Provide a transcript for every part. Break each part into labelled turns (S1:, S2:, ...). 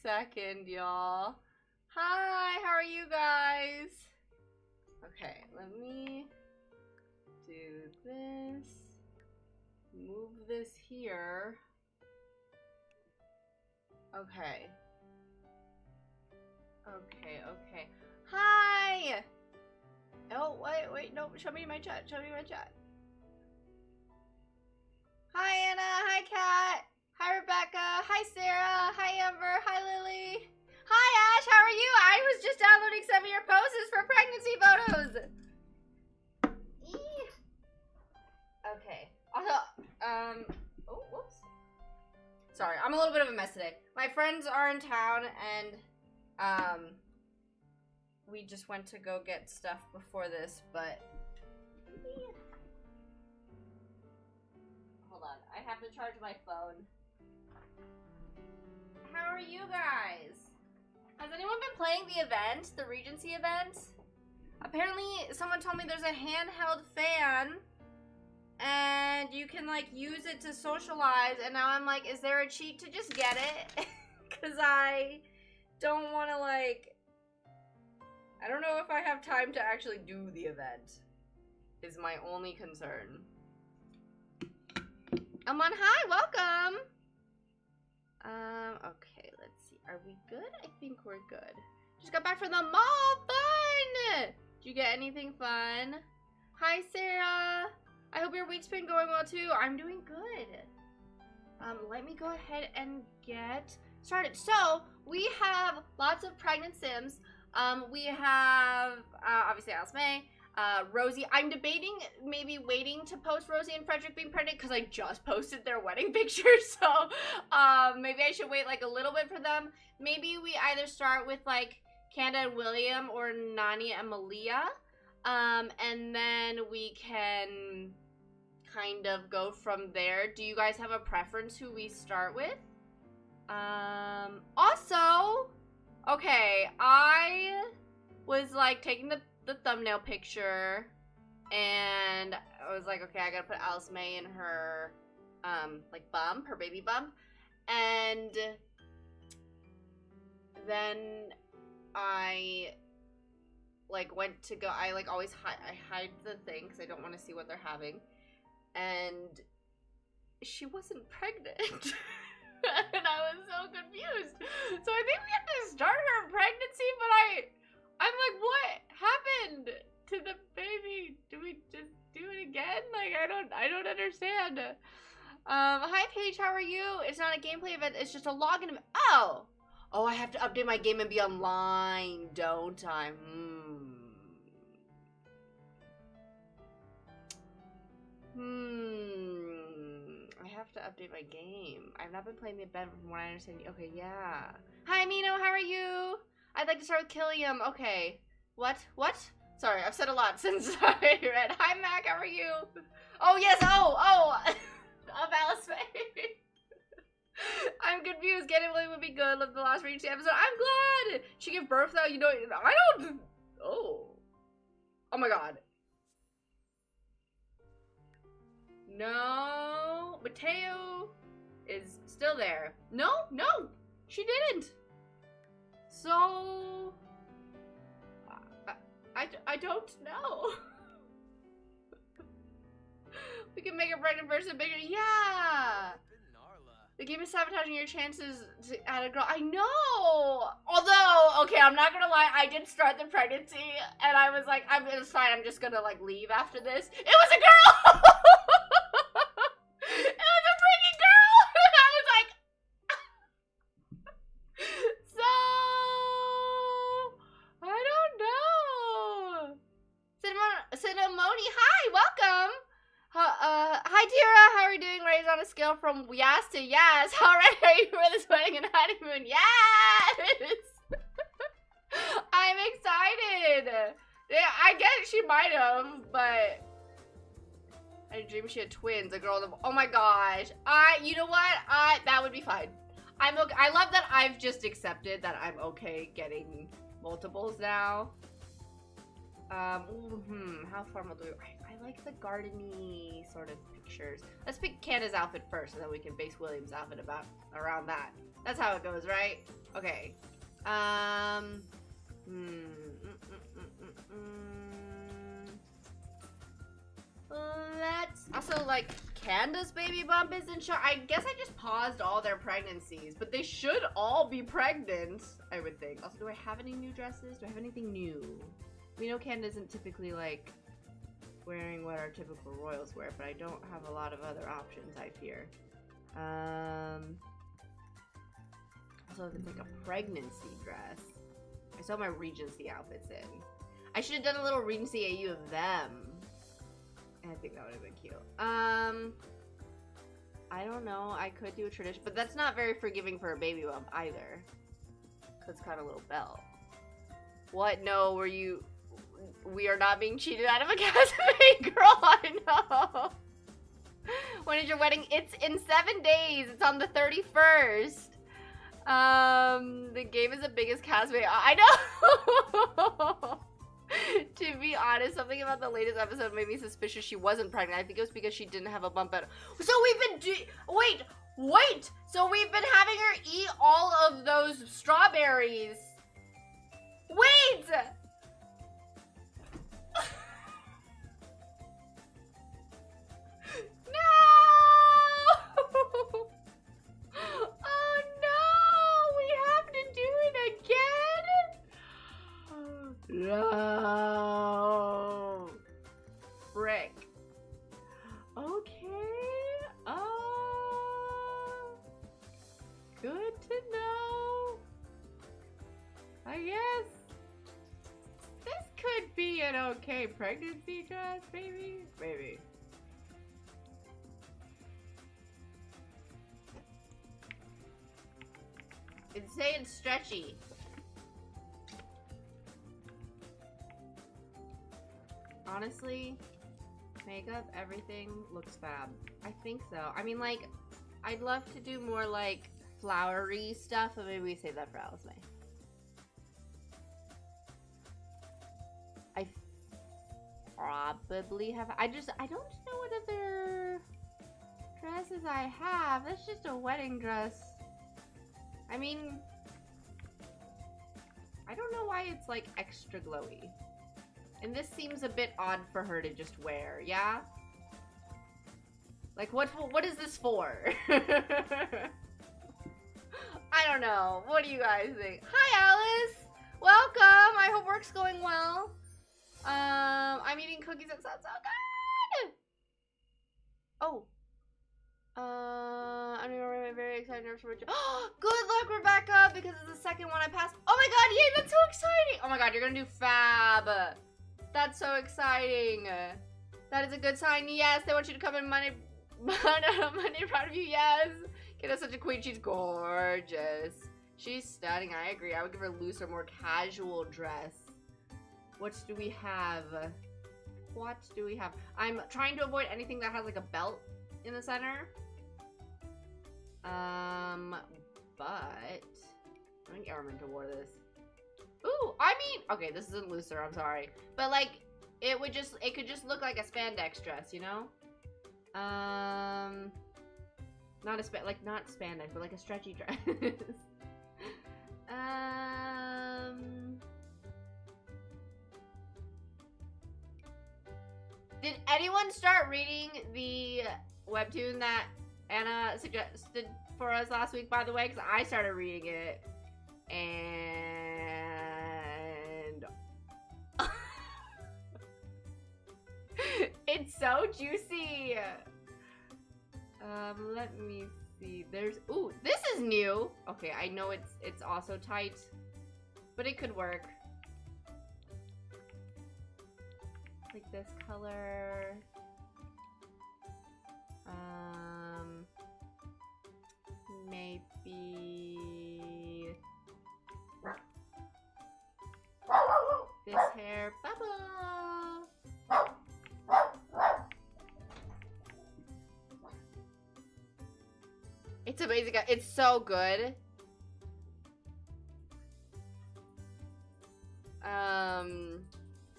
S1: second, y'all. Hi, how are you guys? Okay, let me do this. Move this here. Okay. Okay. Hi! Oh, wait, no, show me my chat, Hi, Anna, hi, Kat. Hi, Rebecca, hi, Sarah, hi, Amber, hi, Lily. Hi, Ash, how are you? I was just downloading some of your poses for pregnancy photos. Okay. Also, oh, whoops. Sorry, I'm a little bit of a mess today. My friends are in town, and, we just went to go get stuff before this, but... Hold on, I have to charge my phone. How are you guys? Has anyone been playing the event, the Regency event? Apparently, someone told me there's a handheld fan, and you can, like, use it to socialize, and now I'm like, is there a cheat to just get it? Because I don't want to, like... I don't know if I have time to actually do the event, is my only concern. Aman, hi, welcome! Okay, let's see. Are we good? I think we're good. Just got back from the mall, fun! Did you get anything fun? Hi, Sarah! I hope your week's been going well, too. I'm doing good. Let me go ahead and get started. So, we have lots of pregnant sims. We have, obviously, Alice May, Rosie. I'm debating maybe waiting to post Rosie and Frederick being pregnant because I just posted their wedding pictures. So, maybe I should wait, like, a little bit for them. Maybe we either start with, like, Kanda and William or Nani and Malia. And then we can kind of go from there. Do you guys have a preference who we start with? Also... Okay, I was, like, taking the thumbnail picture, and I was like, okay, I gotta put Alice May in her, like, bump, her baby bump, and then I, like, went to go, I, like, always hide the thing, because I don't want to see what they're having, and she wasn't pregnant. And I was so confused. So I think we have to start her pregnancy, but I'm like, what happened to the baby? Do we just do it again? Like, I don't understand. Hi Paige, how are you? It's not a gameplay event, it's just a login event. Oh, I have to update my game and be online, don't I? I have to update my game. I've not been playing the event from what I understand. Okay, yeah. Hi, Mino, how are you? I'd like to start with Killiam. Okay. What? Sorry, I've said a lot since I read. Hi, Mac, how are you? Oh, yes, of Alice May. I'm confused. Getting William would be good. Love the last Regency episode. I'm glad. She gave birth though. You know, I don't. Oh my god. No, Mateo is still there. No, she didn't. So, I don't know. We can make a pregnant person bigger. Yeah. The game is sabotaging your chances to add a girl. I know. Although, okay, I'm not gonna lie. I did start the pregnancy, and I was like, it's fine. I'm just gonna like leave after this. It was a girl. It was a freaking girl. I was like, so I don't know. Cinnamoni, hi, welcome. Hi Tira, how are you doing? Raised on a scale from yes to yes. How ready are you for this wedding and honeymoon? Yes! I'm excited. Yeah, I guess she might have, but I dreamed she had twins. A girl. Oh my gosh. You know what? That would be fine. I'm okay. I love that I've just accepted that I'm okay getting multiples now. How formal do we? I like the garden-y sort of pictures. Let's pick Canda's outfit first, and then we can base William's outfit around that. That's how it goes, right? Okay. Let's also like Canda's baby bump isn't sure. I guess I just paused all their pregnancies, but they should all be pregnant, I would think. Also, do I have any new dresses? Do I have anything new? We know Canada isn't typically like wearing what our typical royals wear, but I don't have a lot of other options, I fear. Also, it's like a pregnancy dress. I saw my Regency outfits in. I should have done a little Regency AU of them. I think that would have been cute. I don't know. I could do a tradition, but that's not very forgiving for a baby bump either. Cause it's kind of a little belt. What? No, were you? We are not being cheated out of a casamay, girl. I know. When is your wedding? It's in 7 days. It's on the 31st. The game is the biggest casamay. I know. To be honest, something about the latest episode made me suspicious she wasn't pregnant. I think it was because she didn't have a bump out. So we've been wait! So we've been having her eat all of those strawberries. Wait! No! Oh no! We have to do it again? No! Frick. Okay. Good to know. I guess this could be an okay pregnancy dress, maybe? Maybe. It's saying stretchy. Honestly, makeup, everything looks fab. I think so. I mean, like, I'd love to do more, like, flowery stuff, but maybe we save that for Alice May. I probably have... I don't know what other dresses I have. That's just a wedding dress. I mean, I don't know why it's, like, extra glowy. And this seems a bit odd for her to just wear, yeah? Like, what is this for? I don't know. What do you guys think? Hi, Alice! Welcome! I hope work's going well. I'm eating cookies. That sounds so good! Oh. I'm very excited. Oh, good luck, Rebecca! Because it's the second one I passed. Oh my god, yay! That's so exciting! Oh my god, you're gonna do fab! That's so exciting. That is a good sign. Yes, they want you to come in Monday. Monday, proud of you. Yes. Kiddo's such a queen. She's gorgeous. She's stunning. I agree. I would give her a looser, more casual dress. What do we have? What do we have? I'm trying to avoid anything that has like a belt in the center. But I think Araminta wore this. Ooh, I mean, okay, this isn't looser, I'm sorry. But like, it could just look like a spandex dress, you know? Not spandex, but like a stretchy dress. Did anyone start reading the webtoon that Anna suggested for us last week, by the way? Because I started reading it, and it's so juicy. Let me see. Ooh, this is new. Okay, I know it's also tight, but it could work. Like this color. Maybe this hair bubble. It's amazing. It's so good.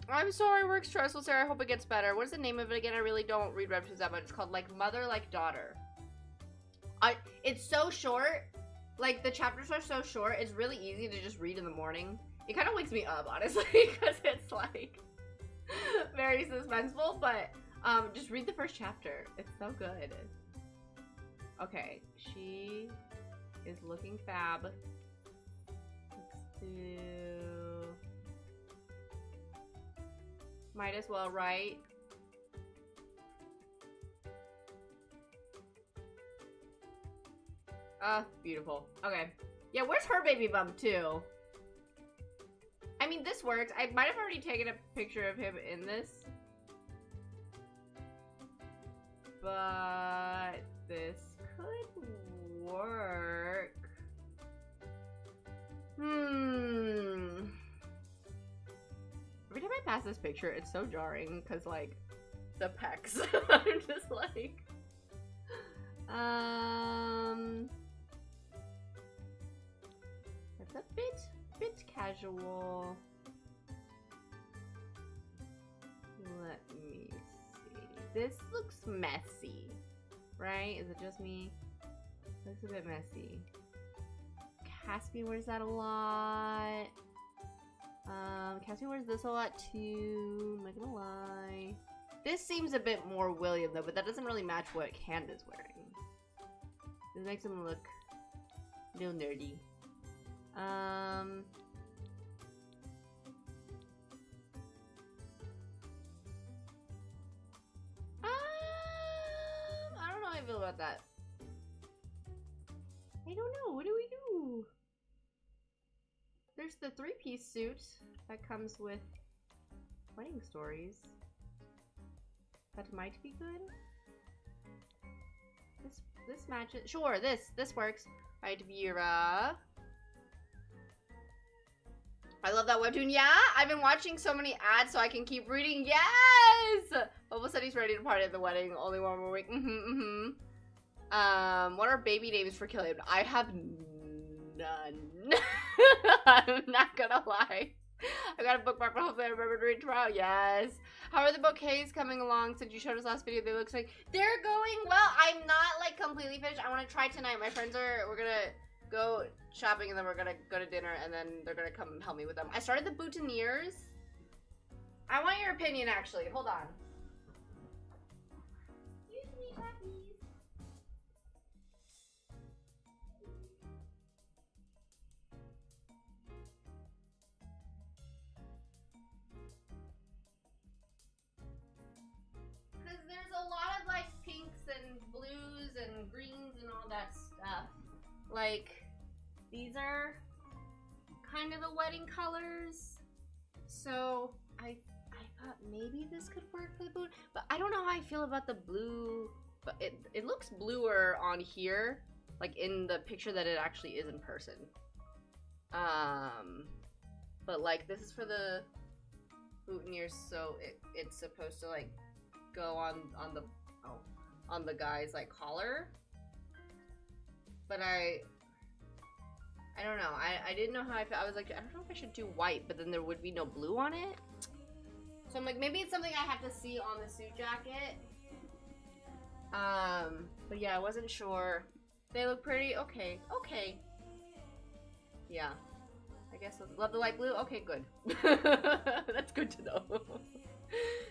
S1: I'm sorry, work's stressful, Sarah. I hope it gets better. What is the name of it again? I really don't read webtoons that much. It's called like Mother Like Daughter. It's so short, Like, the chapters are so short, it's really easy to just read in the morning. It kind of wakes me up, honestly, because it's, like, very suspenseful, but just read the first chapter. It's so good. Okay, she is looking fab. Let's do... Might as well, right? Beautiful. Okay. Yeah, where's her baby bump, too? I mean, this works. I might have already taken a picture of him in this. But this could work. Every time I pass this picture, it's so jarring because, like, the pecs. I'm just like... That's a bit casual. Let me see. This looks messy, right? Is it just me? Looks a bit messy. Caspian wears that a lot. Caspian wears this a lot too. I'm not gonna lie. This seems a bit more William though, but that doesn't really match what Canda's wearing. This makes him look a little nerdy. I don't know how I feel about that. I don't know. What do we do? There's the three-piece suit that comes with wedding stories. That might be good. This matches. Sure, this works. Right, Vera. I love that webtoon. Yeah, I've been watching so many ads so I can keep reading. Yes! Bobo said he's ready to party at the wedding. Only one more week. What are baby names for Killian? I have none. I'm not gonna lie. I got a bookmark, but hopefully I remember to read tomorrow. Yes. How are the bouquets coming along since you showed us last video? They look like they're going well. I'm not like completely finished. I want to try tonight. My friends we're gonna go shopping and then we're gonna go to dinner and then they're gonna come and help me with them. I started the boutonnieres. I want your opinion actually. Hold on. Excuse me, puppies. Because there's a lot of like pinks and blues and greens and all that stuff. Like, these are kind of the wedding colors. So I thought maybe this could work for the boot, but I don't know how I feel about the blue. But it looks bluer on here, like in the picture that it actually is in person. But like this is for the boutonnieres, so it's supposed to like go on the guy's like collar. But I don't know. I didn't know how I felt. I was like, I don't know if I should do white, but then there would be no blue on it. So I'm like, maybe it's something I have to see on the suit jacket. But yeah, I wasn't sure. They look pretty. Okay. Okay. Yeah. I guess love the light blue. Okay, good. That's good to know.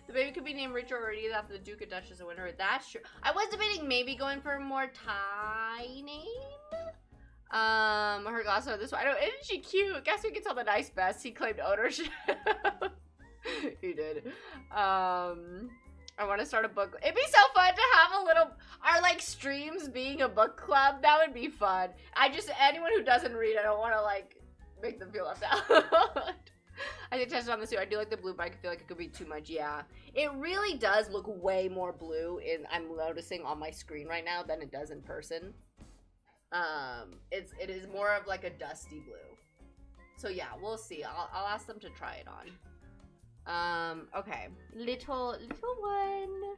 S1: The baby could be named Richard or Edith after the Duke and Duchess of Windsor. That's true. I was debating maybe going for a more Thai name. Her glasses are this one. I don't. Isn't she cute? Guess we can tell the nice best. He claimed ownership. He did. I want to start a book. It'd be so fun to have a little. Our like streams being a book club. That would be fun. Anyone who doesn't read, I don't want to like make them feel left out. I did test it on the suit. I do like the blue, but I feel like it could be too much. Yeah, it really does look way more blue I'm noticing on my screen right now than it does in person. It is more of like a dusty blue. So yeah, we'll see. I'll ask them to try it on. Okay, little one.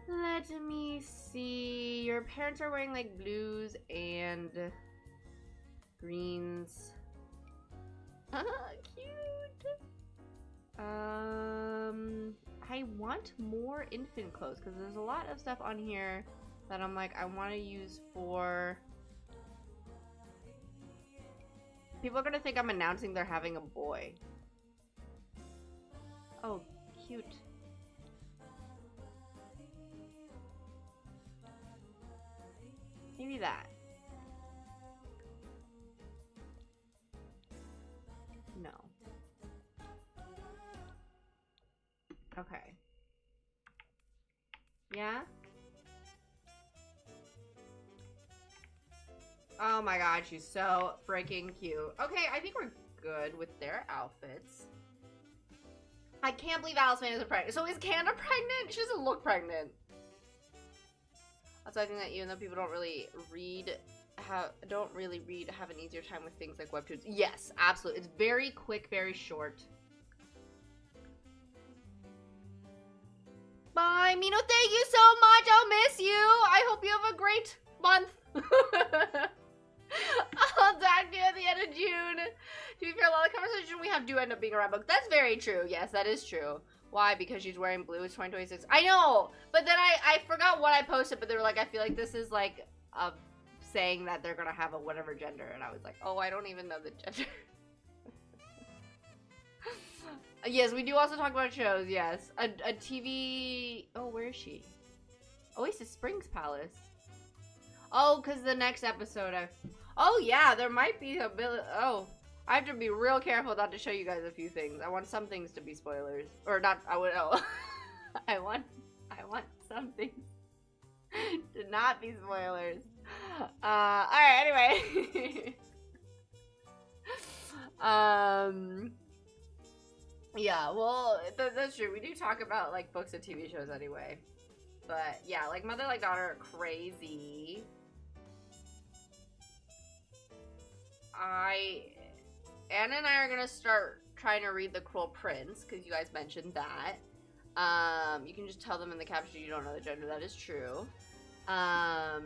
S1: Let me see. Your parents are wearing like blues and greens. Cute. I want more infant clothes because there's a lot of stuff on here that I'm like I want to use for People are gonna think I'm announcing they're having a boy. Oh, cute. Maybe that. No. Okay. Yeah? Oh my god, she's so freaking cute. Okay, I think we're good with their outfits. I can't believe Alice Van is pregnant. So is Canada pregnant? She doesn't look pregnant. Also, I think that even though people don't really read, have an easier time with things like webtoons. Yes, absolutely. It's very quick, very short. Bye, Mino. Thank you so much. I'll miss you. I hope you have a great month. I'll talk to you at the end of June. To be fair, a lot of the conversation we have do end up being around books. That's very true. Yes, that is true. Why? Because she's wearing blue. It's 2026. I know, but then I forgot what I posted, but they were like, I feel like this is like a saying that they're gonna have a whatever gender, and I was like, oh, I don't even know the gender. Yes, we do also talk about shows. Yes, a TV. Oh, where is she? Oasis Springs Palace. Oh, because the next episode oh yeah, there might be a bit. Oh, I have to be real careful not to show you guys a few things. I want some things to be spoilers, or not. I would. Oh, I want some things to not be spoilers. All right. Anyway. Yeah. Well, that's true. We do talk about like books and TV shows anyway. But yeah, like Mother Like Daughter are crazy. Anna and I are gonna start trying to read The Cruel Prince, because you guys mentioned that. You can just tell them in the caption you don't know the gender. That is true. Yeah,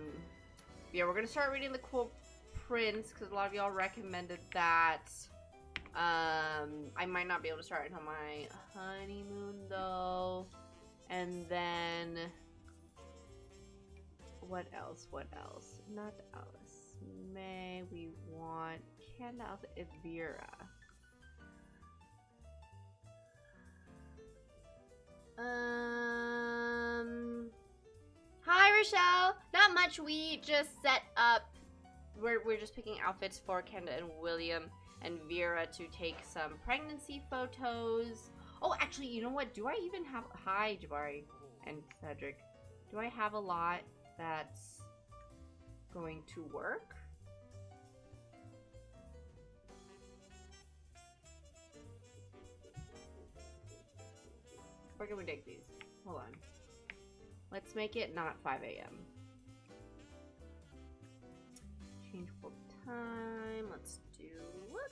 S1: we're gonna start reading The Cruel Prince, because a lot of y'all recommended that. I might not be able to start until my honeymoon, though. And then... What else? Not Alice. May we want Canada, Vera. Hi Rochelle. Not much. We just set up. We're just picking outfits for Canada and William and Vera to take some pregnancy photos. Oh, actually, you know what? Do I even have? Hi, Jabari and Cedric. Do I have a lot that's going to work? Where can we take these? Hold on. Let's make it not 5 a.m. Changeable time. Let's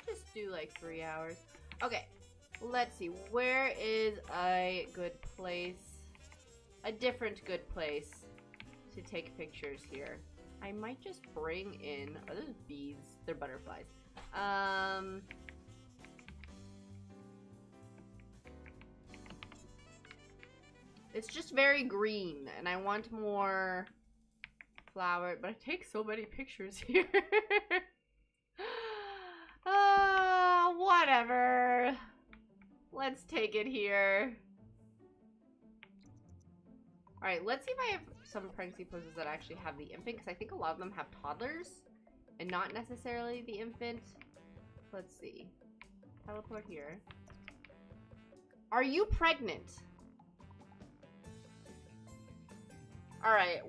S1: just do like 3 hours. Okay. Let's see. Where is a good place? A different good place to take pictures here. I might just bring in... Oh, those bees. They're butterflies. It's just very green, and I want more flower, but I take so many pictures here. Whatever. Let's take it here. Alright, let's see if I have some pregnancy poses that actually have the infant, because I think a lot of them have toddlers, and not necessarily the infant. Let's see. Teleport here. Are you pregnant? Alright,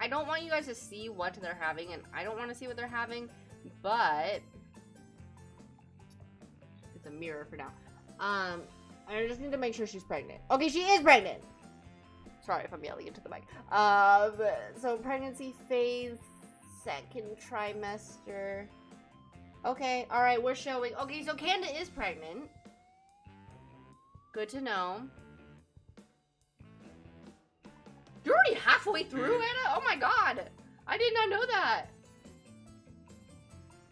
S1: I don't want you guys to see what they're having, and I don't want to see what they're having, but it's a mirror for now. I just need to make sure she's pregnant. Okay, she is pregnant! Sorry if I'm yelling into the mic. So pregnancy phase, second trimester. Okay, alright, we're showing. Okay, so Canada is pregnant. Good to know. You're already halfway through, Anna? Oh my god. I did not know that.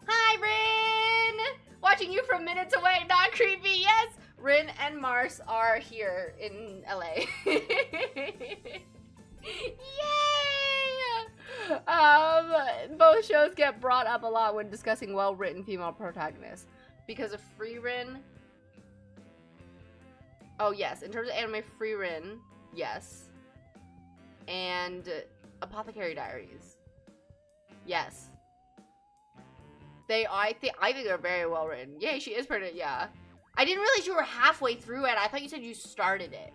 S1: Hi, Rin! Watching you from minutes away. Not creepy, yes! Rin and Mars are here in LA. Yay! Both shows get brought up a lot when discussing well-written female protagonists. Because of Frieren. Oh, yes. In terms of anime, Frieren, yes. And Apothecary Diaries. Yes. I think they're very well written. Yay, she is pretty, yeah. I didn't realize you were halfway through it. I thought you said you started it.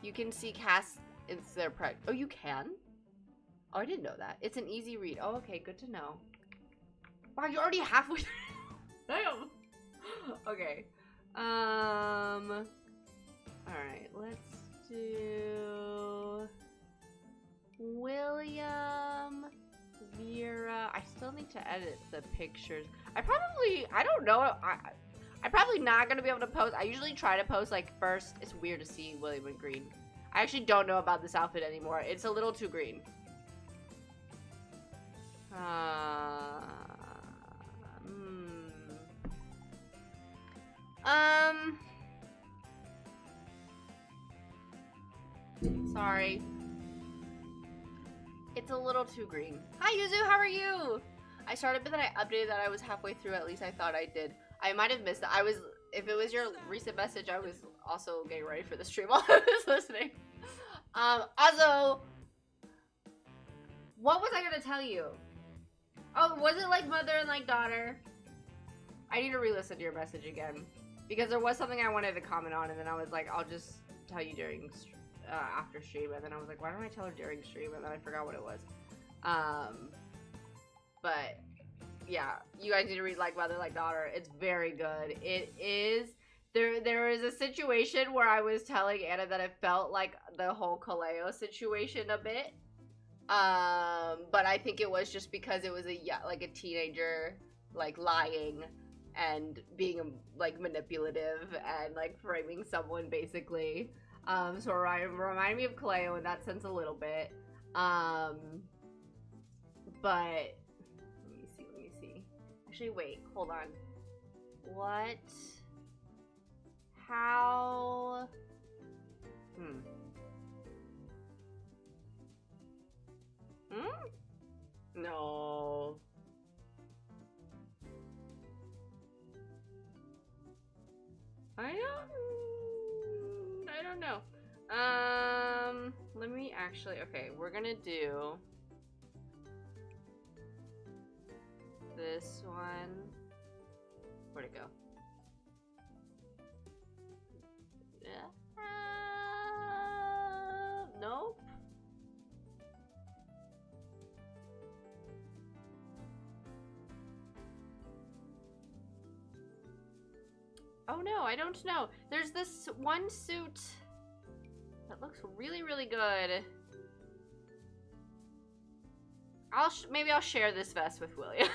S1: You can see cast it's their oh, you can? Oh, I didn't know that. It's an easy read. Oh, okay, good to know. Wow, you're already halfway through. Damn. Okay. Alright, let's do William, Vera. I still need to edit the pictures. I don't know. I'm probably not gonna be able to post. I usually try to post like first. It's weird to see William in green. I actually don't know about this outfit anymore. It's a little too green. Sorry. It's a little too green. Hi, Yuzu, how are you? I started, but then I updated that I was halfway through. At least I thought I did. I might have missed it. If it was your recent message, I was also getting ready for the stream while I was listening. Also, what was I gonna tell you? Oh, was it like mother and like daughter? I need to re-listen to your message again. Because there was something I wanted to comment on, and then I was like, I'll just tell you during after stream, and then I was like, why don't I tell her during stream? And then I forgot what it was. But yeah, you guys need to read Like Mother, Like Daughter. It's very good. It is. There is a situation where I was telling Anna that it felt like the whole Kaleo situation a bit. But I think it was just because it was like a teenager like lying and being like manipulative and like framing someone basically. So it reminded me of Kaleo in that sense a little bit. But let me see. Actually, wait, hold on. What? How? No. I don't know. Let me actually, okay, we're gonna do this one. Where'd it go? Nope. Oh no, I don't know. There's this one suit that looks really, really good. Maybe I'll share this vest with William.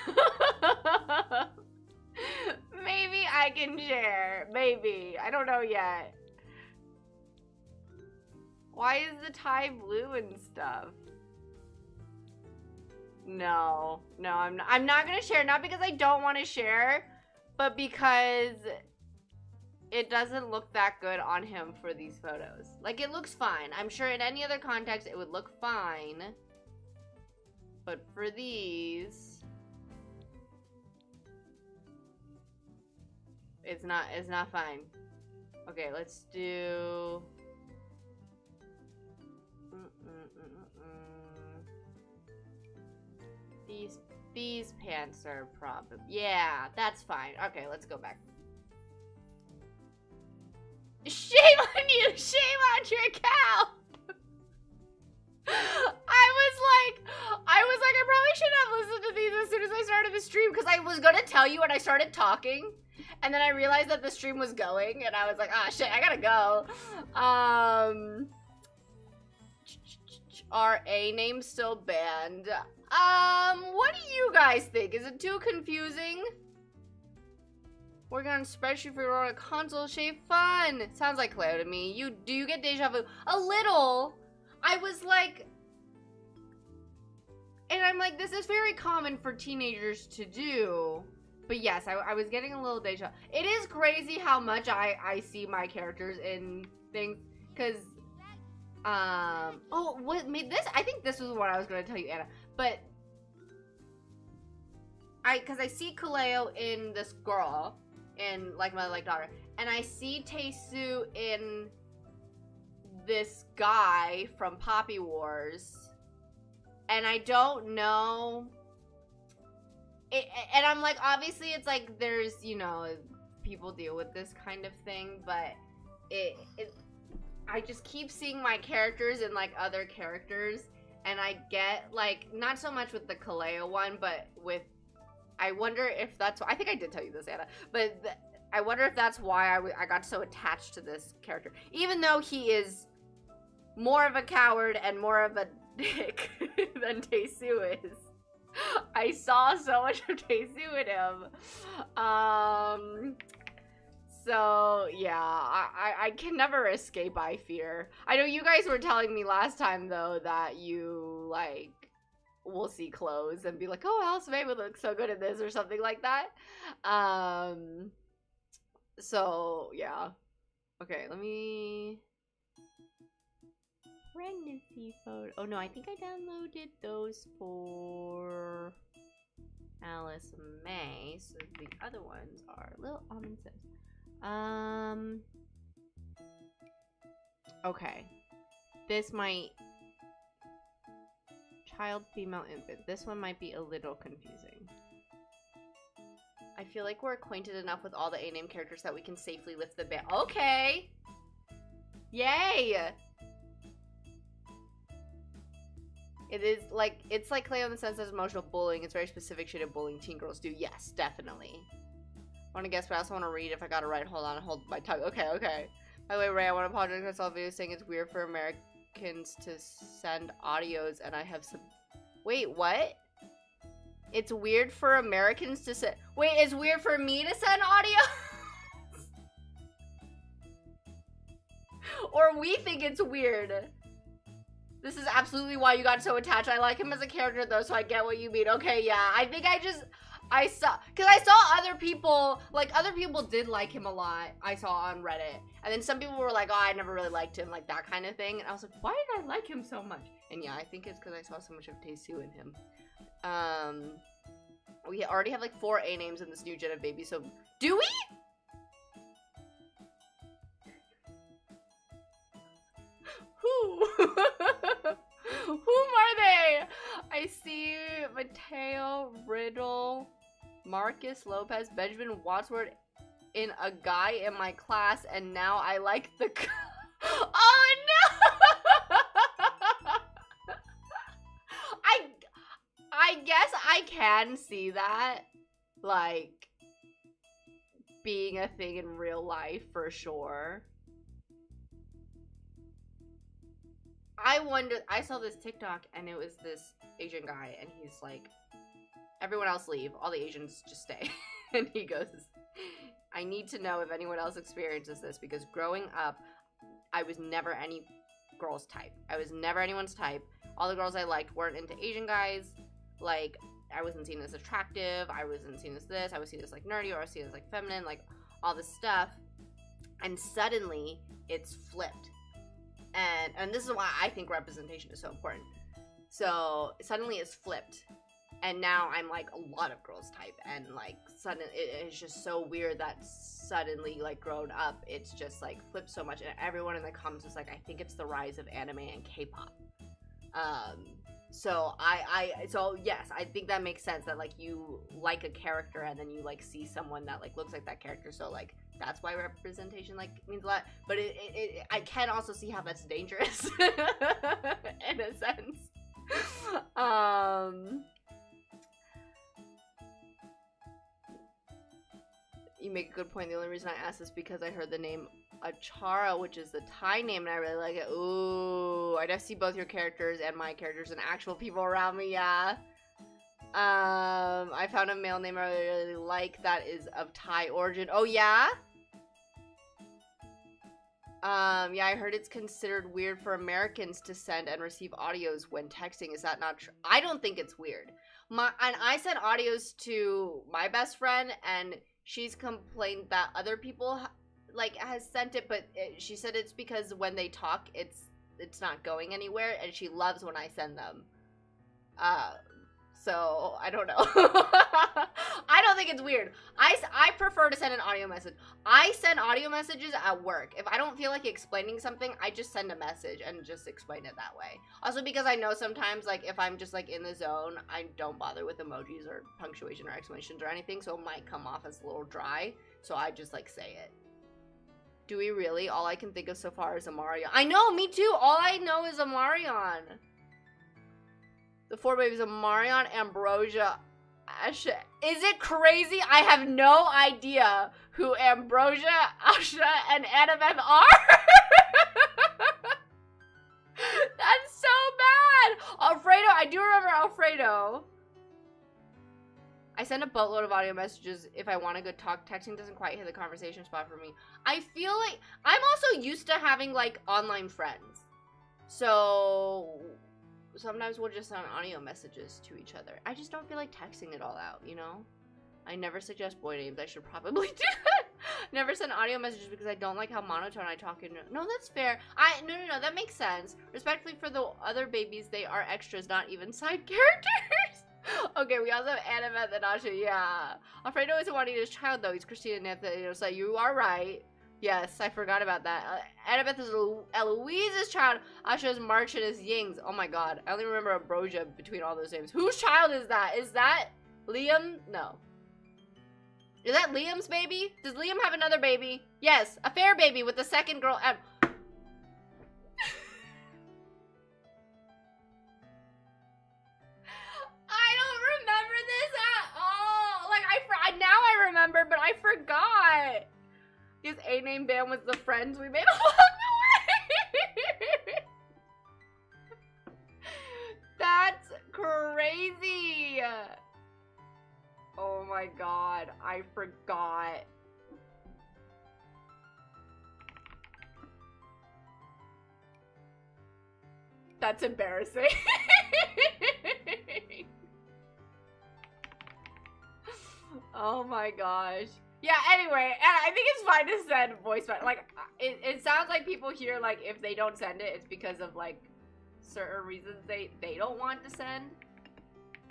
S1: Maybe I can share. Maybe. I don't know yet. Why is the tie blue and stuff? No, I'm not gonna share. Not because I don't want to share, but because it doesn't look that good on him for these photos. Like, it looks fine. I'm sure in any other context it would look fine. But for these, it's not fine. Okay, let's do these pants are probably, yeah, that's fine. Okay, let's go back. Shame on you! Shame on your cow! I was like, I probably shouldn't have listened to these as soon as I started the stream, because I was gonna tell you when I started talking, and then I realized that the stream was going, and I was like, ah, shit, I gotta go. Are A names still banned? What do you guys think? Is it too confusing? Working on a spreadsheet for your console shape, fun. Sounds like Cleo to me. Do you get deja vu? A little. I was like, and I'm like, this is very common for teenagers to do. But yes, I was getting a little deja. It is crazy how much I see my characters in things, cause oh, what made this? I think this was what I was gonna tell you, Anna. But because I see Kaleo in this girl, in Like Mother Like Daughter, and I see Taesu in this guy from Poppy Wars, and I don't know. And I'm like, obviously, it's like there's, you know, people deal with this kind of thing, but I just keep seeing my characters in like other characters, and I get like not so much with the Kaleo one, but with I wonder if that's I think I did tell you this, Anna, but I wonder if that's why I got so attached to this character, even though he is more of a coward and more of a dick than Taesu is. I saw so much of Taesu in him. So yeah, I can never escape, I fear. I know you guys were telling me last time though that you like will see clothes and be like, oh, Alice May would look so good in this or something like that. So yeah. Okay, let me pregnancy photo. Oh no, I think I downloaded those for Alice May. So the other ones are Little Almond Sims. Okay. This might child, female, infant. This one might be a little confusing. I feel like we're acquainted enough with all the A-name characters that we can safely lift the ban. Okay. Yay. It's like Cleo in the sense that it's emotional bullying. It's very specific shit of bullying teen girls do. Yes, definitely. I want to guess, but I also want to read if I got it right. Hold on, hold my tongue. Okay. By the way, Ray, I want to apologize for myself video saying it's weird for Americans to send audios, and I have some. Wait, what? It's weird for Americans to send. Wait, it's weird for me to send audio? Or we think it's weird. This is absolutely why you got so attached. I like him as a character though, so I get what you mean. Okay, yeah. I think I saw other people, like other people did like him a lot. I saw on Reddit. And then some people were like, oh, I never really liked him, like that kind of thing. And I was like, why did I like him so much? And yeah, I think it's because I saw so much of Taesu in him. We already have like 4 A names in this new gen of baby, so do we? Who? Whom are they? I see Mateo, Riddle, Marcus, Lopez, Benjamin, Wadsworth in a guy in my class, and now I like the oh no! I guess I can see that, like, being a thing in real life for sure. I wonder, I saw this TikTok and it was this Asian guy and he's like, everyone else leave, all the Asians just stay. And he goes, I need to know if anyone else experiences this because growing up, I was never any girl's type. I was never anyone's type. All the girls I liked weren't into Asian guys. Like, I wasn't seen as attractive. I wasn't seen as this. I was seen as like nerdy, or I was seen as like feminine, like all this stuff. And suddenly it's flipped. And this is why I think representation is so important. So suddenly it's flipped. And now I'm like a lot of girls type. And like suddenly it's just so weird that suddenly like grown up, it's just like flipped so much. And everyone in the comments is like, I think it's the rise of anime and K-pop. So so yes, I think that makes sense that like you like a character and then you like see someone that like looks like that character. So like that's why representation like means a lot. But I can also see how that's dangerous in a sense. You make a good point. The only reason I asked is because I heard the name Achara, which is the Thai name, and I really like it. Ooh, I just see both your characters and my characters and actual people around me, yeah. I found a male name I really like that is of Thai origin. Oh, yeah? Yeah, I heard it's considered weird for Americans to send and receive audios when texting. Is that not true? I don't think it's weird. And I sent audios to my best friend, and she's complained that other people like has sent it, but she said it's because when they talk, it's not going anywhere, and she loves when I send them. So, I don't know. I don't think it's weird. I prefer to send an audio message. I send audio messages at work. If I don't feel like explaining something, I just send a message and just explain it that way. Also because I know sometimes, like, if I'm just, like, in the zone, I don't bother with emojis or punctuation or exclamations or anything, so it might come off as a little dry. So I just, like, say it. Do we really? All I can think of so far is Amarion. I know, me too. All I know is Amarion. The 4 babies of Marion, Ambrosia, Asha. Is it crazy? I have no idea who Ambrosia, Asha, and Annabeth are. That's so bad. Alfredo, I do remember Alfredo. I send a boatload of audio messages if I want a good talk. Texting doesn't quite hit the conversation spot for me. I feel like I'm also used to having like online friends. So sometimes we'll just send audio messages to each other. I just don't feel like texting it all out, you know? I never suggest boy names. I should probably do that. Never send audio messages because I don't like how monotone I talk in. No, that's fair. No, that makes sense. Respectfully for the other babies, they are extras, not even side characters. Okay, we also have Annabeth and Asha, yeah. Alfredo isn't wanting his child, though. He's Christina Nathan, so you are right. Yes, I forgot about that. Annabeth is Eloise's child. Asha is March and is Ying's. Oh my god. I only remember Ambrosia between all those names. Whose child is that? Is that Liam? No. Is that Liam's baby? Does Liam have another baby? Yes, a fair baby with the second girl. I don't remember this at all. Like, now I remember, but I forgot. His A-name band was the friends we made along the way. That's crazy. Oh my god, I forgot. That's embarrassing. Oh my gosh. Yeah, anyway, and I think it's fine to send voice messages. Like, it sounds like people here, like, if they don't send it, it's because of, like, certain reasons they don't want to send.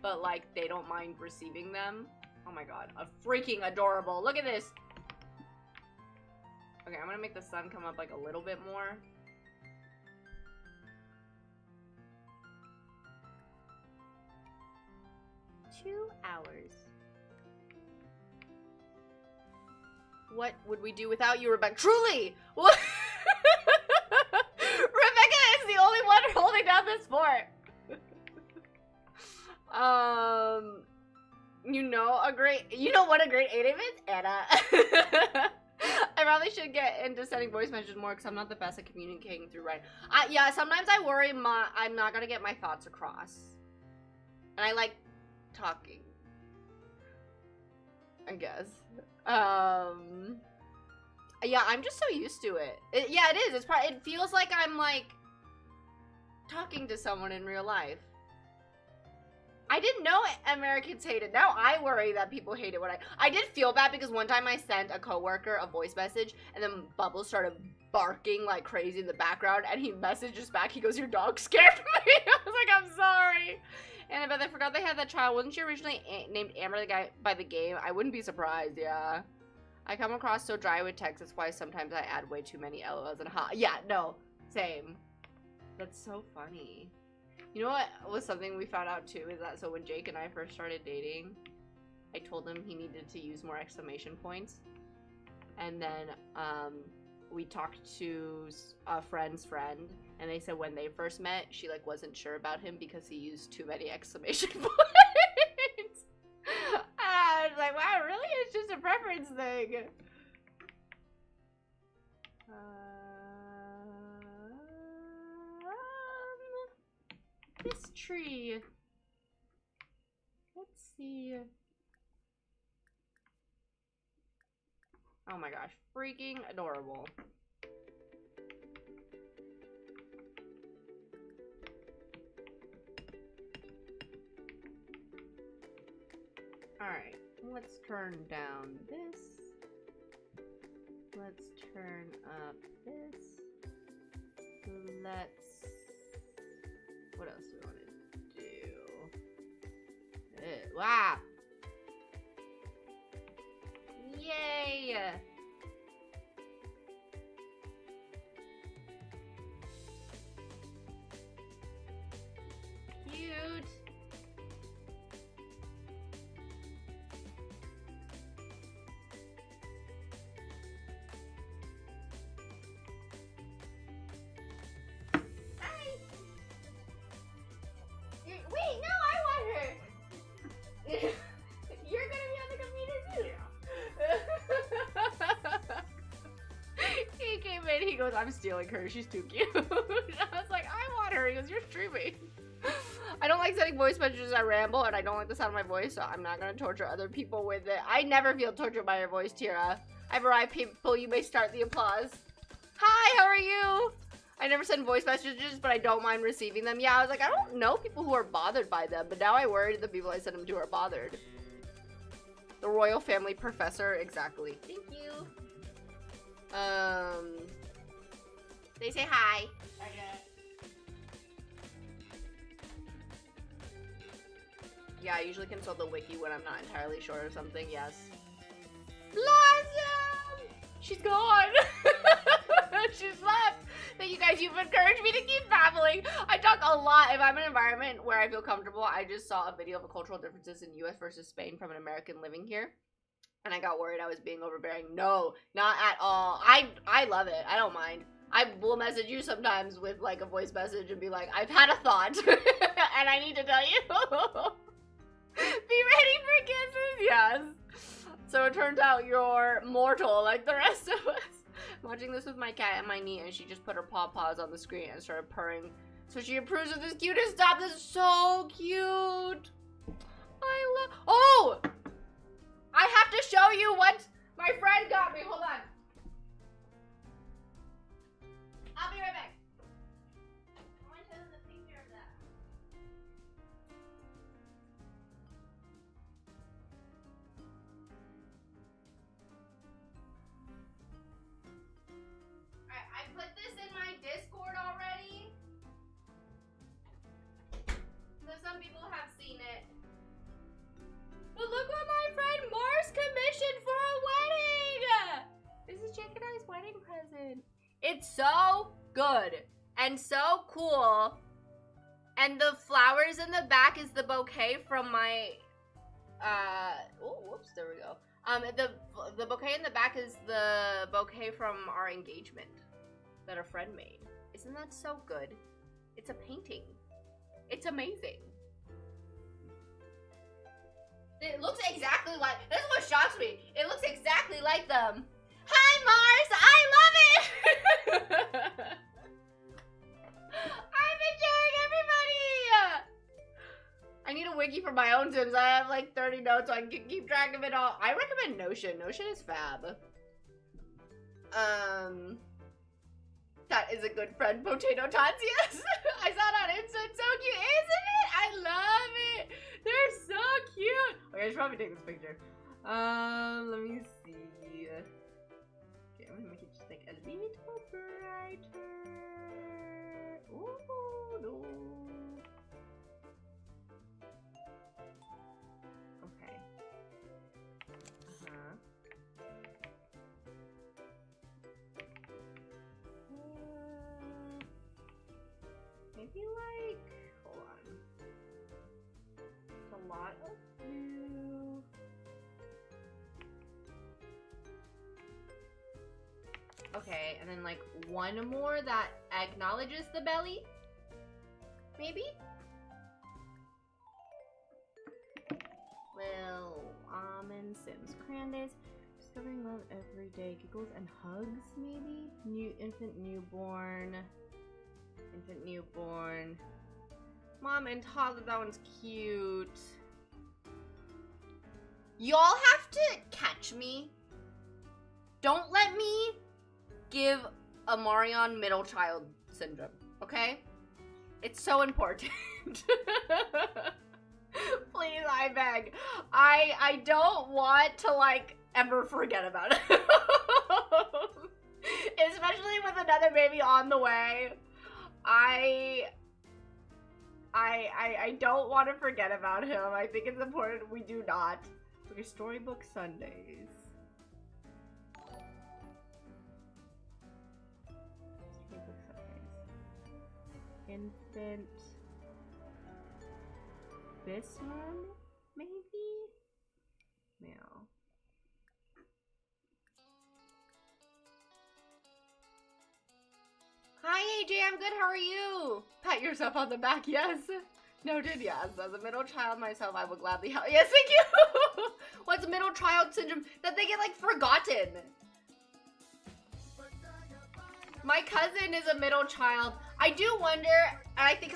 S1: But, like, they don't mind receiving them. Oh my god, freaking adorable. Look at this. Okay, I'm gonna make the sun come up, like, a little bit more. Two hours. What would we do without you, Rebecca? Truly! What? Rebecca is the only one holding down this fort. You know what a great A-name is? Anna. I probably should get into sending voice messages more because I'm not the best at communicating through writing. Yeah, sometimes I worry I'm not gonna get my thoughts across. And I like talking, I guess. Yeah, I'm just so used to it. Yeah, it is. It feels like I'm, like, talking to someone in real life. I didn't know Americans hate it. Now I worry that people hate it when I did feel bad because one time I sent a coworker a voice message and then Bubbles started barking like crazy in the background and he messages back. He goes, "Your dog scared me." I was like, "I'm sorry." And I forgot they had that child. Wasn't she originally named Amber the guy by the game? I wouldn't be surprised, yeah. I come across so dry with text. That's why sometimes I add way too many LOLs and ha. Yeah, no, same. That's so funny. You know what was something we found out too is that so when Jake and I first started dating, I told him he needed to use more exclamation points. And then we talked to a friend's friend and they said when they first met, she like wasn't sure about him because he used too many exclamation points. I was like, wow, really? It's just a preference thing. This tree. Let's see. Oh my gosh, freaking adorable. Alright, let's turn down this. Let's turn up this. Let's... What else do we want to do? Wow. Yay. Cute. Wait, no, I want her. You're gonna be on the computer too. Yeah. He came in, he goes, I'm stealing her, she's too cute. I was like, I want her. He goes, you're streaming. I don't like sending voice messages. I ramble and I don't like the sound of my voice, so I'm not gonna torture other people with it. I never feel tortured by your voice, Tira. I've arrived, people. You may start the applause. Hi, how are you? I never send voice messages, but I don't mind receiving them. Yeah, I was like, I don't know people who are bothered by them, but now I worry the people I send them to are bothered. The royal family professor, exactly. Thank you. They say hi. Yeah, I usually consult the wiki when I'm not entirely sure of something, yes. Blossom! She's gone! She's left! Thank you guys, you've encouraged me to keep babbling. I talk a lot. If I'm in an environment where I feel comfortable, I just saw a video of the cultural differences in US versus Spain from an American living here. And I got worried I was being overbearing. No, not at all. I love it. I don't mind. I will message you sometimes with like a voice message and be like, I've had a thought and I need to tell you. Be ready for kisses, yes. So it turns out you're mortal like the rest of us. I'm watching this with my cat and my knee, and she just put her paws on the screen and started purring. So she approves of this cutest stuff. This is so cute. I love. Oh, I have to show you what my friend got me. Hold on. I'll be right back. I want to show them the picture of that. Alright, I put this in my Discord already. So some people have seen it. But look what my friend Mars commissioned for a wedding! This is Jake and I's wedding present. It's so good and so cool. And the flowers in the back is the bouquet from my, oh, whoops, there we go. The bouquet in the back is the bouquet from our engagement that a friend made. Isn't that so good? It's a painting. It's amazing. It looks exactly like, this is what shocks me. It looks exactly like them. Hi, Mars! I love it! I've been sharing everybody! I need a wiki for my own Sims. I have like 30 notes so I can keep track of it all. I recommend Notion. Notion is fab. That is a good friend, Potato Tots, yes! I saw it on Insta, it's so cute, isn't it? I love it! They're so cute! Okay, I should probably take this picture. Let me see. Okay, I'm gonna make it just like a little brighter. Ooh, no. Okay. Maybe like, hold on. It's a lot of blue. Okay, and then like one more that acknowledges the belly. Maybe? Well, almond Sims Grandes. Discovering love every day. Giggles and hugs, maybe? Infant newborn. Mom and toddler, that one's cute. Y'all have to catch me. Don't let me give a Marion middle child syndrome, okay? It's so important. Please, I beg. I don't want to, like, ever forget about it. Especially with another baby on the way. I don't want to forget about him. I think it's important we do not. Okay, storybook Sundays. Storybook Sundays. Infant this one, maybe? Male. Hi AJ, I'm good, how are you? Pat yourself on the back, yes. Noted, yes. As a middle child myself, I would gladly help. Yes, thank you! What's middle child syndrome? That they get, like, forgotten. My cousin is a middle child. I do wonder, and I think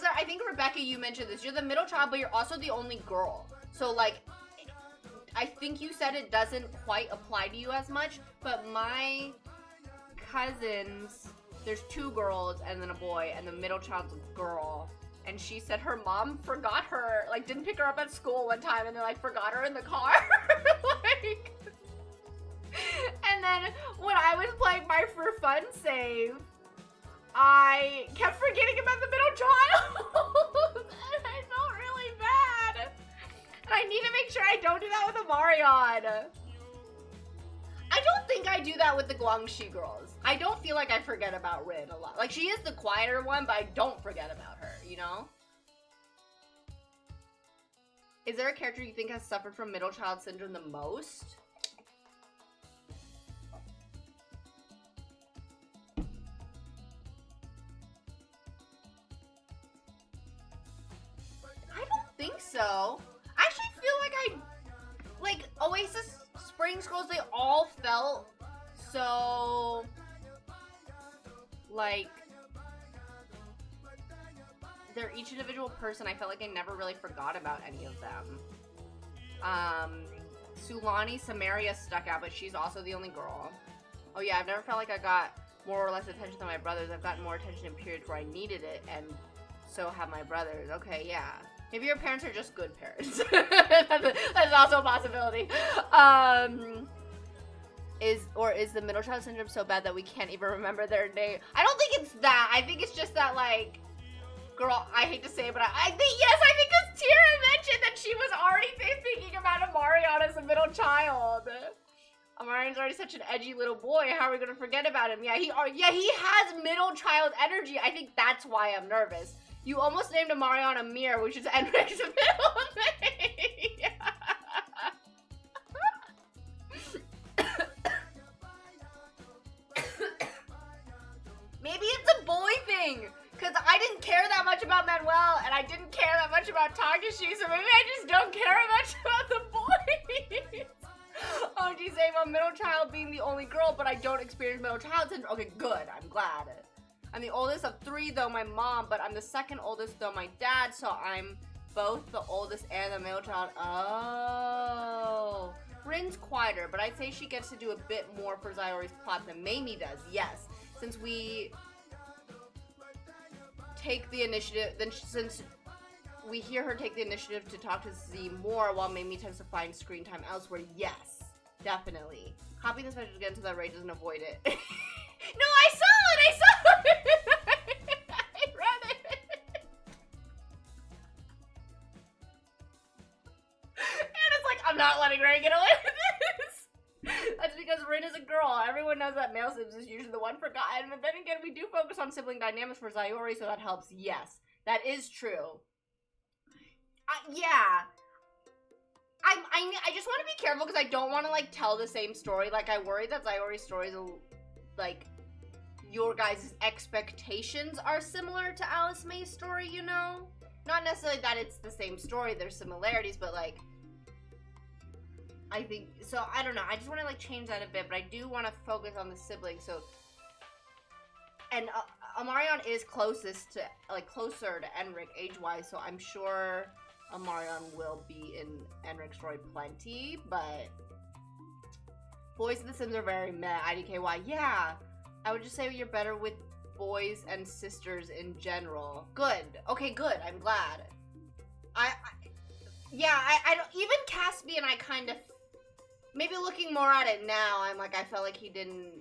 S1: Rebecca, you mentioned this. You're the middle child, but you're also the only girl. So, like, I think you said it doesn't quite apply to you as much, but my cousins, there's 2 girls and then a boy, and the middle child's a girl. And she said her mom forgot her, like, didn't pick her up at school one time, and they, like, forgot her in the car. Like, and then when I was playing my For Fun save, I kept forgetting about the middle child. And I felt really bad. And I need to make sure I don't do that with Amarion. I don't think I do that with the Guangxi girls. I don't feel like I forget about Rin a lot. Like, she is the quieter one, but I don't forget about her, you know? Is there a character you think has suffered from middle child syndrome the most? I don't think so. I actually feel like Oasis Spring Scrolls, they all felt so, like, they're each individual person. I felt like I never really forgot about any of them. Sulani Samaria stuck out, but she's also the only girl. Oh yeah, I've never felt like I got more or less attention than my brothers. I've gotten more attention in periods where I needed it, and so have my brothers. Okay, yeah. Maybe your parents are just good parents. That's also a possibility. Is the middle child syndrome so bad that we can't even remember their name? I don't think it's that. I think it's just that, like, girl, I hate to say it, but I think, yes, I think because Tira mentioned that she was already thinking about Amarion as a middle child. Amarion's already such an edgy little boy. How are we gonna forget about him? Yeah, he has middle child energy. I think that's why I'm nervous. You almost named Amarion Amir, which is Enric's middle name. Maybe it's a boy thing, because I didn't care that much about Manuel, and I didn't care that much about Takashi, so maybe I just don't care much about the boys. Oh, geez, same on middle child being the only girl, but I don't experience middle child syndrome. Okay, good, I'm glad. I'm the oldest of 3, though, my mom, but I'm the second oldest, though, my dad, so I'm both the oldest and the middle child. Oh. Rin's quieter, but I'd say she gets to do a bit more for Zayori's plot than Mamie does, yes. Since we take the initiative, since we hear her take the initiative to talk to Z more while Mamie tends to find screen time elsewhere, yes, definitely. Copy this message again so that Ray doesn't avoid it. No, I saw it! I read it! And it's like, I'm not letting Ray get away with this! That's because Rin is a girl. Everyone knows that male Sims is usually the one forgotten, but then again, we do focus on sibling dynamics for Zayori, so that helps, yes. That is true. Yeah. I just want to be careful because I don't want to, like, tell the same story. Like, I worry that Zayori's stories will, like, your guys' expectations are similar to Alice May's story, you know? Not necessarily that it's the same story, there's similarities, but, like, I think, so, I don't know, I just want to, like, change that a bit, but I do want to focus on the siblings, so, and Amarion is closest to, like, closer to Enric age-wise, so I'm sure Amarion will be in Enric's story plenty, but boys in The Sims are very meh, IDKY, yeah, I would just say you're better with boys and sisters in general. Good, okay, good, I'm glad. I don't, even Caspian, I kind of, maybe looking more at it now, I'm like, I felt like he didn't,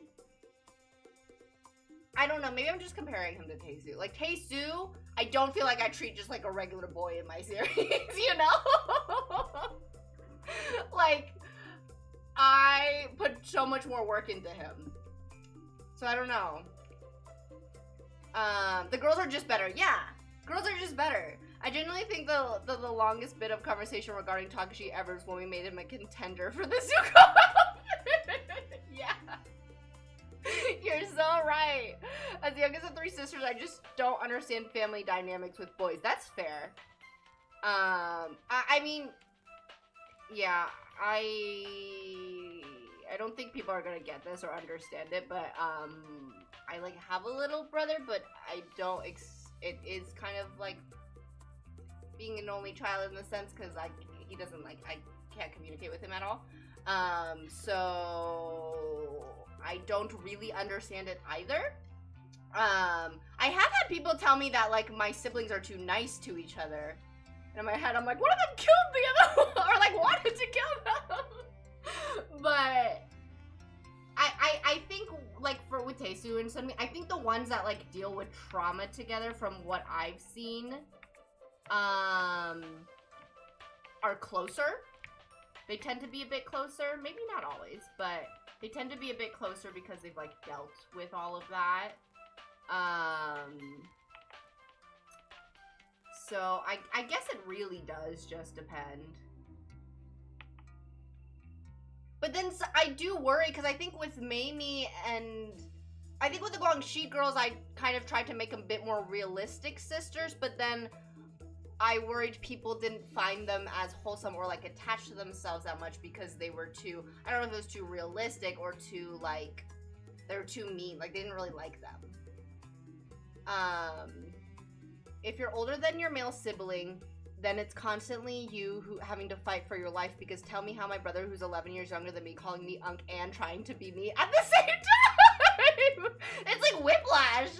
S1: I don't know, maybe I'm just comparing him to Taesu. Like, Taesu, I don't feel like I treat just like a regular boy in my series, you know? Like, I put so much more work into him. So I don't know. The girls are just better. Yeah, girls are just better. I genuinely think the longest bit of conversation regarding Takashi ever is when we made him a contender for the Zuko. Yeah. You're so right. As the youngest of 3 sisters, I just don't understand family dynamics with boys. That's fair. I mean, yeah, I don't think people are gonna get this or understand it, but I like have a little brother, but I don't. It is kind of like being an only child in the sense, because he doesn't like, I can't communicate with him at all. So I don't really understand it either. I have had people tell me that like my siblings are too nice to each other. And in my head, I'm like, one of them killed the other one, or like wanted to kill them. But I think like with Taesu and something, I think the ones that like deal with trauma together, from what I've seen, are closer. They tend to be a bit closer. Maybe not always, but they tend to be a bit closer because they've like dealt with all of that. So I guess it really does just depend. But then I do worry, because I think with Mamie and I think with the Guangxi girls, I kind of tried to make them a bit more realistic sisters, but then I worried people didn't find them as wholesome or like attached to themselves that much because they were too, I don't know if it was too realistic or too like, they were too mean, like they didn't really like them. If you're older than your male sibling, then it's constantly you who having to fight for your life, because tell me how my brother, who's 11 years younger than me, calling me Unk and trying to be me at the same time. It's like whiplash.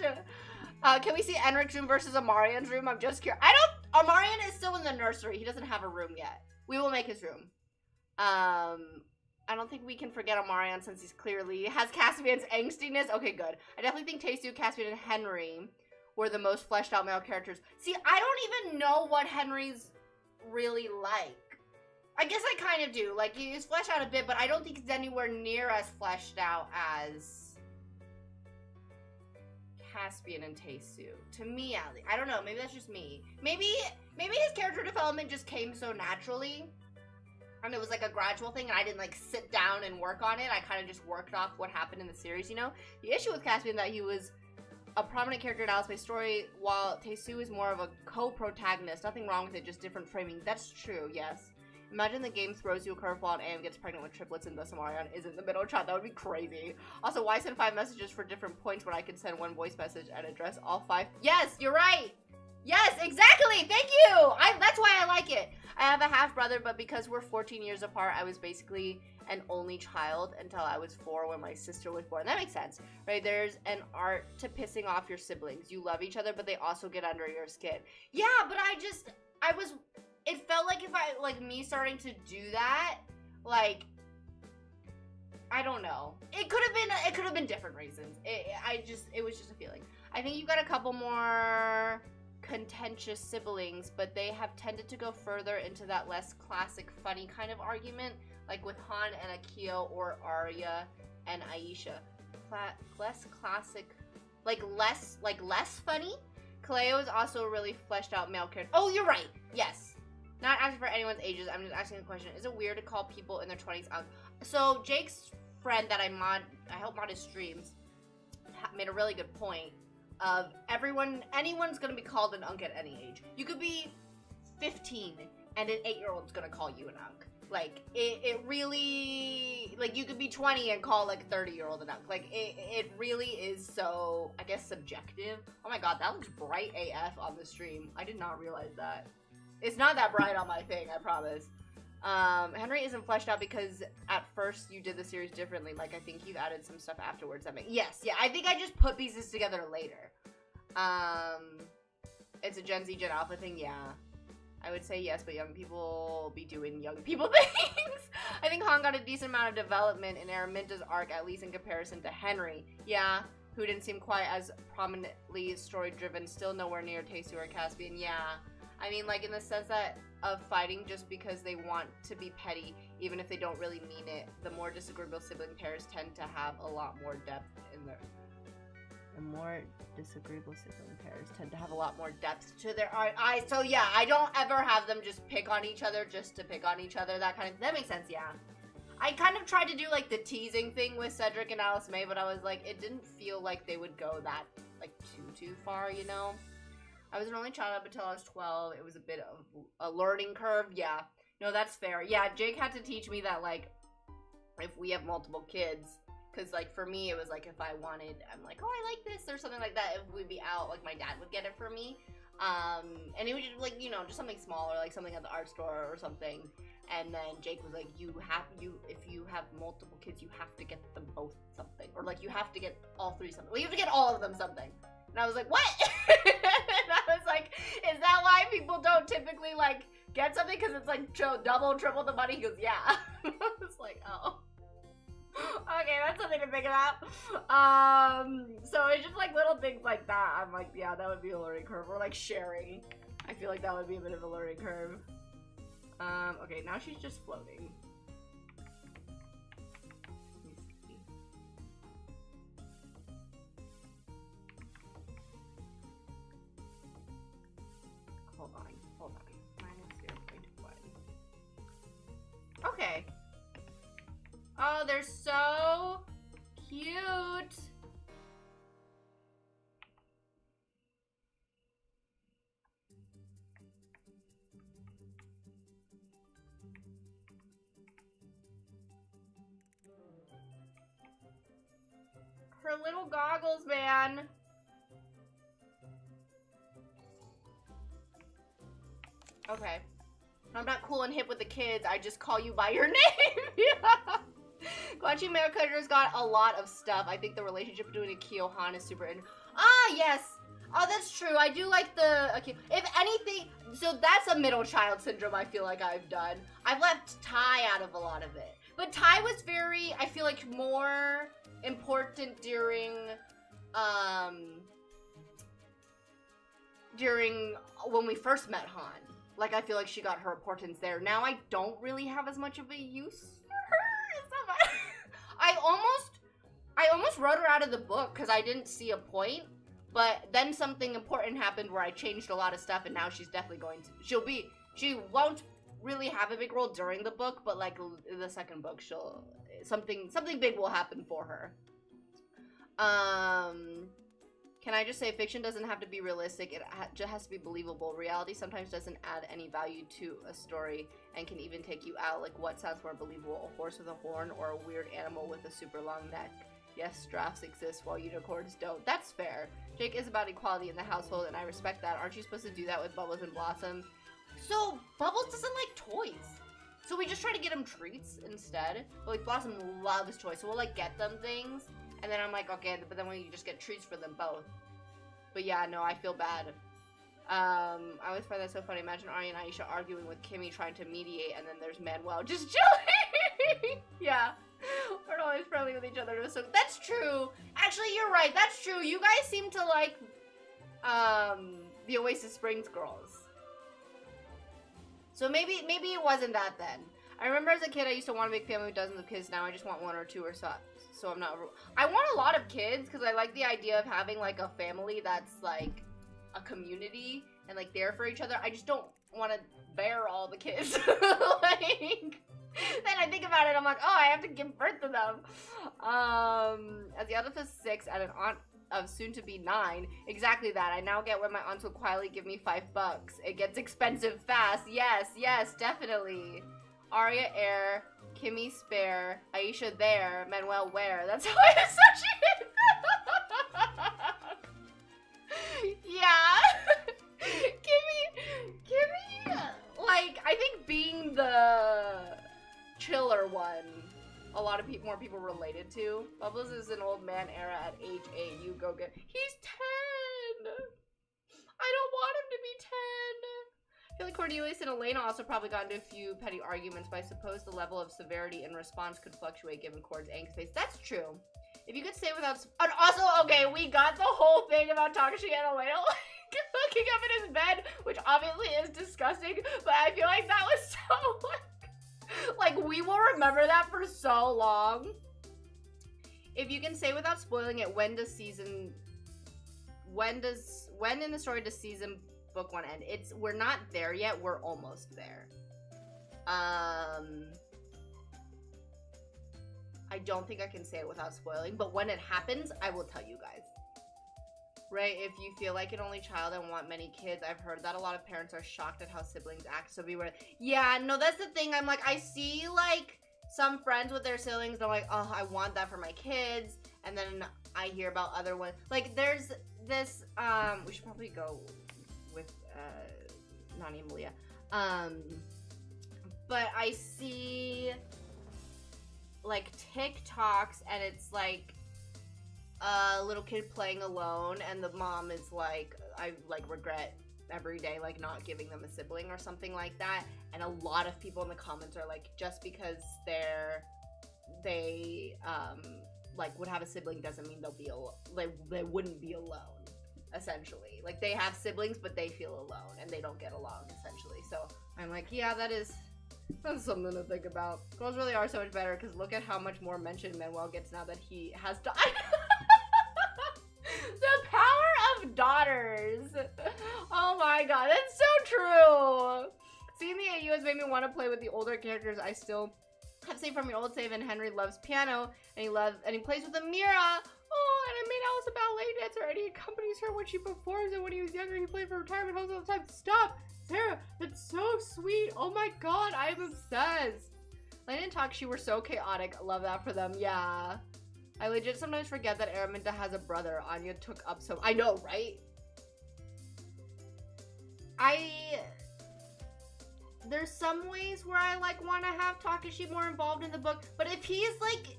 S1: Can we see Enric's room versus Amarian's room? I'm just curious. Amarian is still in the nursery. He doesn't have a room yet. We will make his room. I don't think we can forget Amarian, since he's clearly has Caspian's angstiness. Okay, good. I definitely think Taesu, Caspian, and Henry were the most fleshed out male characters. See, I don't even know what Henry's really like. I guess I kind of do. Like, he's fleshed out a bit, but I don't think he's anywhere near as fleshed out as Caspian and Taesu. To me, at least. I don't know. Maybe that's just me. Maybe his character development just came so naturally, and it was like a gradual thing, and I didn't like sit down and work on it. I kind of just worked off what happened in the series, you know? The issue with Caspian that he was a prominent character in Alice Bay's story, while Taesu is more of a co-protagonist. Nothing wrong with it, just different framing. That's true, yes. Imagine the game throws you a curveball and Anne gets pregnant with triplets and thus Amarian isn't the middle child. That would be crazy. Also, why send 5 messages for different points when I can send 1 voice message and address all 5? Yes, you're right! Yes, exactly! Thank you! That's why I like it. I have a half-brother, but because we're 14 years apart, I was basically an only child until I was 4 when my sister was born. That makes sense, right? There's an art to pissing off your siblings. You love each other, but they also get under your skin. Yeah, but it felt like me starting to do that, like, I don't know. It could have been different reasons. It was just a feeling. I think you got a couple more contentious siblings, but they have tended to go further into that less classic funny kind of argument, like with Han and Akio, or Arya and Aisha. Less classic, less funny. Kaleo is also a really fleshed out male character. Oh, you're right. Yes. Not asking for anyone's ages. I'm just asking a question. Is it weird to call people in their 20s Unk? So Jake's friend that I help mod his streams, made a really good point of anyone's gonna be called an Unk at any age. You could be 15 and an 8-year-old's gonna call you an Unk. Like, it really, like, you could be 20 and call, like, a 30-year-old an Unk. Like, it really is so, I guess, subjective. Oh my god, that looks bright AF on the stream. I did not realize that. It's not that bright on my thing, I promise. Henry isn't fleshed out because at first you did the series differently. Like, I think you've added some stuff afterwards that yes, yeah, I think I just put pieces together later. It's a Gen Z, Gen Alpha thing, yeah. I would say yes, but young people be doing young people things. I think Han got a decent amount of development in Araminta's arc, at least in comparison to Henry. Yeah, who didn't seem quite as prominently story-driven, still nowhere near Taesu or Caspian. Yeah, I mean, like, in the sense that of fighting just because they want to be petty, even if they don't really mean it. The more disagreeable sibling pairs tend to have a lot more depth in their... The more disagreeable sibling pairs tend to have a lot more depth to their eyes. So yeah, I don't ever have them just pick on each other just to pick on each other. That kind of... That makes sense, yeah. I kind of tried to do, like, the teasing thing with Cedric and Alice May, but I was like, it didn't feel like they would go that, like, too far, you know? I was an only child up until I was 12. It was a bit of a learning curve. Yeah. No, that's fair. Yeah, Jake had to teach me that, like, if we have multiple kids, because, like, for me, it was, like, if I wanted, I'm like, oh, I like this, or something like that, if we'd be out, like, my dad would get it for me. And it was just, like, you know, just something smaller, like something at the art store or something. And then Jake was like, if you have multiple kids, you have to get them both something. Or, like, you have to get all three something. Well, you have to get all of them something. And I was like, what? And I was like, is that why people don't typically, like, get something? Because it's, like, double, triple the money? He goes, yeah. I was like, oh. Okay, that's something to think about. So it's just, like, little things like that. I'm like, yeah, that would be a learning curve. Or, like, sharing. I feel like that would be a bit of a learning curve. Okay, now she's just floating. Let me see. Hold on. -0.1. Okay. Oh, they're so cute. Her little goggles, man. Okay. I'm not cool and hip with the kids. I just call you by your name. Yeah. Guanchi America's got a lot of stuff. I think the relationship between Akio Han is super yes. Oh, that's true. I do like the... Okay. If anything... So that's a middle child syndrome I feel like I've done. I've left Ty out of a lot of it. But Ty was very... I feel like more important during when we first met Han. Like, I feel like she got her importance there. Now I don't really have as much of a use for her. I almost wrote her out of the book because I didn't see a point. But then something important happened where I changed a lot of stuff, and now she's definitely going to... She won't really have a big role during the book, but, like, in the second book, she'll... Something big will happen for her. Can I just say, fiction doesn't have to be realistic. It just has to be believable. Reality sometimes doesn't add any value to a story and can even take you out. Like, what sounds more believable? A horse with a horn or a weird animal with a super long neck? Yes, giraffes exist while unicorns don't. That's fair. Jake is about equality in the household, and I respect that. Aren't you supposed to do that with Bubbles and Blossom? So, Bubbles doesn't like toys. So we just try to get him treats instead. But, like, Blossom loves toys, so we'll, like, get them things. And then I'm like, okay, but then we just get treats for them both. But yeah, no, I feel bad. I always find that so funny. Imagine Ari and Aisha arguing with Kimmy trying to mediate, and then there's Manuel just chilling. Yeah. We're always friendly with each other. So that's true. Actually, you're right. That's true. You guys seem to like, the Oasis Springs girls. So maybe it wasn't that then. I remember as a kid, I used to want a big family with dozens of kids. Now I just want one or two or so. So I'm not... I want a lot of kids because I like the idea of having, like, a family that's, like, a community and, like, there for each other. I just don't want to bear all the kids. Like... Then I think about it, I'm like, oh, I have to give birth to them. As the eldest of 6 and an aunt of soon-to-be 9, exactly that. I now get where my aunts will quietly give me $5. It gets expensive fast. Yes, definitely. Arya Air, Kimmy Spare, Aisha there, Manuel where. That's how I associate. Yeah. Kimmy, like, I think being the chiller one, a lot of more people related to. Bubbles is an old man era at age 8. You go get... He's 10! I don't want him to be 10! I feel like Cornelius and Elena also probably got into a few petty arguments, but I suppose the level of severity in response could fluctuate given Cord's angst face. That's true. If you could stay without... And also, okay, we got the whole thing about Takashi and Elena looking up in his bed, which obviously is disgusting, but I feel like that was so... Like, we will remember that for so long. If you can say without spoiling it, when in the story does season book 1 end? We're not there yet, we're almost there. I don't think I can say it without spoiling, but when it happens, I will tell you guys. Right, if you feel like an only child and want many kids, I've heard that a lot of parents are shocked at how siblings act, so beware. Yeah, no, that's the thing. I'm like, I see, like, some friends with their siblings, and I'm like, oh, I want that for my kids, and then I hear about other ones. Like, there's this, we should probably go with, Nani and Malia. But I see, like, TikToks, and it's, like, a little kid playing alone, and the mom is like, I like regret every day like not giving them a sibling or something like that. And a lot of people in the comments are like, just because they like would have a sibling doesn't mean they'll be they wouldn't be alone, essentially. Like, they have siblings but they feel alone and they don't get along, essentially. So I'm like, yeah, that's something to think about. Girls really are so much better, because look at how much more mention Manuel gets now that he has died. The power of daughters. Oh my god, that's so true. Seeing the AU has made me want to play with the older characters I still have saved from your old save, and Henry loves piano, and he plays with Amira. Oh, and I made Alice a ballet dancer, and he accompanies her when she performs, and when he was younger, he played for retirement homes all the time. Stop! Sarah, that's so sweet. Oh my god, I am obsessed. Lane and Takashi were so chaotic. I love that for them. Yeah. I legit sometimes forget that Araminta has a brother. Anya took up so... I know, right? There's some ways where I, like, want to have Takashi more involved in the book, but if he's, like,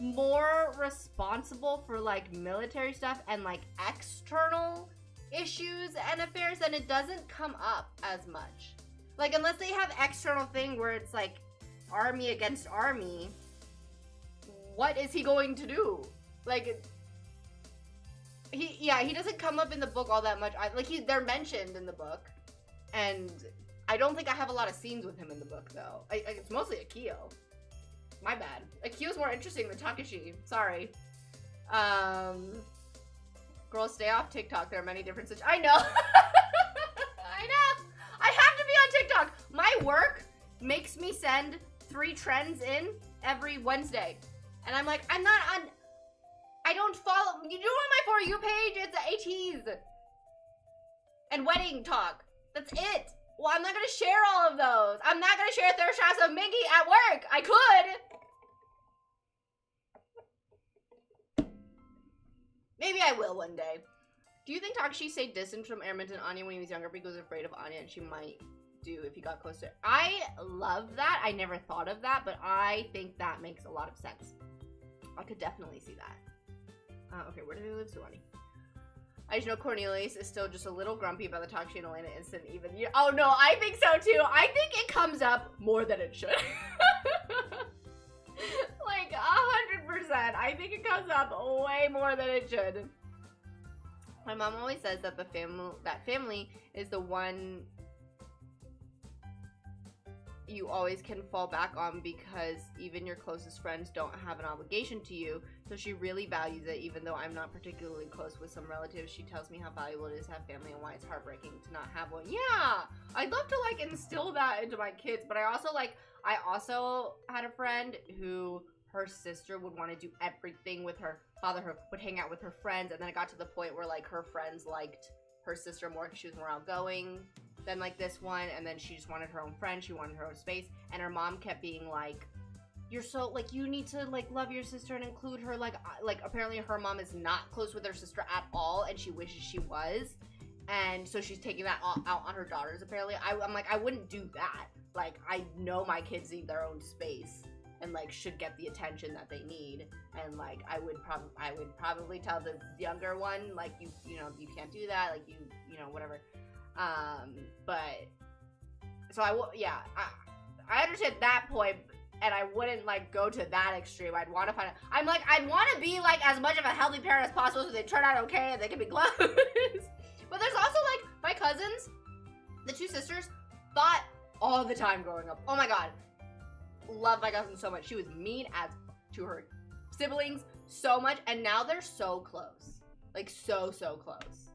S1: more responsible for, like, military stuff and, like, external issues and affairs, then it doesn't come up as much. Like, unless they have external thing where it's, like, army against army, what is he going to do? Like, he doesn't come up in the book all that much. They're mentioned in the book, and I don't think I have a lot of scenes with him in the book, though. It's mostly Akio. My bad. Akio's more interesting than Takashi. Sorry. Girls, stay off TikTok. There are many different I know. I know. I have to be on TikTok. My work makes me send 3 trends in every Wednesday. And I'm like, I'm not on... I don't follow... You do on my For You page? It's ATs. And wedding talk. That's it. Well, I'm not going to share all of those. I'm not going to share Thirst Traps of Mingy at work. I could. Maybe I will one day. Do you think Takashi stayed distant from Araminta and Anya when he was younger because he was afraid of Anya and she might do if he got closer? I love that. I never thought of that, but I think that makes a lot of sense. I could definitely see that. Okay, where do they live, Suwani? I just know Cornelius is still just a little grumpy about the Takashi and Elena incident even. Oh no, I think so too. I think it comes up more than it should. Like 100%. I think it comes up way more than it should. My mom always says that family is the one you always can fall back on, because even your closest friends don't have an obligation to you. So she really values it, even though I'm not particularly close with some relatives. She tells me how valuable it is to have family and why it's heartbreaking to not have one. Yeah, I'd love to like instill that into my kids, but I also had a friend who her sister would want to do everything with her father, would hang out with her friends, and then it got to the point where like her friends liked her sister more because she was more outgoing than like this one, and then she just wanted her own friend, she wanted her own space, and her mom kept being like, you're so, like, you need to, like, love your sister and include her, like apparently her mom is not close with her sister at all, and she wishes she was, and so she's taking that out on her daughters, apparently. I'm like, I wouldn't do that. Like, I know my kids need their own space, and, like, should get the attention that they need, and, like, I would probably tell the younger one, like, you know, you can't do that, like, you know, whatever. But, so I understand that point. and I wouldn't like go to that extreme. I'd want to find. I'm like, I'd want to be like as much of a healthy parent as possible, so they turn out okay and they can be close. But there's also like my cousins, the two sisters, fought all the time growing up. Oh my god, love my cousin so much. She was mean as to her siblings so much, and now they're so close, like so close.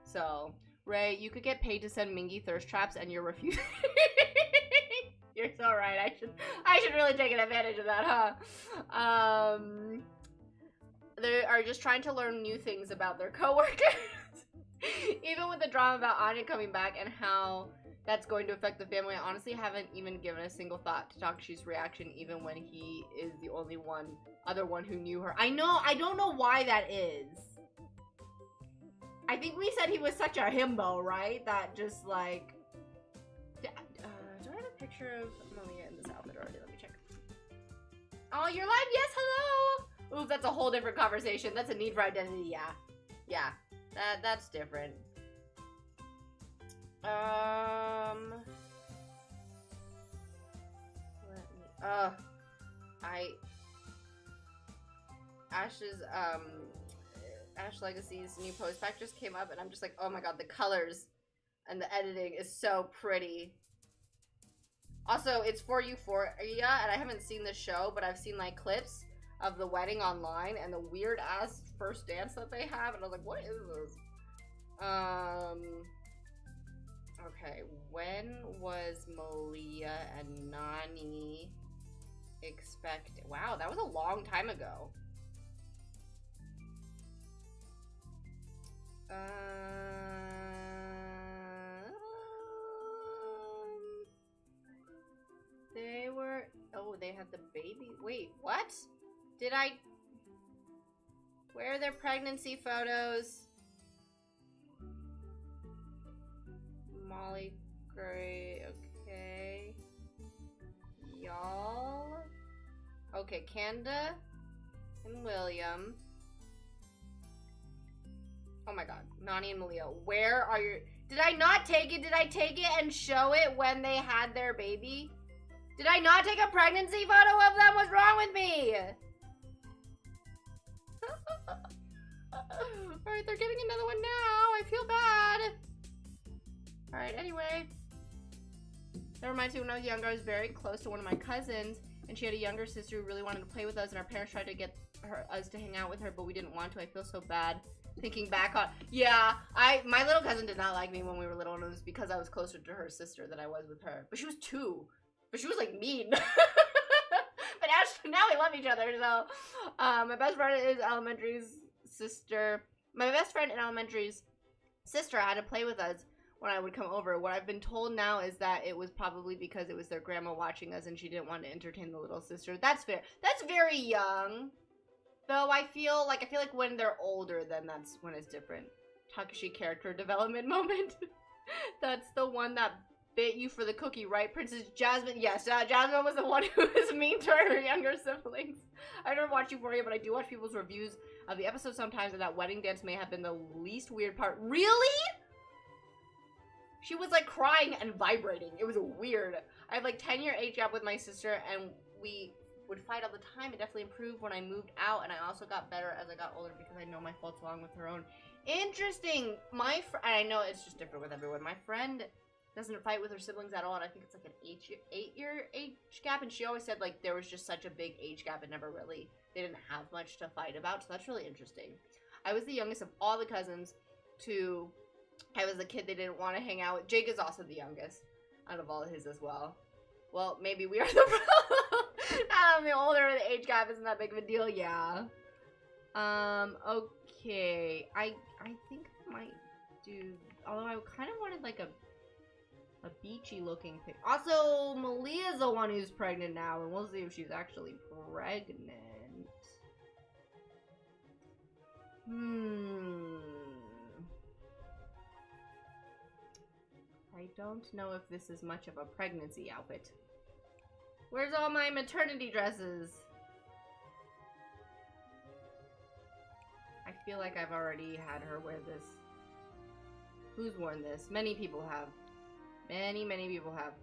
S1: So Ray, you could get paid to send Mingy thirst traps, and you're refusing. You're so right. I should really take advantage of that, huh? They are just trying to learn new things about their coworkers. Even with the drama about Anya coming back and how that's going to affect the family, I honestly haven't even given a single thought to Takashi's reaction, even when he is the only other one who knew her. I know. I don't know why that is. I think we said he was such a himbo, right? That just like. Do I have a picture of Malia in this outfit already? Let me check. Oh, you're live? Yes, hello! Ooh, that's a whole different conversation. That's a need for identity, yeah. Yeah, that's different. Ash Legacy's new post pack just came up, and I'm just like, oh my god, the colors and the editing is so pretty. Also, it's for Euphoria, and I haven't seen the show, but I've seen like clips of the wedding online and the weird ass first dance that they have, and I was like, what is this? Okay, when was Malia and Nani expected? Wow, that was a long time ago. They were, oh, they had the baby. Wait, what? Where are their pregnancy photos? Molly Gray, okay. Y'all. Okay, Kanda and William. Oh my god, Nani and Malia, where are your... Did I not take it? Did I take it and show it when they had their baby? Did I not take a pregnancy photo of them? What's wrong with me? Alright, they're getting another one now. I feel bad. Alright, anyway. That reminds me, when I was younger, I was very close to one of my cousins, and she had a younger sister who really wanted to play with us, and our parents tried to get us to hang out with her, but we didn't want to. I feel so bad thinking back on... Yeah, my little cousin did not like me when we were little, and it was because I was closer to her sister than I was with her. But she was 2. But she was, like, mean. But now we love each other, so... my best friend is elementary's sister. My best friend in elementary's sister had to play with us when I would come over. What I've been told now is that it was probably because it was their grandma watching us and she didn't want to entertain the little sister. That's fair. That's very young. Though I feel like when they're older, then that's when it's different. Takashi character development moment. That's the one that bit you for the cookie, right? Princess Jasmine. Yes, Jasmine was the one who was mean to her younger siblings. I don't watch Euphoria, but I do watch people's reviews of the episode sometimes, and that wedding dance may have been the least weird part. Really? She was like crying and vibrating. It was weird. I have like 10-year age gap with my sister, and we would fight all the time. It definitely improved when I moved out, and I also got better as I got older because I know my faults along with her own. Interesting. I know it's just different with everyone. My friend doesn't fight with her siblings at all, and I think it's like an 8-year age gap, and she always said like there was just such a big age gap and they didn't have much to fight about, so that's really interesting. I was the youngest of all the cousins I was the kid they didn't want to hang out with. Jake is also the youngest out of all of his as well. Well, maybe we are the problem. The older the age gap isn't that big of a deal, yeah. Okay. I think I might do, although I kind of wanted like a beachy looking pic. Also, Malia's the one who's pregnant now, and we'll see if she's actually pregnant. I don't know if this is much of a pregnancy outfit. Where's all my maternity dresses? I feel like I've already had her wear this. Who's worn this? Many people have. Many people have.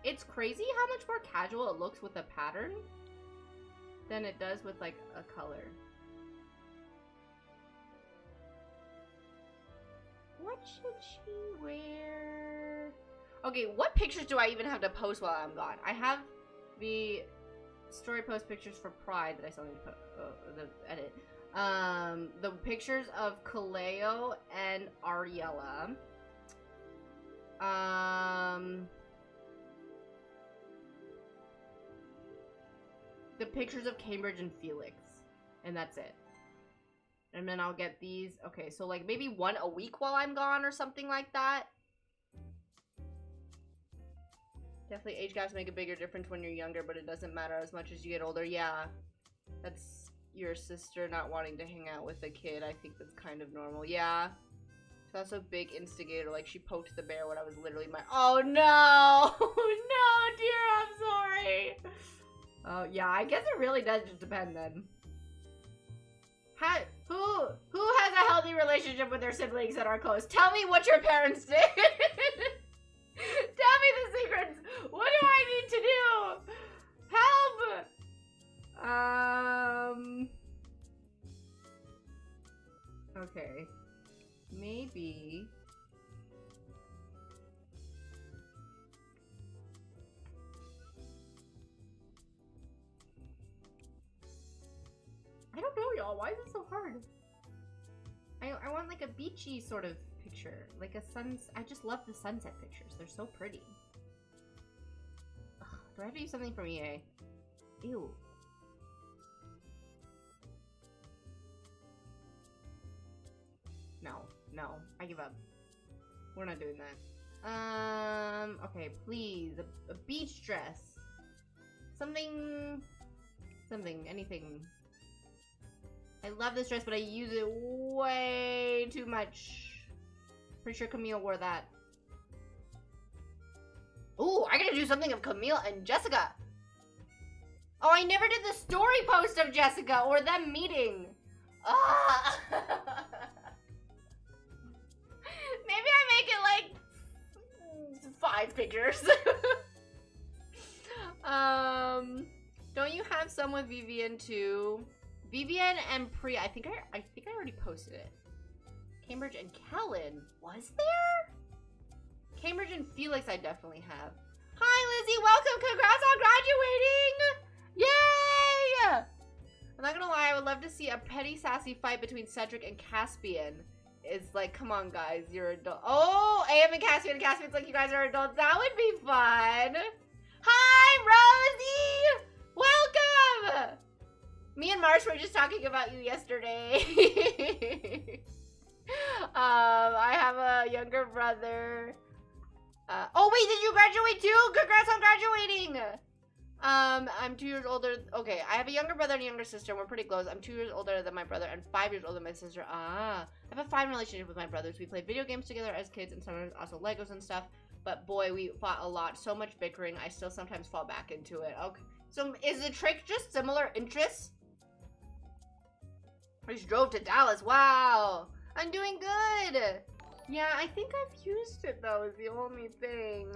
S1: It's crazy how much more casual it looks with a pattern than it does with like a color. What should she wear? Okay, what pictures do I even have to post while I'm gone? I have the story post pictures for Pride that I still need to put the edit. The pictures of Kaleo and Ariella. The pictures of Cambridge and Felix, and that's it. And then I'll get these. Okay, so like maybe one a week while I'm gone or something like that. Definitely age gaps make a bigger difference when you're younger, but it doesn't matter as much as you get older. Yeah, that's your sister not wanting to hang out with a kid. I think that's kind of normal. Yeah. She's also a big instigator. Like, she poked the bear when I was literally oh no! No, dear, I'm sorry. Oh, yeah, I guess it really does just depend then. Who has a healthy relationship with their siblings that are close? Tell me what your parents did. Tell me the secrets. What do I need to do? Help. Okay. Maybe. I don't know, y'all. Why is it so hard? I want like a beachy sort of picture. Like a I just love the sunset pictures. They're so pretty. Ugh, do I have to use something from EA? Ew. No. I give up. We're not doing that. Okay, please. A beach dress. Something, anything. I love this dress, but I use it way too much. Pretty sure Camille wore that. Ooh, I gotta do something of Camille and Jessica. Oh, I never did the story post of Jessica or them meeting. Ah. Maybe I make it like 5 pictures. Don't you have some with Vivian too? Vivian and Priya. I think I already posted it. Cambridge and Kellen. Was there? Cambridge and Felix I definitely have. Hi Lizzie, welcome. Congrats on graduating. Yay! I'm not gonna lie, I would love to see a petty sassy fight between Cedric and Caspian. It's like, come on guys, you're adult. Oh, AM and Caspian. Caspian's like, you guys are adults. That would be fun. Hi Rosie! Welcome! Me and Marsh were just talking about you yesterday. I have a younger brother. Oh wait, did you graduate too? Congrats on graduating! I'm 2 years older. Okay, I have a younger brother and a younger sister. We're pretty close. I'm 2 years older than my brother and 5 years older than my sister. I have a fine relationship with my brothers. We played video games together as kids and sometimes also Legos and stuff. But boy, we fought a lot. So much bickering. I still sometimes fall back into it. Okay, so is the trick just similar interests? I just drove to Dallas. Wow. I'm doing good. Yeah, I think I've used it though is the only thing.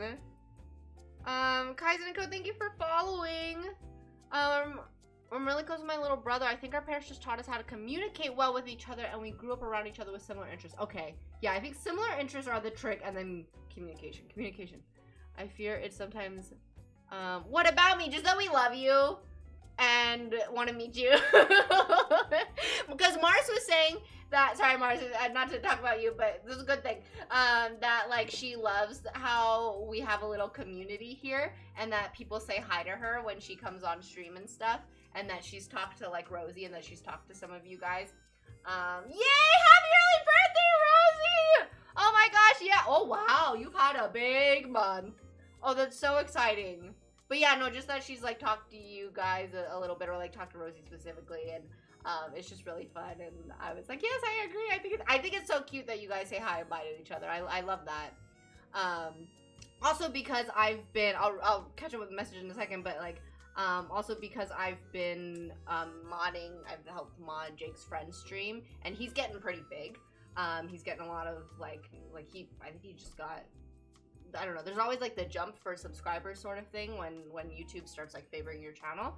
S1: Kaizen and Co, thank you for following. I'm really close with my little brother. I think our parents just taught us how to communicate well with each other and we grew up around each other with similar interests. Okay. Yeah, I think similar interests are the trick and then communication. I fear it's sometimes, what about me? Just that we love you and want to meet you. Because Mars was saying that, sorry Mars, not to talk about you, but this is a good thing, that like she loves how we have a little community here and that people say hi to her when she comes on stream and stuff, and that she's talked to like Rosie and that she's talked to some of you guys. Yay! Happy early birthday, Rosie! Oh my gosh, yeah. Oh wow, you've had a big month. Oh, that's so exciting. But yeah, no, just that she's like talked to you guys a little bit, or like talked to Rosie specifically, and it's just really fun. And I was like, yes, I agree. I think it's so cute that you guys say hi and bye to each other. I love that. Also because I've been, I'll catch up with the message in a second, but like, also because I've been modding, I've helped mod Jake's friend stream, and he's getting pretty big. He's getting a lot of like I think he just got I don't know, there's always like the jump for subscribers sort of thing when YouTube starts like favoring your channel.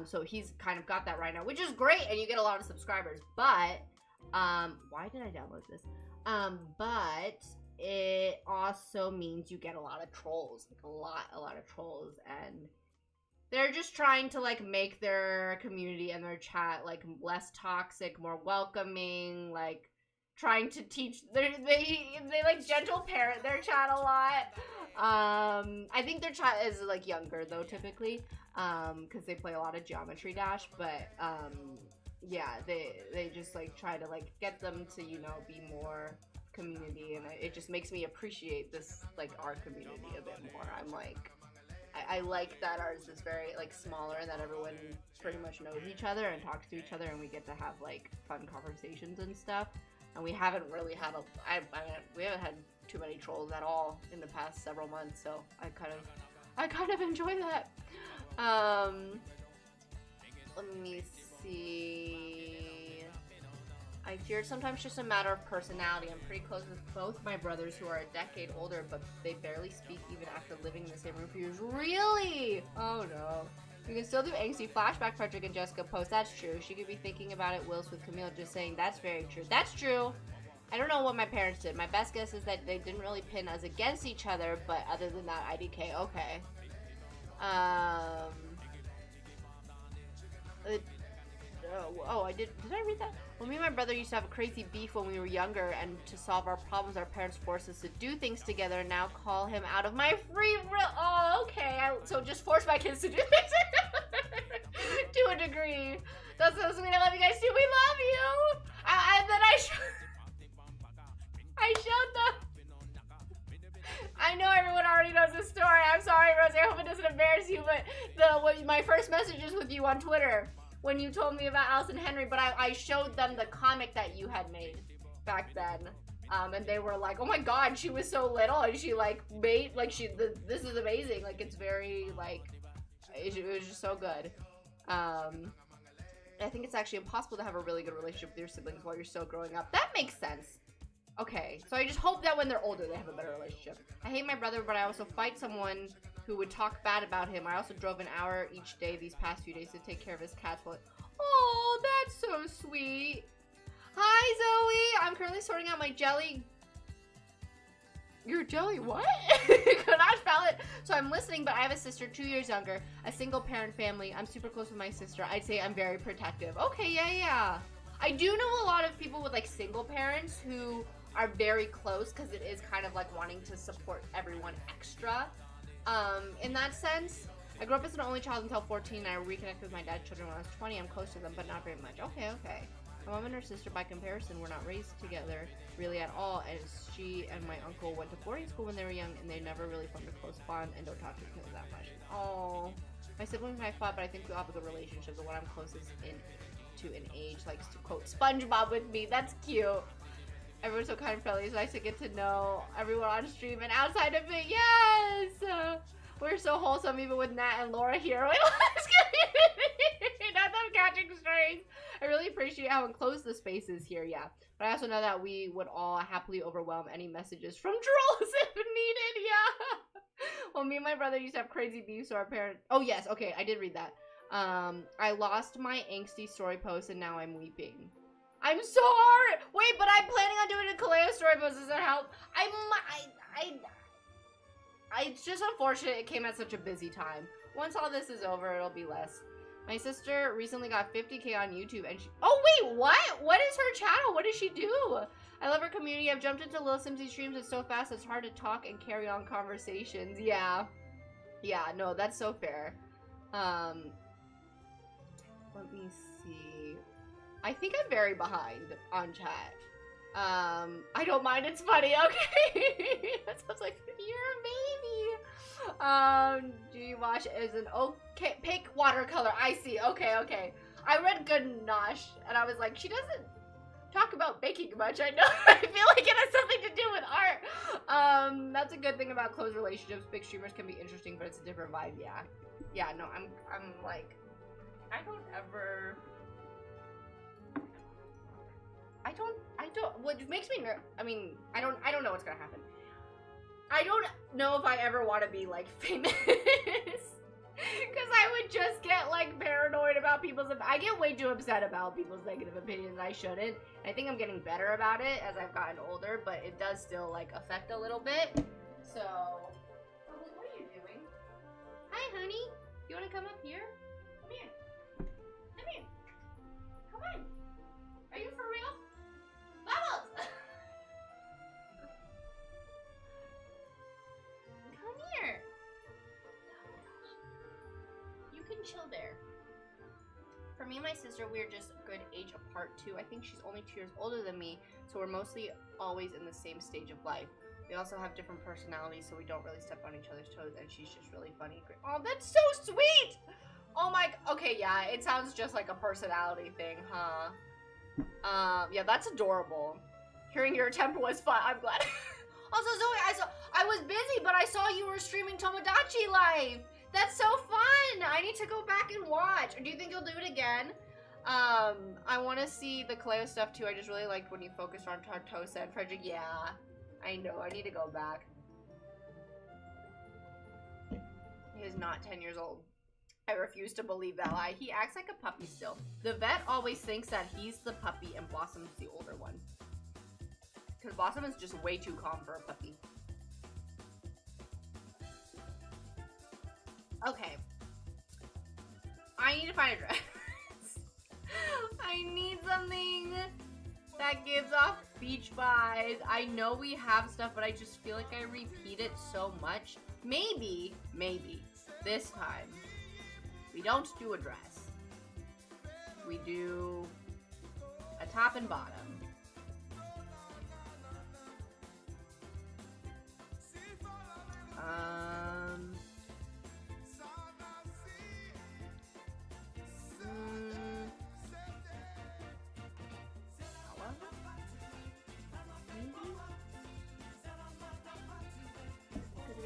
S1: So he's kind of got that right now, which is great, and you get a lot of subscribers. But why did I download this? But it also means you get a lot of trolls, like a lot of trolls, and they're just trying to like make their community and their chat like less toxic, more welcoming, like trying to teach they like gentle parent their chat a lot. I think their chat is like younger though typically, because they play a lot of Geometry Dash, but yeah, they just like try to like get them to, you know, be more community, and it just makes me appreciate this, like, our community a bit more. I'm like, I like that ours is very like smaller and that everyone pretty much knows each other and talks to each other, and we get to have like fun conversations and stuff. And we haven't really had we haven't had too many trolls at all in the past several months, so I kind of enjoy that. Let me see. I fear it's sometimes just a matter of personality. I'm pretty close with both my brothers who are a decade older, but they barely speak even after living in the same room for years. Really? Oh no. You can still do angsty flashback, Patrick and Jessica post. That's true. She could be thinking about it whilst with Camille, just saying that's very true. That's true. I don't know what my parents did. My best guess is that they didn't really pin us against each other, but other than that, IDK. Okay. Oh, I did I read that? Well, me and my brother used to have a crazy beef when we were younger, and to solve our problems, our parents forced us to do things together, and now call him out of my free will. Oh, okay. So just force my kids to do things to a degree. That's so sweet. I love you guys too. We love you. And then I showed them. I know everyone already knows this story. I'm sorry, Rosie. I hope it doesn't embarrass you, but my first messages with you on Twitter, when you told me about Allison Henry, but I showed them the comic that you had made back then, and they were like, oh my god, she was so little, and she like made, like, this is amazing, like, it's very, like, it was just so good. I think it's actually impossible to have a really good relationship with your siblings while you're still growing up. That makes sense. Okay, so I just hope that when they're older, they have a better relationship. I hate my brother, but I also fight someone who would talk bad about him. I also drove an hour each day these past few days to take care of his cats. Oh, that's so sweet. Hi, Zoe. I'm currently sorting out my jelly. Your jelly what? Could I spell it? So I'm listening, but I have a sister 2 years younger, a single parent family. I'm super close with my sister. I'd say I'm very protective. Okay, yeah. I do know a lot of people with like single parents who are very close, because it is kind of like wanting to support everyone extra. In that sense, I grew up as an only child until 14, and I reconnected with my dad's children when I was 20. I'm close to them, but not very much. Okay. My mom and her sister, by comparison, were not raised together really at all, as she and my uncle went to boarding school when they were young, and they never really formed a close bond and don't talk to each other that much. Oh, my siblings and I fought, but I think we all have a good relationship. The one I'm closest to in age likes to quote SpongeBob with me. That's cute. Everyone's so kind and friendly. It's nice to get to know everyone on stream and outside of it. Yes! We're so wholesome, even with Nat and Laura here. We love this community. Not them catching strays. I really appreciate how enclosed the space is here, yeah. But I also know that we would all happily overwhelm any messages from trolls if needed, yeah. Well, me and my brother used to have crazy beef, so our parents... Oh, yes, okay, I did read that. I lost my angsty story post, and now I'm weeping. I'm sorry! Wait, but I'm planning on doing a Kaleo story post. Does that help? It's just unfortunate it came at such a busy time. Once all this is over, it'll be less. My sister recently got 50K on YouTube, and she... Oh, wait, what? What is her channel? What does she do? I love her community. I've jumped into Lil Simsy streams. It's so fast, it's hard to talk and carry on conversations. Yeah. Yeah, no, that's so fair. Let me see. I think I'm very behind on chat. I don't mind, it's funny, okay? That sounds like you're a baby. Do you wash as an okay pink watercolor? I see, okay. I read Good Nosh, and I was like, she doesn't talk about baking much. I know, I feel like it has something to do with art. That's a good thing about close relationships. Big streamers can be interesting, but it's a different vibe, yeah. Yeah, no, I'm like, I don't, what makes me I don't know what's gonna happen. I don't know if I ever want to be like famous. Because I would just get like paranoid about people's. I get way too upset about people's negative opinions. I shouldn't. I think I'm getting better about it as I've gotten older, but it does still like affect a little bit. So, what are you doing? Hi, honey. You want to come up here? Come here. Come here. Come on. Are you for real? Bubbles! Come here. You can chill there. For me and my sister, we're just a good age apart too. I think she's only 2 years older than me, so we're mostly always in the same stage of life. We also have different personalities, so we don't really step on each other's toes, and she's just really funny. Oh, that's so sweet! Oh my, okay, yeah, it sounds just like a personality thing, huh? Yeah, that's adorable. Hearing your attempt was fun, I'm glad. Also, Zoe, I was busy, but I saw you were streaming Tomodachi Life. That's so fun! I need to go back and watch. Do you think you'll do it again? I want to see the Kaleo stuff too. I just really liked when you focused on Tartosa and Frederick. Yeah, I know. I need to go back. He is not 10 years old. I refuse to believe that lie. He acts like a puppy still. The vet always thinks that he's the puppy and Blossom's the older one. Because Blossom is just way too calm for a puppy. Okay. I need to find a dress. I need something that gives off beach vibes. I know we have stuff, but I just feel like I repeat it so much. Maybe this time we don't do a dress. We do a top and bottom.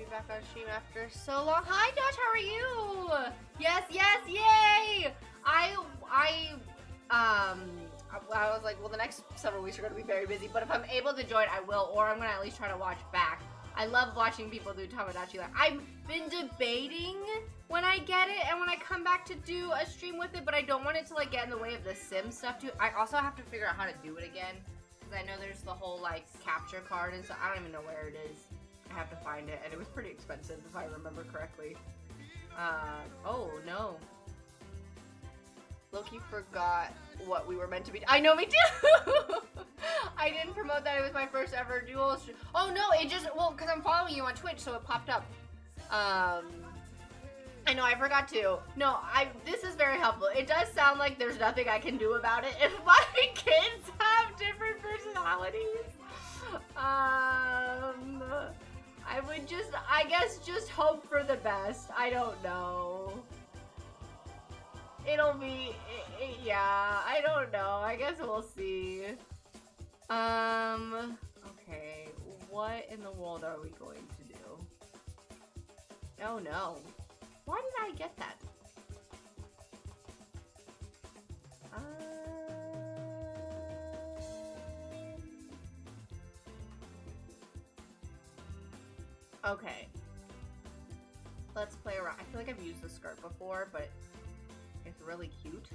S1: Back on stream after so long. Hi Josh, how are you? Yes, yay! I was like, well, the next several weeks are going to be very busy, but if I'm able to join, I will, or I'm going to at least try to watch back. I love watching people do Tomodachi Life. I've been debating when I get it and when I come back to do a stream with it, but I don't want it to like get in the way of the Sims stuff too. I also have to figure out how to do it again, because I know there's the whole like capture card and so I don't even know where it is. I have to find it, and it was pretty expensive if I remember correctly. Oh no. Loki forgot what we were meant to be. I know, me too! I didn't promote that it was my first ever dual stream. Oh no, it just, well, because I'm following you on Twitch, so it popped up. I know, I forgot to. No, this is very helpful. It does sound like there's nothing I can do about it if my kids have different personalities. I would just, I guess, just hope for the best. I don't know. It'll be, yeah, I don't know. I guess we'll see. Okay, what in the world are we going to do? Oh no. Why did I get that? Okay. Let's play around. I feel like I've used the skirt before, but it's really cute.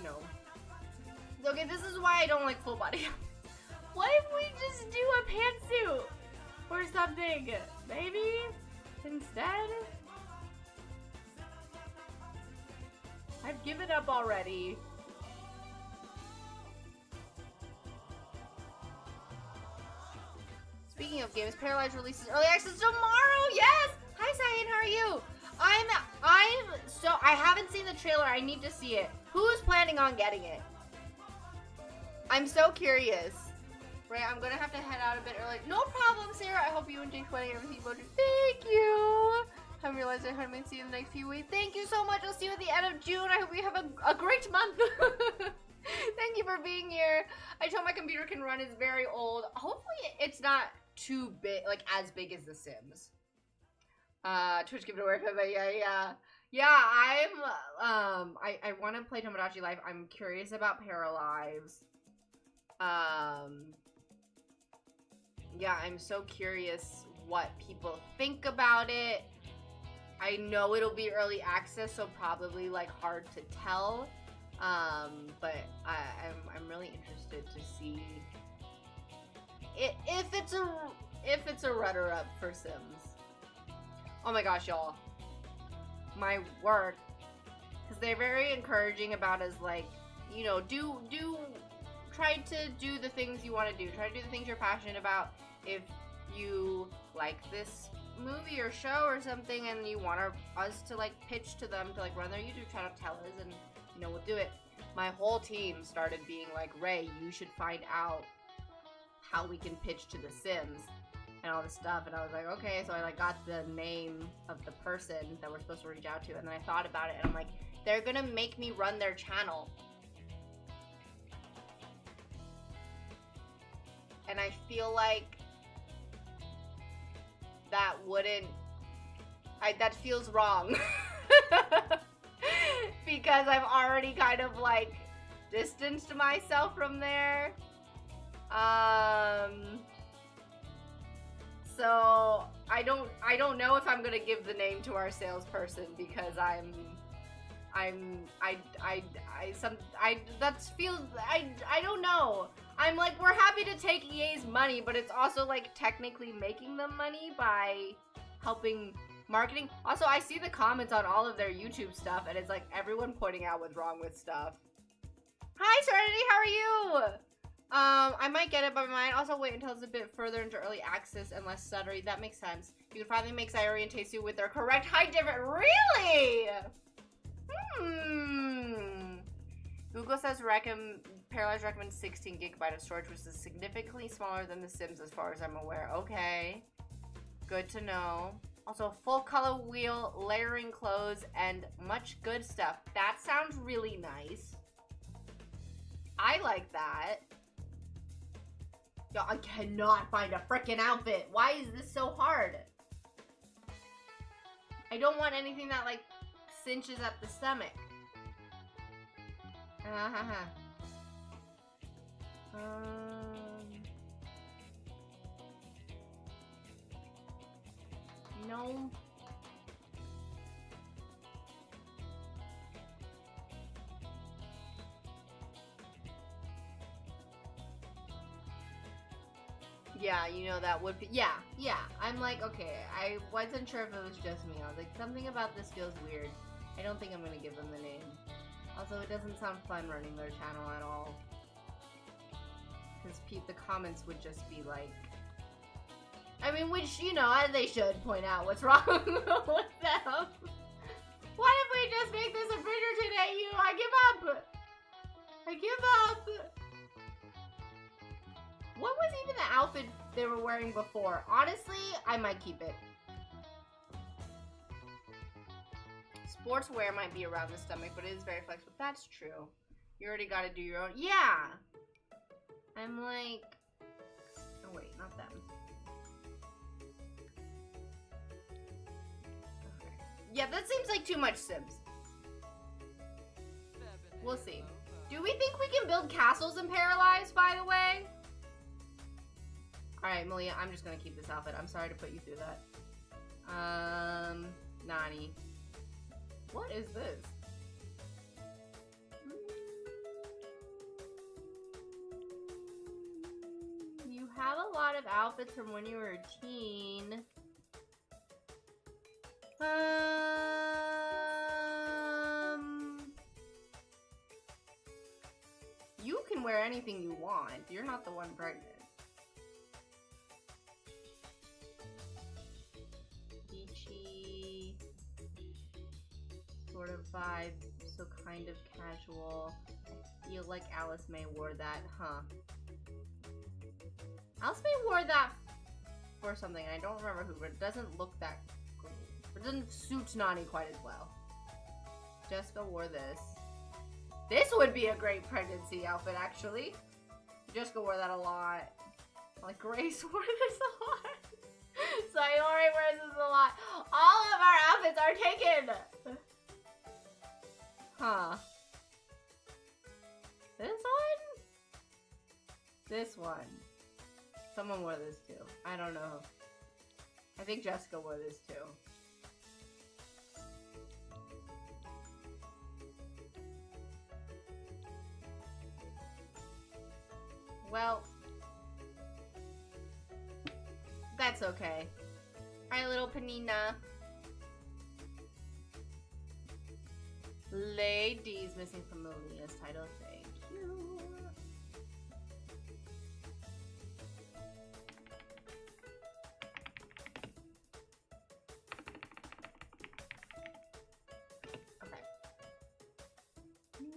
S1: No. Okay, this is why I don't like full body. What if we just do a pantsuit or something? Maybe? Instead? I've given up already. Speaking of games, Paralyzed releases early access tomorrow. Yes. Hi, Cyan. How are you? I haven't seen the trailer. I need to see it. Who's planning on getting it? I'm so curious. Right, I'm gonna have to head out a bit early. No problem, Sarah. I hope you enjoy playing everything about you. Thank you. I realized I hadn't see you in the next few weeks. Thank you so much. I'll see you at the end of June. I hope you have a great month. Thank you for being here. I told my computer can run. It's very old. Hopefully it's not too big, like as big as The Sims. Twitch give it away, but yeah. I want to play Tomodachi Life. I'm curious about Paralives. yeah, I'm so curious what people think about it. I know it'll be early access, so probably like hard to tell. But I'm really interested to see if it's a runner-up for Sims. Oh my gosh, y'all. My work, because they're very encouraging about us, like, you know, try to do the things you want to do. Try to do the things you're passionate about. If you like this movie or show or something and you want us to like pitch to them to like run their YouTube channel, tell us, and you know, we'll do it. My whole team started being like, Ray, you should find out how we can pitch to the Sims and all this stuff. And I was like, okay. So I like got the name of the person that we're supposed to reach out to, and then I thought about it and I'm like, they're gonna make me run their channel. And I feel like that feels wrong. Because I've already kind of like distanced myself from there. So I don't know if I'm gonna give the name to our salesperson because I don't know. I'm like, we're happy to take EA's money, but it's also like technically making them money by helping marketing. Also, I see the comments on all of their YouTube stuff, and it's like everyone pointing out what's wrong with stuff. Hi, Serenity, how are you? I might get it, but I might also wait until it's a bit further into early access and less stuttery. That makes sense. You can finally make Sayori and Tesu with their correct height difference. Really? Google says Paralyzed recommends 16 gigabyte of storage, which is significantly smaller than The Sims as far as I'm aware. Okay. Good to know. Also, full color wheel, layering clothes, and much good stuff. That sounds really nice. I like that. Yo, I cannot find a freaking outfit. Why is this so hard? I don't want anything that, like, cinches at the stomach. No. Yeah, you know, that would be, yeah. I'm like, okay, I wasn't sure if it was just me. I was like, something about this feels weird. I don't think I'm gonna give them the name. Also, it doesn't sound fun running their channel at all. Because the comments would just be like, I mean, which, you know, they should point out what's wrong with them. Why did we just make this a printer today? I give up. I give up. What was even the outfit they were wearing before? Honestly, I might keep it. Sportswear might be around the stomach, but it is very flexible. That's true. You already got to do your own. Yeah. I'm like, oh wait, not them. Okay. Yeah, that seems like too much Sims. We'll see. Do we think we can build castles in Paralyzed, by the way? Alright, Malia, I'm just gonna keep this outfit. I'm sorry to put you through that. Nani. What is this? You have a lot of outfits from when you were a teen. You can wear anything you want. You're not the one pregnant. Beachy sort of vibe, so kind of casual. I feel like Alice May wore that, huh? Alice May wore that for something, and I don't remember who, but it doesn't look that cool. It doesn't suit Nani quite as well. Jessica wore this. This would be a great pregnancy outfit, actually. Jessica wore that a lot. Like, Grace wore this a lot. Sayori wears this a lot. All of our outfits are taken! Huh. This one? This one. Someone wore this too. I don't know. I think Jessica wore this too. Well, that's okay. Hi, little Panina. Ladies missing from Malia's title. Thank you. Okay.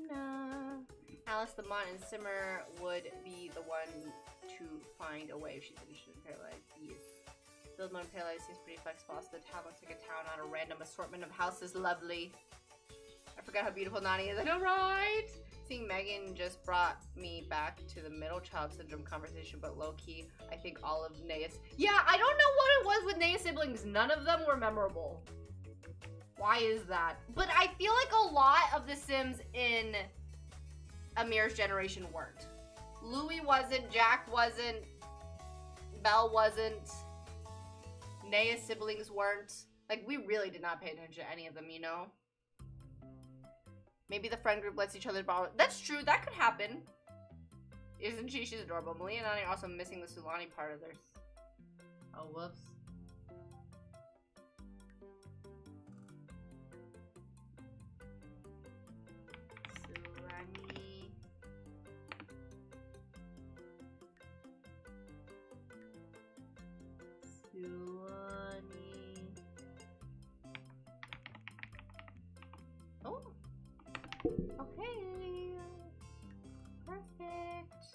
S1: No. Alice, the Mont, and Simmer would be the one to find a way if she's interested in Paralyzed. Yes. Build Mont Paralyzed seems pretty flexible, so the town looks like a town on a random assortment of houses. Lovely. I forgot how beautiful Nani is. I know, right? Seeing Megan just brought me back to the middle child syndrome conversation, but low-key, I think all of Naya's... Yeah, I don't know what it was with Naya's siblings. None of them were memorable. Why is that? But I feel like a lot of the Sims in Amir's generation weren't. Louis wasn't, Jack wasn't, Belle wasn't, Naya's siblings weren't. Like, we really did not pay attention to any of them, you know? Maybe the friend group lets each other borrow. That's true, that could happen. Isn't she? She's adorable. Malia and Nani are also missing the Sulani part of theirs. Oh, whoops. Sulani. Sulani. Oh. Okay. Perfect.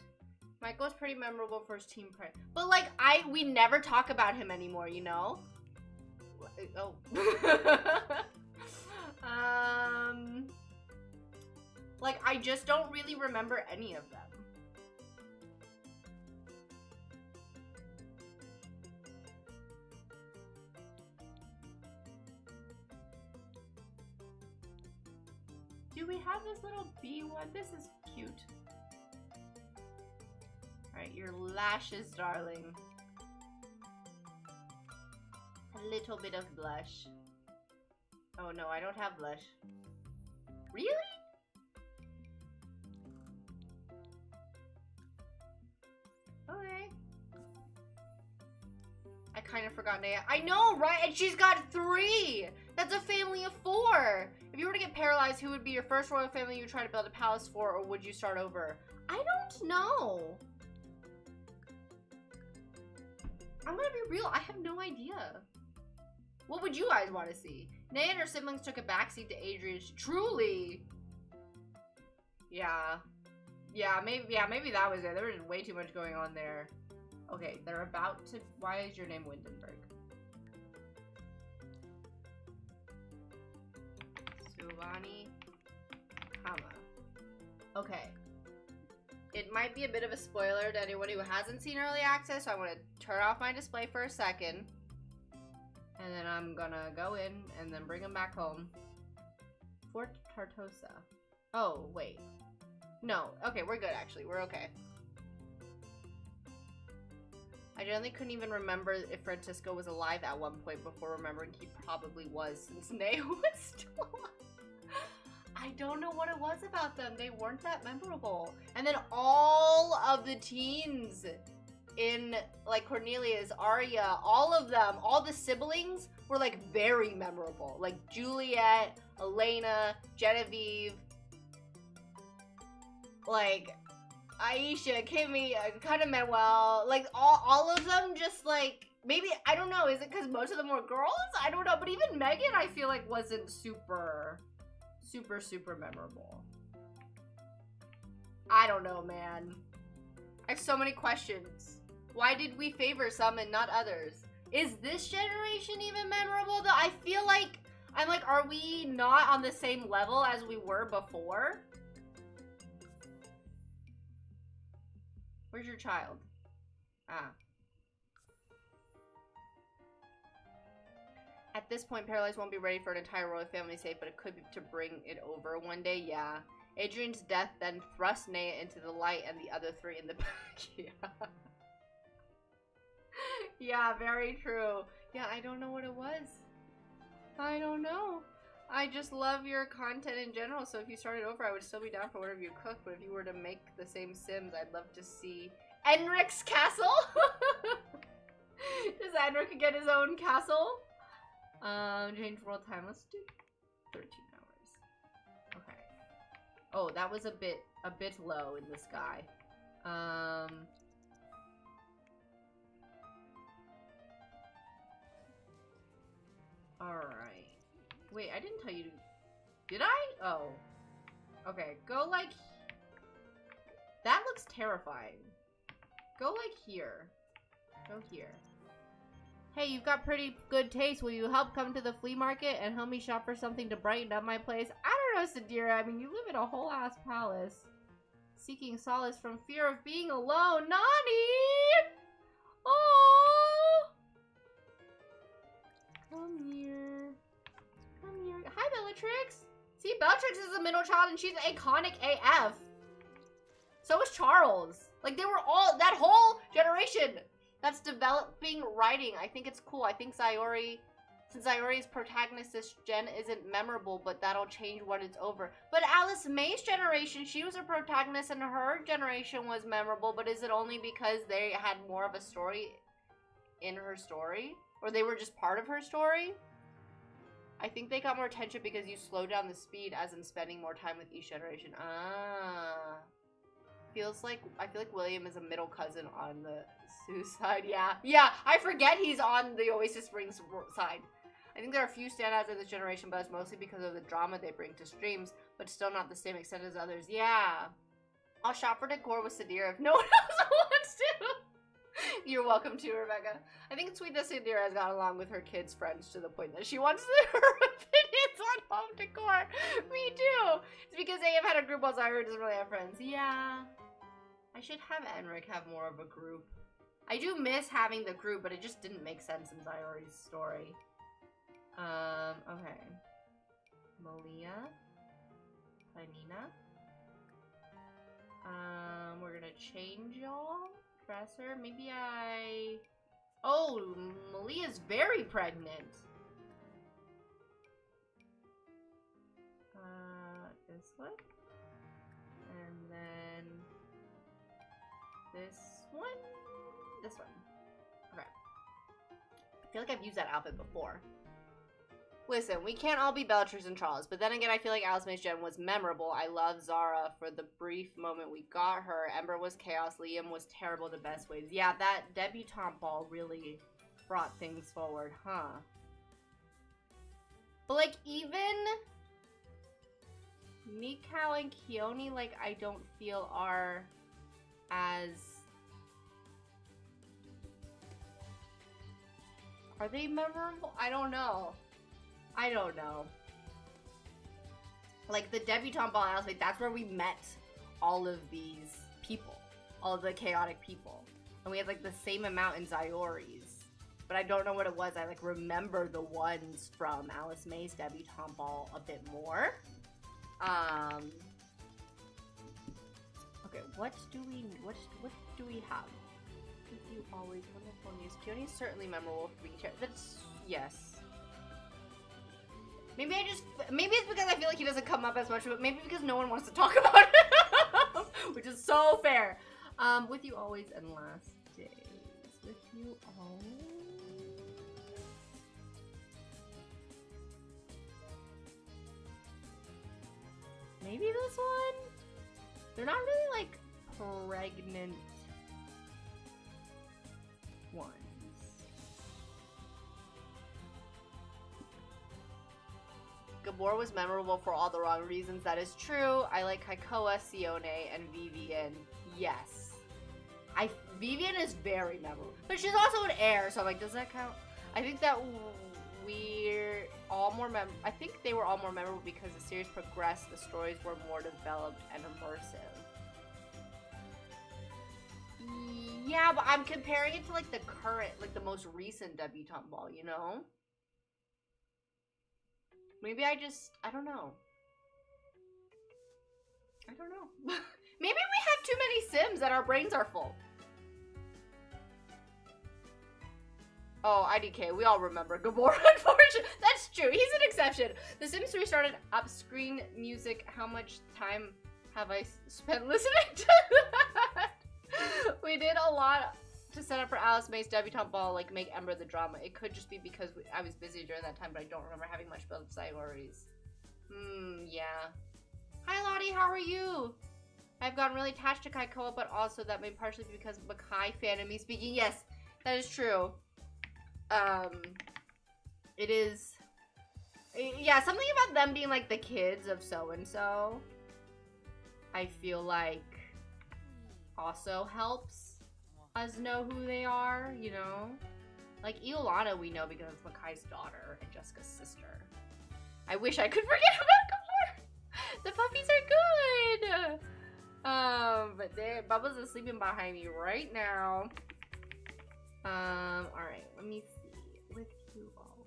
S1: Michael's pretty memorable for his team pride. But like we never talk about him anymore, you know? Oh. Like I just don't really remember any of them. Do we have this little bee one? This is cute. Alright, your lashes, darling. A little bit of blush. Oh no, I don't have blush. Really? Okay. I kind of forgot Naya. I know, right? And she's got 3! That's a family of 4! If you were to get paralyzed, who would be your first royal family you would try to build a palace for, or would you start over? I don't know. I'm gonna be real, I have no idea. What would you guys want to see? Naya and her siblings took a backseat to Adrian's. Truly. Yeah. Yeah, maybe that was it. There was way too much going on there. Okay, they're about to... Why is your name Windenburg? Giovanni Hama. Okay. It might be a bit of a spoiler to anyone who hasn't seen early access, so I want to turn off my display for a second. And then I'm gonna go in and then bring them back home. Fort Tartosa. Oh, wait. No. Okay, we're good actually. We're okay. I generally couldn't even remember if Francisco was alive at one point before remembering he probably was, since Naya was still alive. I don't know what it was about them. They weren't that memorable. And then all of the teens in, like, Cornelius, Arya, all of them, all the siblings were, like, very memorable. Like, Juliet, Elena, Genevieve, like, Aisha, Kimmy, kind of Manuel, like, all of them just, like, maybe, I don't know, is it because most of them were girls? I don't know, but even Megan, I feel like, wasn't super memorable. I don't know, man. I have so many questions. Why did we favor some and not others? Is this generation even memorable, though? I feel like, I'm like, are we not on the same level as we were before? Where's your child? Ah. At this point, Paralyzed won't be ready for an entire royal family safe, but it could be to bring it over one day, yeah. Adrian's death then thrust Naya into the light and the other 3 in the back. Yeah. Yeah, very true. Yeah, I don't know what it was. I don't know. I just love your content in general, so if you started over, I would still be down for whatever you cook, but if you were to make the same Sims, I'd love to see Enric's castle. Does Enric get his own castle? Change world time. Let's do 13 hours. Okay. Oh, that was a bit low in the sky. Alright. Wait, I didn't tell you to... Did I? Oh. Okay, go like... That looks terrifying. Go like here. Go here. Hey, you've got pretty good taste. Will you help come to the flea market and help me shop for something to brighten up my place? I don't know, Sadira. I mean, you live in a whole-ass palace. Seeking solace from fear of being alone. Nani! Oh! Come here. Come here. Hi, Bellatrix. See, Bellatrix is a middle child and she's iconic AF. So is Charles. Like, they were all, that whole generation that's developing writing. I think it's cool. I think Sayori, since Sayori's protagonist this gen isn't memorable, but that'll change when it's over. But Alice May's generation, she was a protagonist and her generation was memorable, but is it only because they had more of a story in her story? Or they were just part of her story? I think they got more attention because you slow down the speed, as in spending more time with each generation. Ah. I feel like William is a middle cousin on the Sue side. Yeah. Yeah, I forget he's on the Oasis Springs side. I think there are a few standouts of this generation, but it's mostly because of the drama they bring to streams, but still not the same extent as others. Yeah. I'll shop for decor with Sadira if no one else wants to. You're welcome to, Rebecca. I think it's sweet that Sadira has got along with her kids' friends to the point that she wants her opinions on home decor. Me too. It's because AF had a group while Zyra doesn't really have friends. Yeah. I should have Enric have more of a group. I do miss having the group, but it just didn't make sense in Zyori's story. Okay. Malia. Panina. We're gonna change y'all. Dresser. Maybe oh, Malia's very pregnant. This one. And then this one. This one. Okay. I feel like I've used that outfit before. Listen, we can't all be Bellatrix and Charles, but then again, I feel like Alice May's gen was memorable. I love Zara for the brief moment we got her. Ember was chaos. Liam was terrible the best ways. Yeah, that debutante ball really brought things forward, huh? But, like, even Mikau and Keone, like, I don't feel are as... Are they memorable? I don't know. I don't know. Like, the debutante ball, I was like, that's where we met all of these people. All of the chaotic people. And we had, like, the same amount in Zyori's. But I don't know what it was. I, like, remember the ones from Alice May's debutante ball a bit more. Okay, what do we have? You always wonderful news. Keone's certainly memorable for being chair. That's, yes. Maybe it's because I feel like he doesn't come up as much, but maybe because no one wants to talk about it. Which is so fair. With you always and last days. With you always. Maybe this one? They're not really like pregnant ones. Gabor was memorable for all the wrong reasons. That is true. I like Kaikoa, Sione, and Vivian. Yes. Vivian is very memorable. But she's also an heir, so I'm like, does that count? I think that we're all more I think they were all more memorable because the series progressed, the stories were more developed and immersive. Yeah, but I'm comparing it to like the current, like the most recent debutante ball, you know? Maybe I don't know. I don't know. Maybe we have too many Sims and our brains are full. Oh, IDK, we all remember Gabor, unfortunately. That's true, he's an exception. The Sims 3 started up screen music. How much time have I spent listening to that? We did a lot to set up for Alice May's debutante ball, like make Ember the drama. It could just be because I was busy during that time, but I don't remember having much build-up priorities. Yeah. Hi Lottie, how are you? I've gotten really attached to Kaikoa, but also that may partially be because of Makai fan and me speaking. Yes, that is true. It is, yeah, something about them being like the kids of so-and-so, I feel like also helps us know who they are, you know? Like Iolana we know because it's Makai's daughter and Jessica's sister. I wish I could forget about Gabor! The puppies are good! But Bubba's is sleeping behind me right now. Alright, let me see. With you all.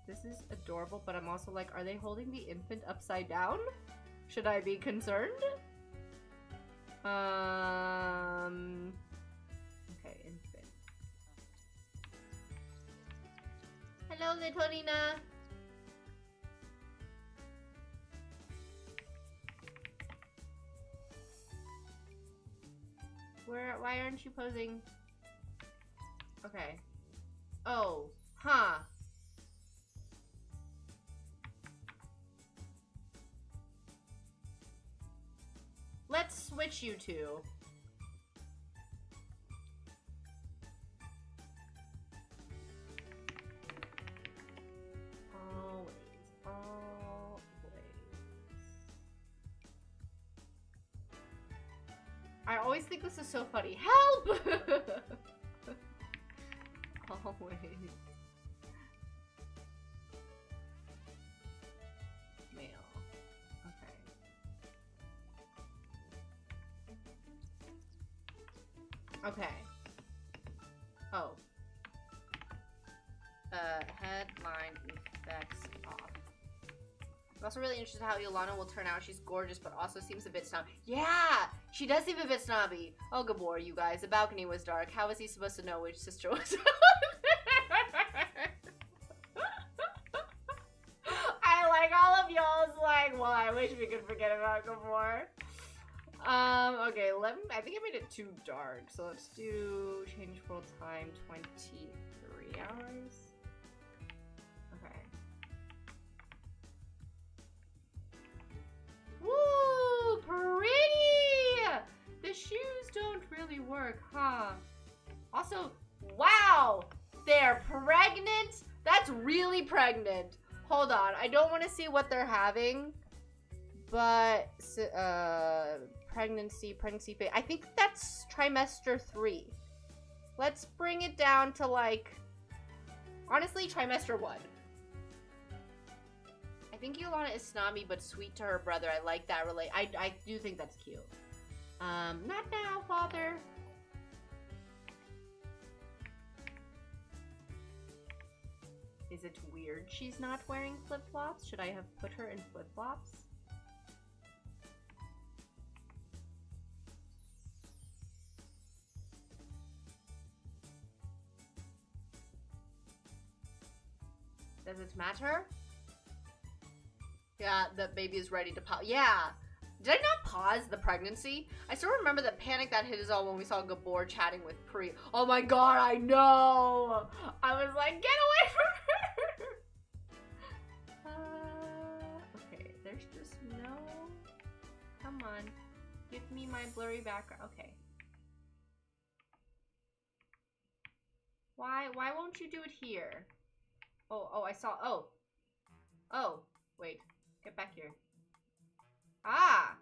S1: This is adorable, but I'm also like, are they holding the infant upside down? Should I be concerned? Okay, infant. Hello, little Nina. Why aren't you posing? Okay. Oh, huh. Let's switch you two. I always think this is so funny. Help! Always. Male. Okay. Okay. Oh. Headline effects off. I'm also really interested how Iolana will turn out. She's gorgeous, but also seems a bit snobby. Yeah! She does seem a bit snobby. Oh, Gabor, you guys. The balcony was dark. How was he supposed to know which sister was I like all of y'all's like, well, I wish we could forget about Gabor. Okay, I think I made it too dark. So let's do change world time 23 hours. Okay. Woo! Pretty! The shoes don't really work, huh? Also, wow! They're pregnant? That's really pregnant. Hold on, I don't want to see what they're having. But, pregnancy phase. I think that's trimester 3. Let's bring it down to, like, honestly, trimester 1. I think Iolana is snobby but sweet to her brother. I like that I do think that's cute. Not now, father. Is it weird she's not wearing flip-flops? Should I have put her in flip-flops? Does it matter? Yeah, the baby is ready to pop. Yeah. Did I not pause the pregnancy? I still remember the panic that hit us all when we saw Gabor chatting with Pri. Oh my god, I know! I was like, get away from her! Okay, there's just no... Come on. Give me my blurry background. Okay. Why won't you do it here? Oh, I saw... Oh, wait. Get back here. Ah!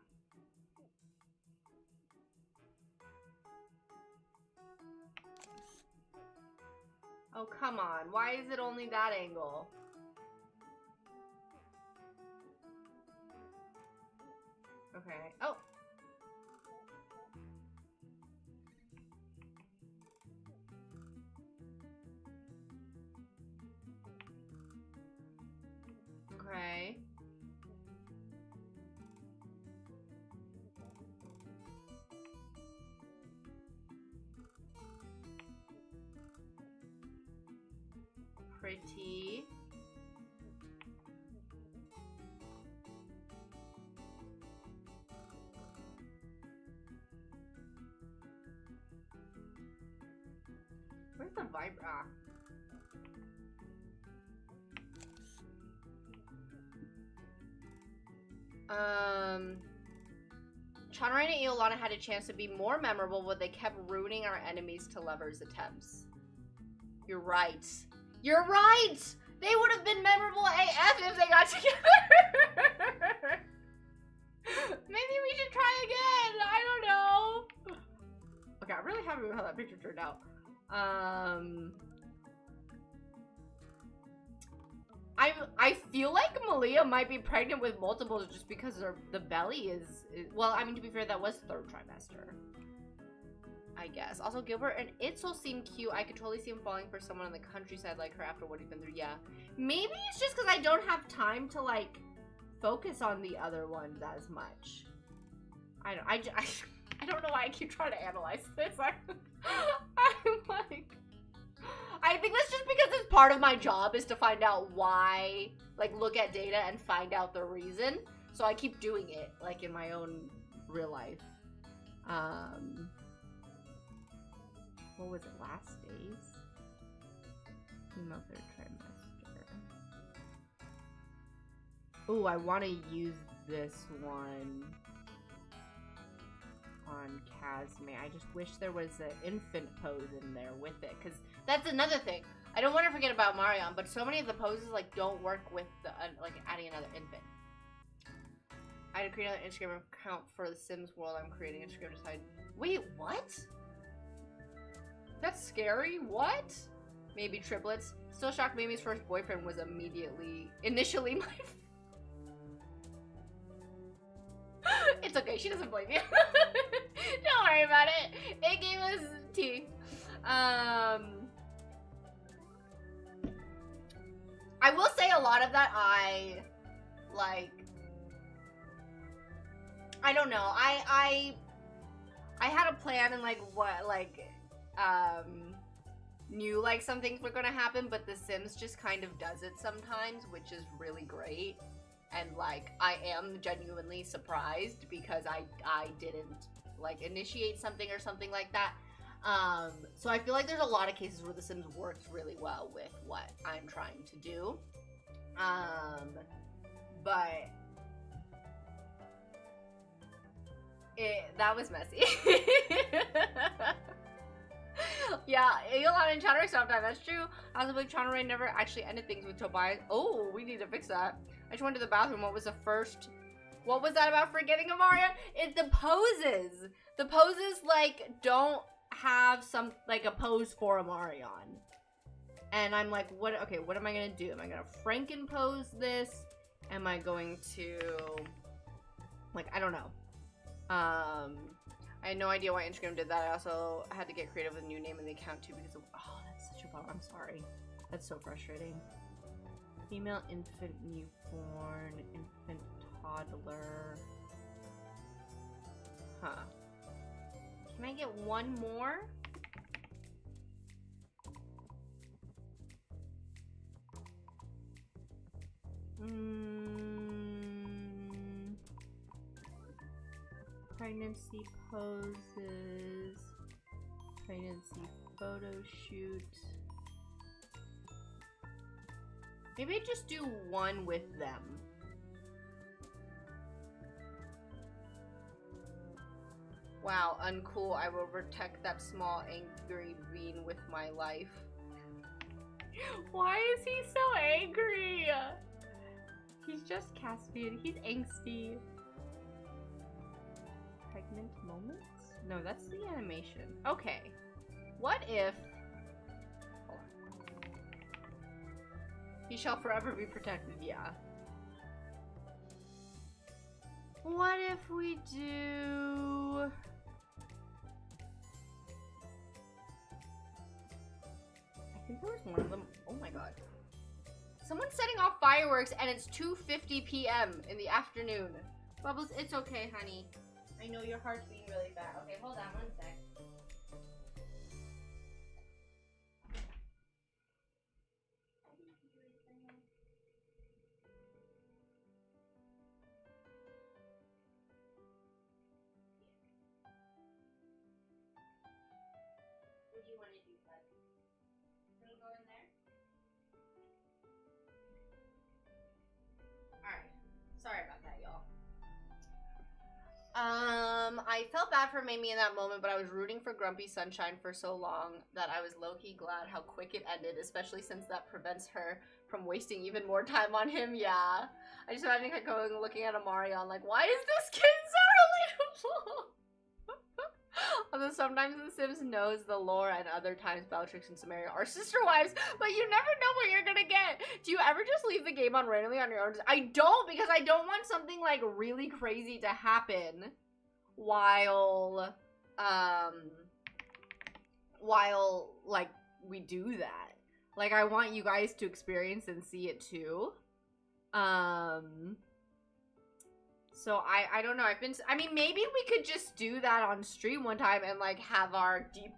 S1: Oh, come on. Why is it only that angle? Okay. Oh! Okay. pretty. Where's the vibe? Chanra and Iolana had a chance to be more memorable, but they kept ruining our enemies to lovers' attempts. You're right. You're right! They would have been memorable AF if they got together! Maybe we should try again! I don't know! Okay, I'm really happy with how that picture turned out. I feel like Malia might be pregnant with multiples just because the belly is, well, I mean, to be fair, that was 3rd trimester. I guess. Also, Gilbert and Itzel seem cute. I could totally see him falling for someone in the countryside like her after what he's been through. Yeah. Maybe it's just because I don't have time to, like, focus on the other ones as much. I don't know why I keep trying to analyze this. I'm like... I think that's just because it's part of my job is to find out why, like, look at data and find out the reason. So I keep doing it, like, in my own real life. What was it, last days? Female 3rd trimester. Oh, I want to use this one on Casme. I just wish there was an infant pose in there with it, because that's another thing. I don't want to forget about Marion, but so many of the poses, like, don't work with the, like, adding another infant. I had to create another Instagram account for the Sims world. I'm creating Instagram to decide. Wait, what? That's scary. What? Maybe triplets. Still shocked Mimi's first boyfriend was initially my... It's okay, she doesn't blame you. Don't worry about it. It gave us tea. I will say a lot of that I don't know. I had a plan and knew like some things were gonna happen, but The Sims just kind of does it sometimes, which is really great. And like I am genuinely surprised because I didn't like initiate something or something like that. So I feel like there's a lot of cases where The Sims works really well with what I'm trying to do. But that was messy. Yeah, Iolana and Chanra stopped that. That's true. I was like, Chanra never actually ended things with Tobias. Oh, we need to fix that. I just went to the bathroom. What was the first? What was that about forgetting Amaria? It's the poses. The poses like don't have some like a pose for Amarion. And I'm like, what? Okay, what am I gonna do? Am I gonna Franken pose this? Am I going to like I don't know. I had no idea why Instagram did that. I also had to get creative with a new name in the account too because of, oh, that's such a bummer. I'm sorry. That's so frustrating. Female infant newborn, infant toddler. Huh. Can I get one more? Pregnancy poses. Pregnancy photo shoot. Maybe I just do one with them. Wow, uncool. I will protect that small angry bean with my life. Why is he so angry? He's just Caspian. He's angsty. Pregnant moments? No, that's the animation. Okay. What if... Hold on. He shall forever be protected, yeah. What if we do... I think there was one of them. Oh my god. Someone's setting off fireworks and it's 2:50 p.m. in the afternoon. Bubbles, it's okay, honey. I know your heart's beating really fast. Okay, hold on one sec. you want to do, bud? Can we go in there? Alright. Sorry about that, y'all. I felt bad for Mamie in that moment, but I was rooting for Grumpy Sunshine for so long that I was low-key glad how quick it ended, especially since that prevents her from wasting even more time on him. Yeah. I just imagine her going looking at Amarion like, why is this kid so relatable? Although sometimes The Sims knows the lore and other times Bellatrix and Samaria are sister wives, but you never know what you're gonna get. Do you ever just leave the game on randomly on your own? I don't, because I don't want something like really crazy to happen while like we do that. Like I want you guys to experience and see it too. So I don't know. I mean, maybe we could just do that on stream one time and like have our deep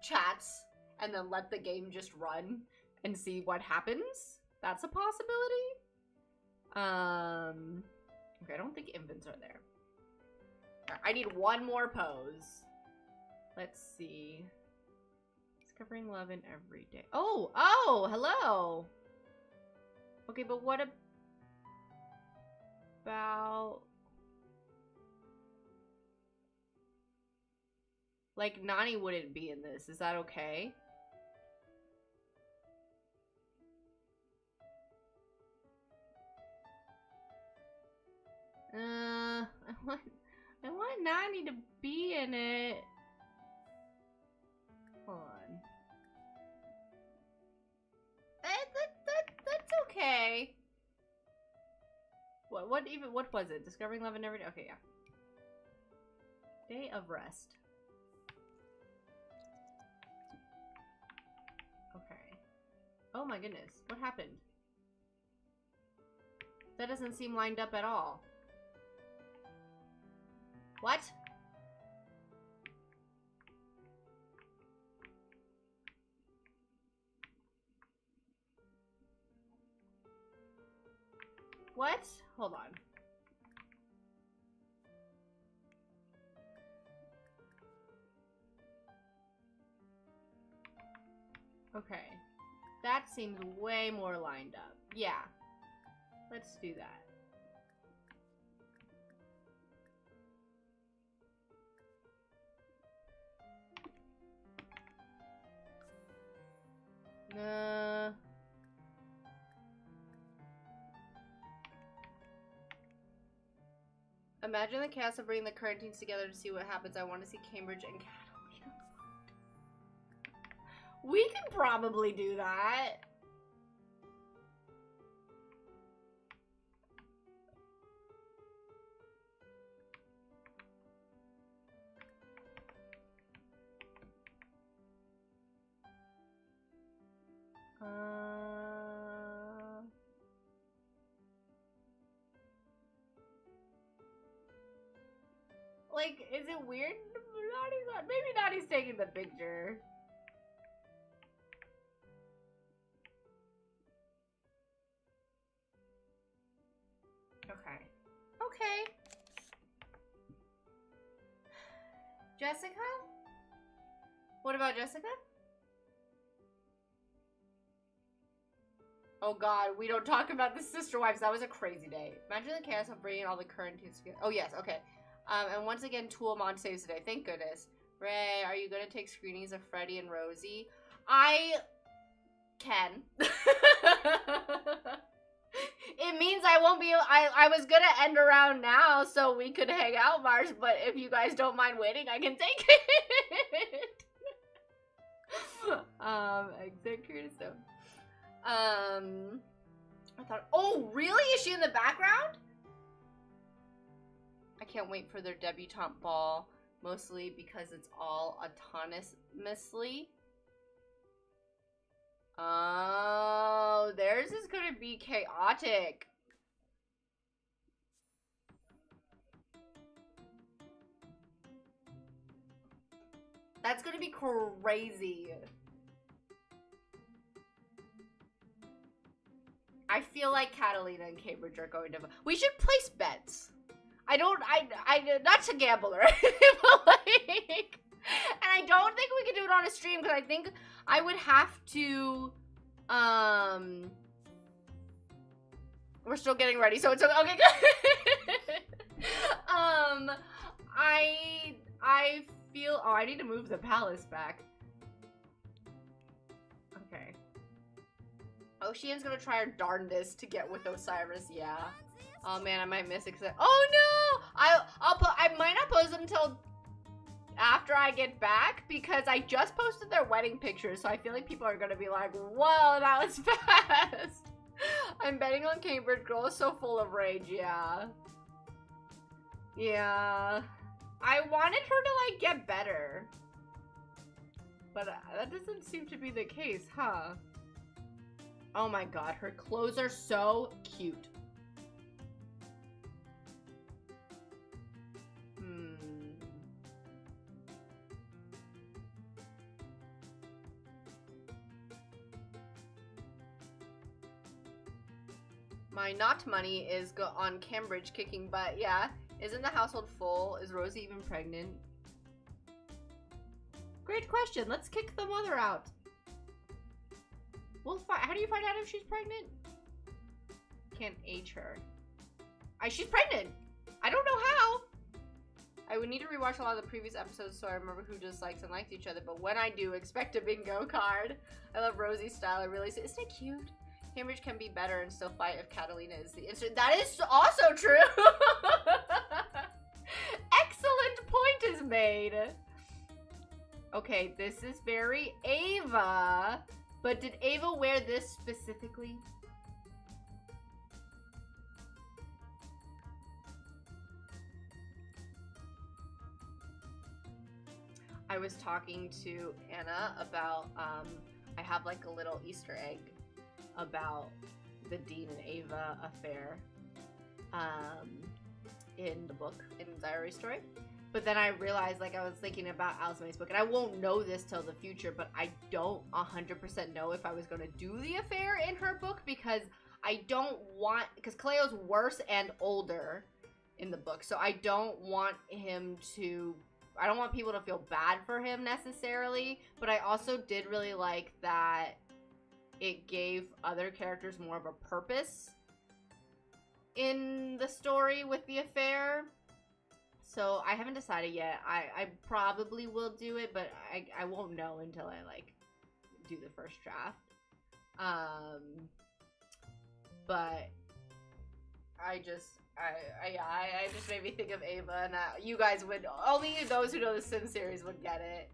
S1: chats and then let the game just run and see what happens. That's a possibility. Okay, I don't think infants are there. Right, I need one more pose. Let's see. Discovering love in every day. Oh, hello. Okay, but what about... Like, Nani wouldn't be in this. Is that okay? I want Nani to be in it. Hold on. That's okay. What was it? Discovering love in every day? Okay, yeah. Day of rest. Okay. Oh my goodness. What happened? That doesn't seem lined up at all. What? What? Hold on. Okay. That seems way more lined up. Yeah. Let's do that. Imagine the chaos of bringing the current teams together to see what happens. I want to see Cambridge and Catalina. We can probably do that. Like, is it weird? Maybe Nani's taking the picture. Okay. Okay. Jessica? What about Jessica? Oh god, we don't talk about the sister wives. That was a crazy day. Imagine the chaos of bringing all the current teams together. Oh yes, okay. And once again, Toolmon saves the day. Thank goodness. Ray, are you gonna take screenings of Freddie and Rosie? I can. It means I won't be. I was gonna end around now so we could hang out, Marsh. But if you guys don't mind waiting, I can take it. Exit Kurdistan. I thought. Oh, really? Is she in the background? I can't wait for their debutante ball, mostly because it's all autonomously. Oh, theirs is gonna be chaotic. That's gonna be crazy. I feel like Catalina and Cambridge are going to... We should place bets. Not to gamble or anything, but like... And I don't think we could do it on a stream because I think I would have to, we're still getting ready, so it's okay. Okay, good. I feel, oh, I need to move the palace back. Okay. Ocean's gonna try her darndest to get with Osiris, yeah. Oh man, I might miss it. Oh no! I might not post them until after I get back because I just posted their wedding pictures, so I feel like people are gonna be like, whoa, that was fast. I'm betting on Cambridge. Girl is so full of rage, yeah. Yeah. I wanted her to, like, get better. But that doesn't seem to be the case, huh? Oh my god, her clothes are so cute. My not money is on Cambridge kicking butt. Yeah. Isn't the household full? Is Rosie even pregnant? Great question. Let's kick the mother out. We'll find. How do you find out if she's pregnant? Can't age her. She's pregnant. I don't know how. I would need to rewatch a lot of the previous episodes so I remember who dislikes and likes each other. But when I do, expect a bingo card. I love Rosie's style. I really say, isn't it cute? Cambridge can be better and still fight if Catalina is the instant. That is also true. Excellent point is made. Okay, this is very Ava. But did Ava wear this specifically? I was talking to Anna about, I have like a little Easter egg about the Dean and Ava affair in the book, in Diary Story. But then I realized, like, I was thinking about Alice May's book, and I won't know this till the future, but I don't 100% know if I was going to do the affair in her book, because I don't want, because Cleo's worse and older in the book, so I don't want him to, I don't want people to feel bad for him necessarily, but I also did really like that it gave other characters more of a purpose in the story with the affair. So I haven't decided yet. I probably will do it, but I won't know until I like do the first draft. But I just made me think of Ava, and that you guys would, only those who know the Sim series would get it.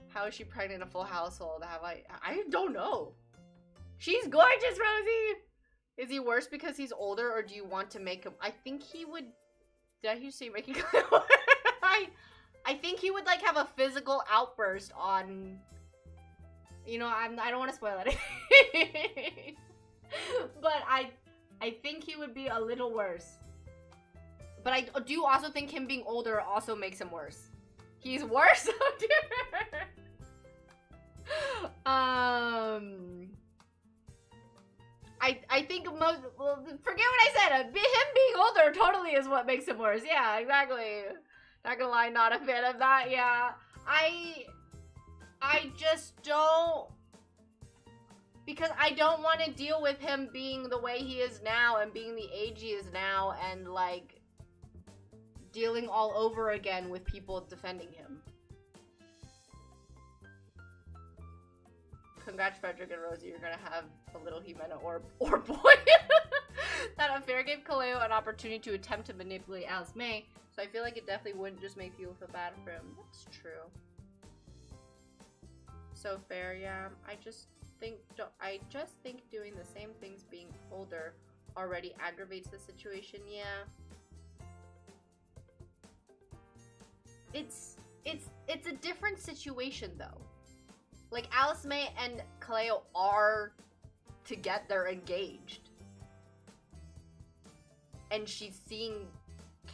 S1: How is she pregnant in a full household? I don't know. She's gorgeous, Rosie! Is he worse because he's older, or do you want to make him? I think he would. Did I hear you say making I think he would like have a physical outburst on. You know, I don't want to spoil it. But I think he would be a little worse. But I do also think him being older also makes him worse. He's worse. I think most, well, forget what I said. Him being older totally is what makes him worse. Yeah, exactly. Not gonna lie, not a fan of that. Yeah, I just don't, because I don't want to deal with him being the way he is now and being the age he is now and like dealing all over again with people defending him. Congrats, Frederick and Rosie. You're gonna have a little Jimena or boy. That affair gave Kaleo an opportunity to attempt to manipulate Alice May, so I feel like it definitely wouldn't just make people feel bad for him. That's true. So fair, yeah. I just think doing the same things being older already aggravates the situation. Yeah. It's a different situation though. Like, Alice May and Kaleo are together, they're engaged. And she's seeing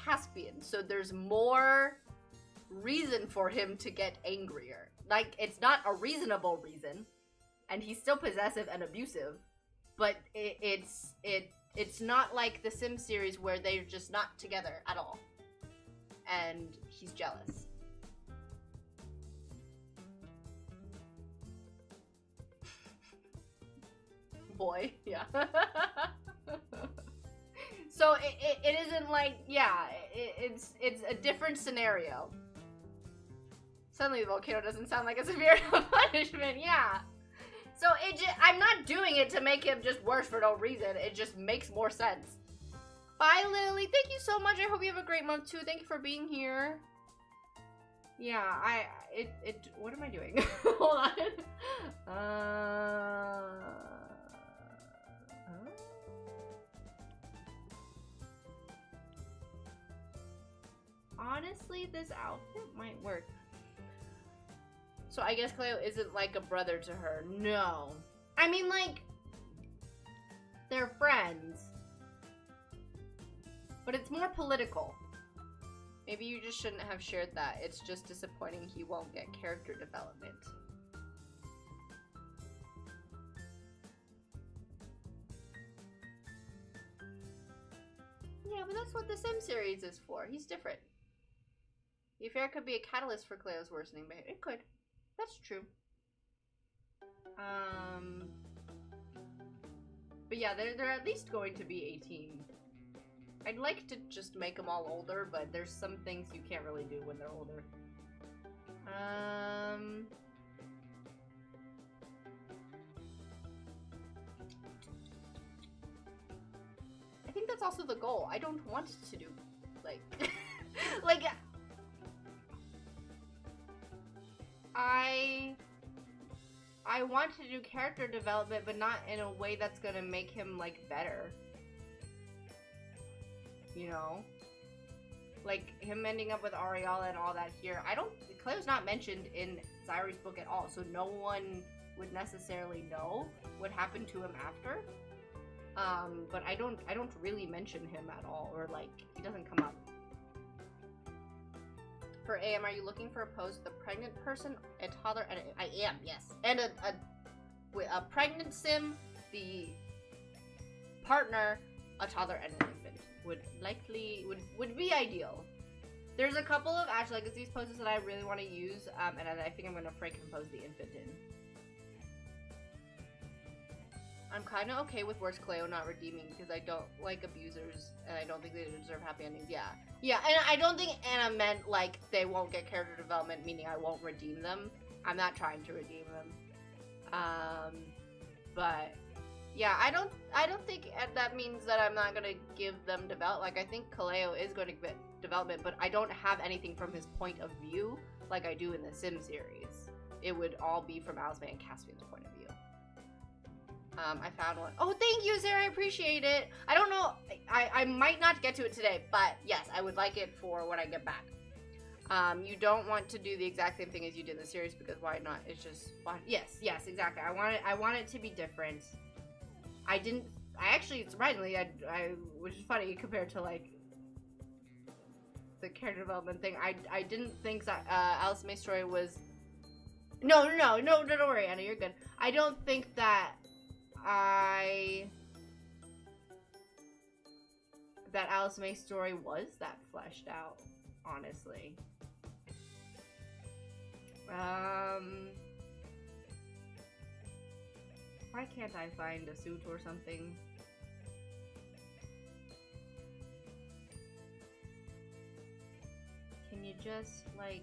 S1: Caspian, so there's more reason for him to get angrier. Like, it's not a reasonable reason, and he's still possessive and abusive, but it's not like the Sims series where they're just not together at all. And he's jealous. boy. Yeah. So it isn't like, yeah, it's a different scenario. Suddenly the volcano doesn't sound like a severe punishment, yeah. So I'm not doing it to make him just worse for no reason. It just makes more sense. Bye, Lily. Thank you so much. I hope you have a great month too. Thank you for being here. Yeah, what am I doing? Hold on. Honestly, this outfit might work. So I guess Cleo isn't like a brother to her. No. I mean, like, they're friends. But it's more political. Maybe you just shouldn't have shared that. It's just disappointing he won't get character development. Yeah, but that's what the Sim series is for. He's different. The affair could be a catalyst for Cleo's worsening behavior. It could. That's true. But yeah, they're at least going to be 18. I'd like to just make them all older, but there's some things you can't really do when they're older. I think that's also the goal. I don't want to do, like, like, I want to do character development, but not in a way that's gonna make him, like, better. You know? Like, him ending up with Ariella and all that here. Cleo's not mentioned in Zyrie's book at all, so no one would necessarily know what happened to him after. But I don't really mention him at all, or, like, he doesn't come up. For AM, are you looking for a pose with a pregnant person, a toddler, and I am, yes. And a pregnant sim, the partner, a toddler, and an infant would be ideal. There's a couple of Ash Legacies poses that I really want to use, and I think I'm gonna Frankenpose the infant in. I'm kind of okay with Worst Cleo not redeeming because I don't like abusers and I don't think they deserve happy endings. Yeah. Yeah, and I don't think Anna meant like they won't get character development, meaning I won't redeem them. I'm not trying to redeem them. But yeah, I don't think that means that I'm not gonna give them development. Like I think Kaleo is going to get development, but I don't have anything from his point of view like I do in the Sim series. It would all be from Alisme and Caspian's point of view. I found one. Oh, thank you, Sarah. I appreciate it. I don't know. I might not get to it today, but yes, I would like it for when I get back. You don't want to do the exact same thing as you did in the series because why not? It's just yes, exactly. I want it to be different. I actually, surprisingly, which is funny compared to like the character development thing. I didn't think that Alice May's story was. No, don't worry, Anna. You're good. I don't think that that Alice May's story was that fleshed out, honestly. Why can't I find a suit or something? Can you just, like...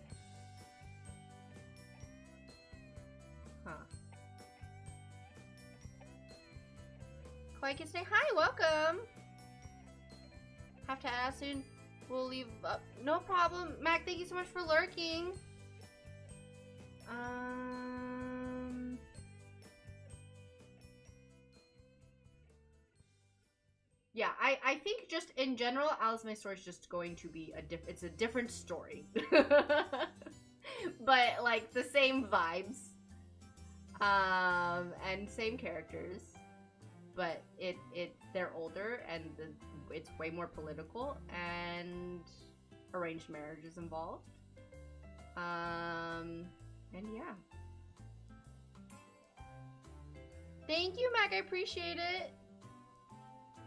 S1: Huh. Koi can say hi, welcome! Have to ask soon. We'll leave up. No problem. Mac, thank you so much for lurking. Yeah, I think just in general, Alice May's story is just going to be it's a different story. But like the same vibes. And same characters. But they're older and it's way more political and arranged marriage is involved. And yeah. Thank you, Mac. I appreciate it.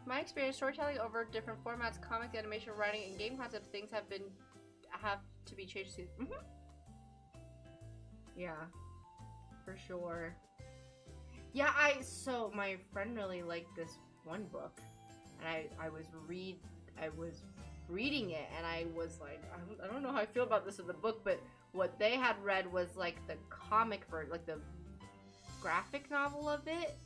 S1: My experience storytelling over different formats, comics, animation, writing, and game concepts, things have to be changed to. Yeah, for sure. Yeah, so my friend really liked this one book, and I was reading it, and I was like, I don't know how I feel about this in the book, but what they had read was like the comic version, like the graphic novel of it,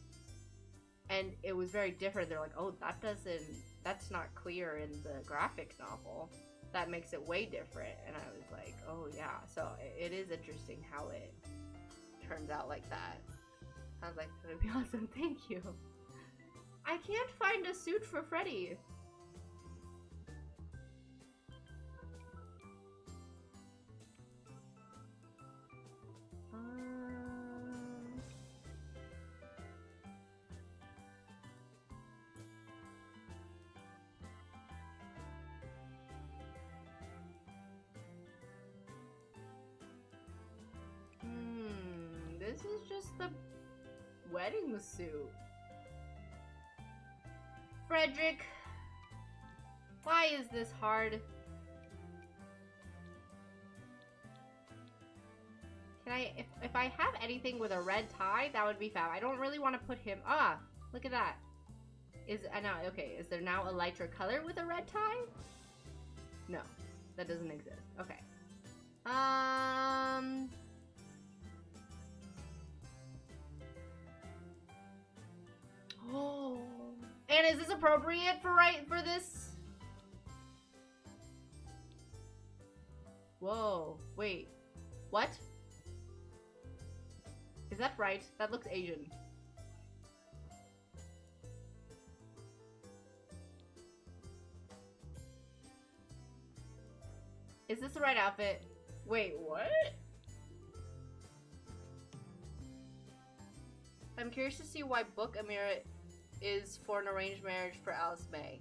S1: and it was very different. They're like, oh, that's not clear in the graphic novel. That makes it way different. And I was like, oh yeah. So it is interesting how it turns out like that. Sounds like it would be awesome. Thank you. I can't find a suit for Freddy. This is just the wedding suit. Frederick, why is this hard? Can I, if I have anything with a red tie, that would be fab. I don't really want to put him, look at that. Okay, is there now a lighter color with a red tie? No, that doesn't exist. Okay. Oh. And is this appropriate for this? Whoa, wait. What? Is that right? That looks Asian. Is this the right outfit? Wait, what? I'm curious to see why Book Amira is for an arranged marriage for Alice May.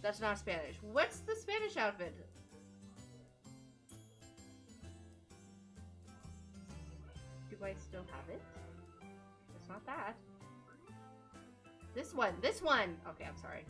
S1: That's not Spanish. What's the Spanish outfit? Do I still have it? It's not that. This one! This one! Okay, I'm sorry.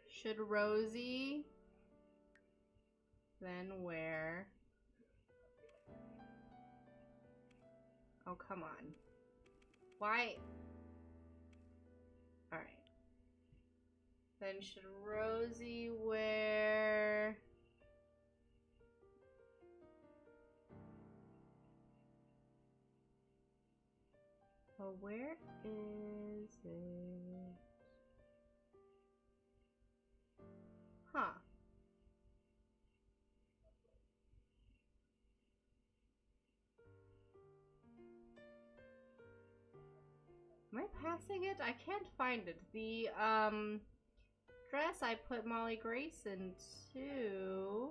S1: Should Rosie then wear... Oh, come on. Why? Alright. Then should Rosie wear... Oh, where is it? Huh. Am I passing it? I can't find it. The, dress I put Molly Grace into...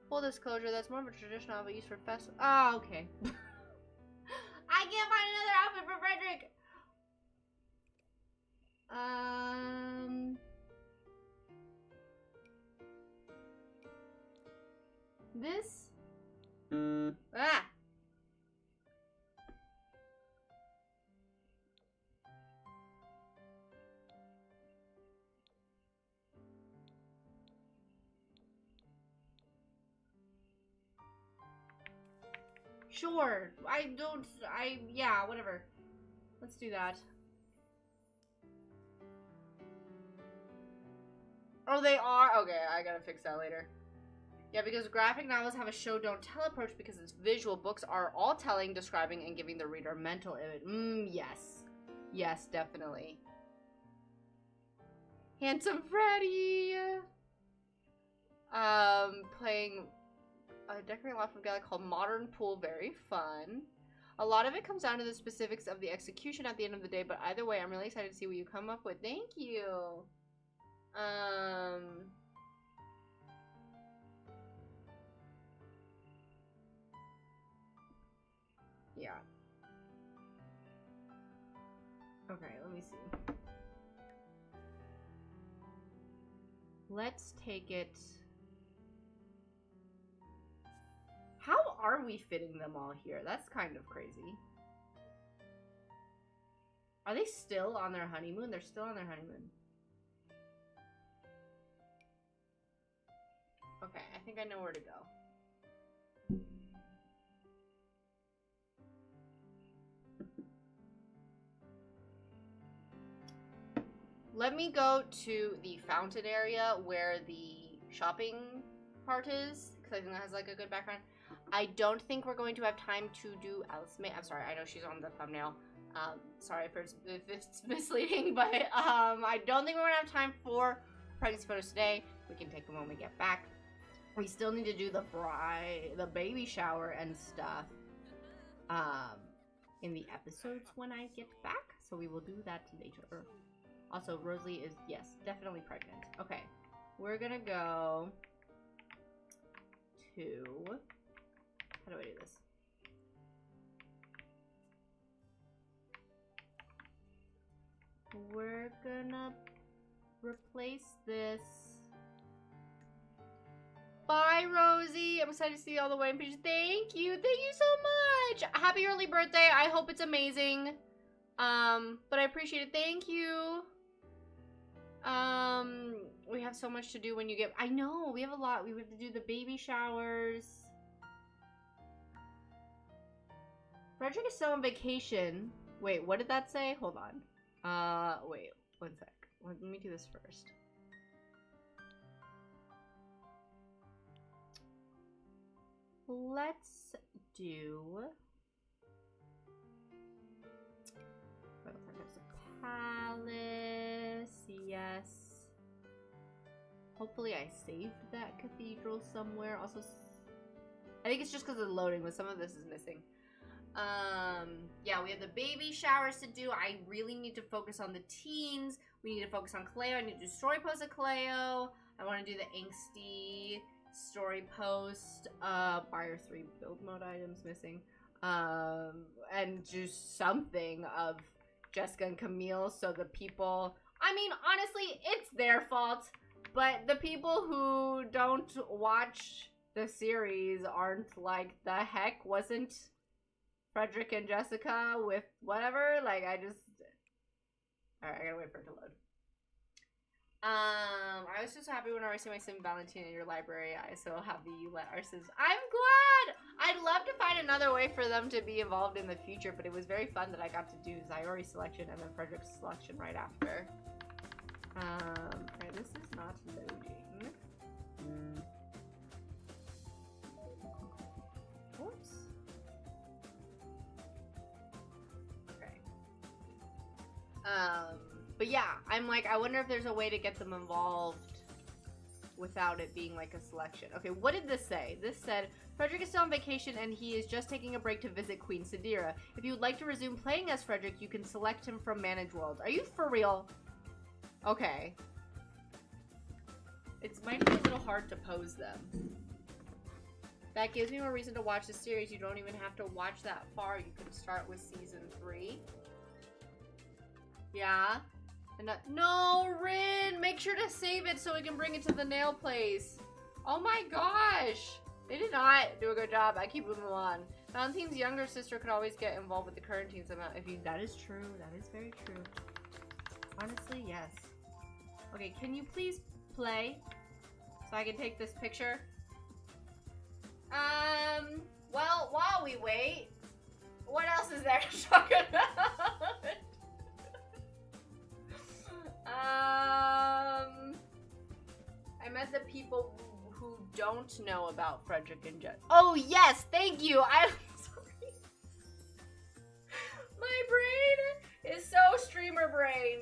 S1: Full disclosure, that's more of a traditional outfit used for festival. Oh, okay. I can't find another outfit for Frederick! This? Ah! Sure. Yeah, whatever. Let's do that. Oh, they are? Okay, I gotta fix that later. Yeah, because graphic novels have a show don't tell approach because its visual. Books are all telling, describing, and giving the reader a mental image. Yes. Yes, definitely. Handsome Freddy! Playing a decorating lot from a gallery called Modern Pool. Very fun. A lot of it comes down to the specifics of the execution at the end of the day, but either way, I'm really excited to see what you come up with. Thank you. Yeah. Okay, let me see. Let's take it. How are are we fitting them all here? That's kind of crazy. Are they still on their honeymoon? They're still on their honeymoon. Okay, I think I know where to go. Let me go to the fountain area where the shopping part is, because I think that has like a good background. I don't think we're going to have time to do Alice May. I'm sorry, I know she's on the thumbnail. Sorry if it's misleading, but I don't think we're gonna have time for pregnancy photos today. We can take them when we get back. We still need to do the baby shower and stuff in the episodes when I get back. So we will do that later. Also, Rosalie is, yes, definitely pregnant. Okay, we're gonna go to, how do I do this? We're gonna replace this. Bye, Rosie. I'm excited to see you all the way in pictures. Thank you so much. Happy early birthday. I hope it's amazing. But I appreciate it. Thank you. We have so much to do when you get, I know, we have a lot. We have to do the baby showers. Frederick is still on vacation. Wait, what did that say? Hold on. Wait, one sec. Let me do this first. Let's do palace. Yes. Hopefully I saved that cathedral somewhere. Also, I think it's just because of the loading, but some of this is missing. Yeah, we have the baby showers to do. I really need to focus on the teens. We need to focus on Cleo. I need to do story post of Cleo. I want to do the angsty story post. Buyer 3 build mode items missing. And do something of Jessica and Camille, so the people, I mean, honestly, it's their fault, but the people who don't watch the series aren't like, the heck wasn't Frederick and Jessica with whatever, like, I just, alright, I gotta wait for it to load. I was just happy when I received my Sim Valentine in your library. I so happy you let our Sims. I'm glad! I'd love to find another way for them to be involved in the future, but it was very fun that I got to do Zayori's selection and then Frederick's selection right after. Alright, this is not loading. Oops. Okay. But yeah, I'm like, I wonder if there's a way to get them involved without it being like a selection. Okay, what did this say? This said, Frederick is still on vacation and he is just taking a break to visit Queen Sadira. If you would like to resume playing as Frederick, you can select him from Manage World. Are you for real? Okay. It might be a little hard to pose them. That gives me more reason to watch the series. You don't even have to watch that far. You can start with season 3. Yeah. And no, Rin! Make sure to save it so we can bring it to the nail place. Oh my gosh! They did not do a good job. I keep moving on. Valentine's younger sister could always get involved with the current team somehow. If you, that is true. That is very true. Honestly, yes. Okay, can you please play so I can take this picture? Well, while we wait, what else is there to talk about? I met the people who don't know about Frederick and Jess. Oh yes, thank you. I'm sorry. My brain is so streamer brain.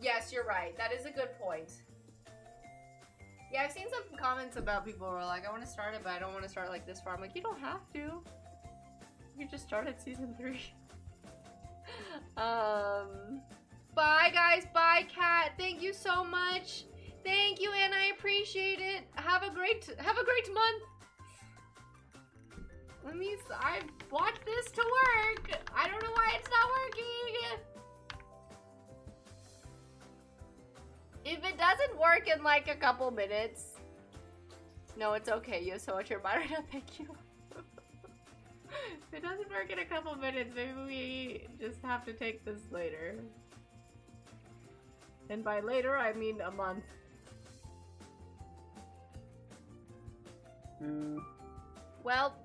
S1: Yes, you're right. That is a good point. Yeah, I've seen some comments about people who are like, I want to start it, but I don't want to start like this far. I'm like, you don't have to. You just started season 3. Bye guys, bye Kat. Thank you so much. Thank you, and I appreciate it. Have a great month. I want this to work. I don't know why it's not working. If it doesn't work in like a couple minutes, no, it's okay. You have so much your battery. Thank you. If it doesn't work in a couple minutes, maybe we just have to take this later. And by later, I mean a month. Well,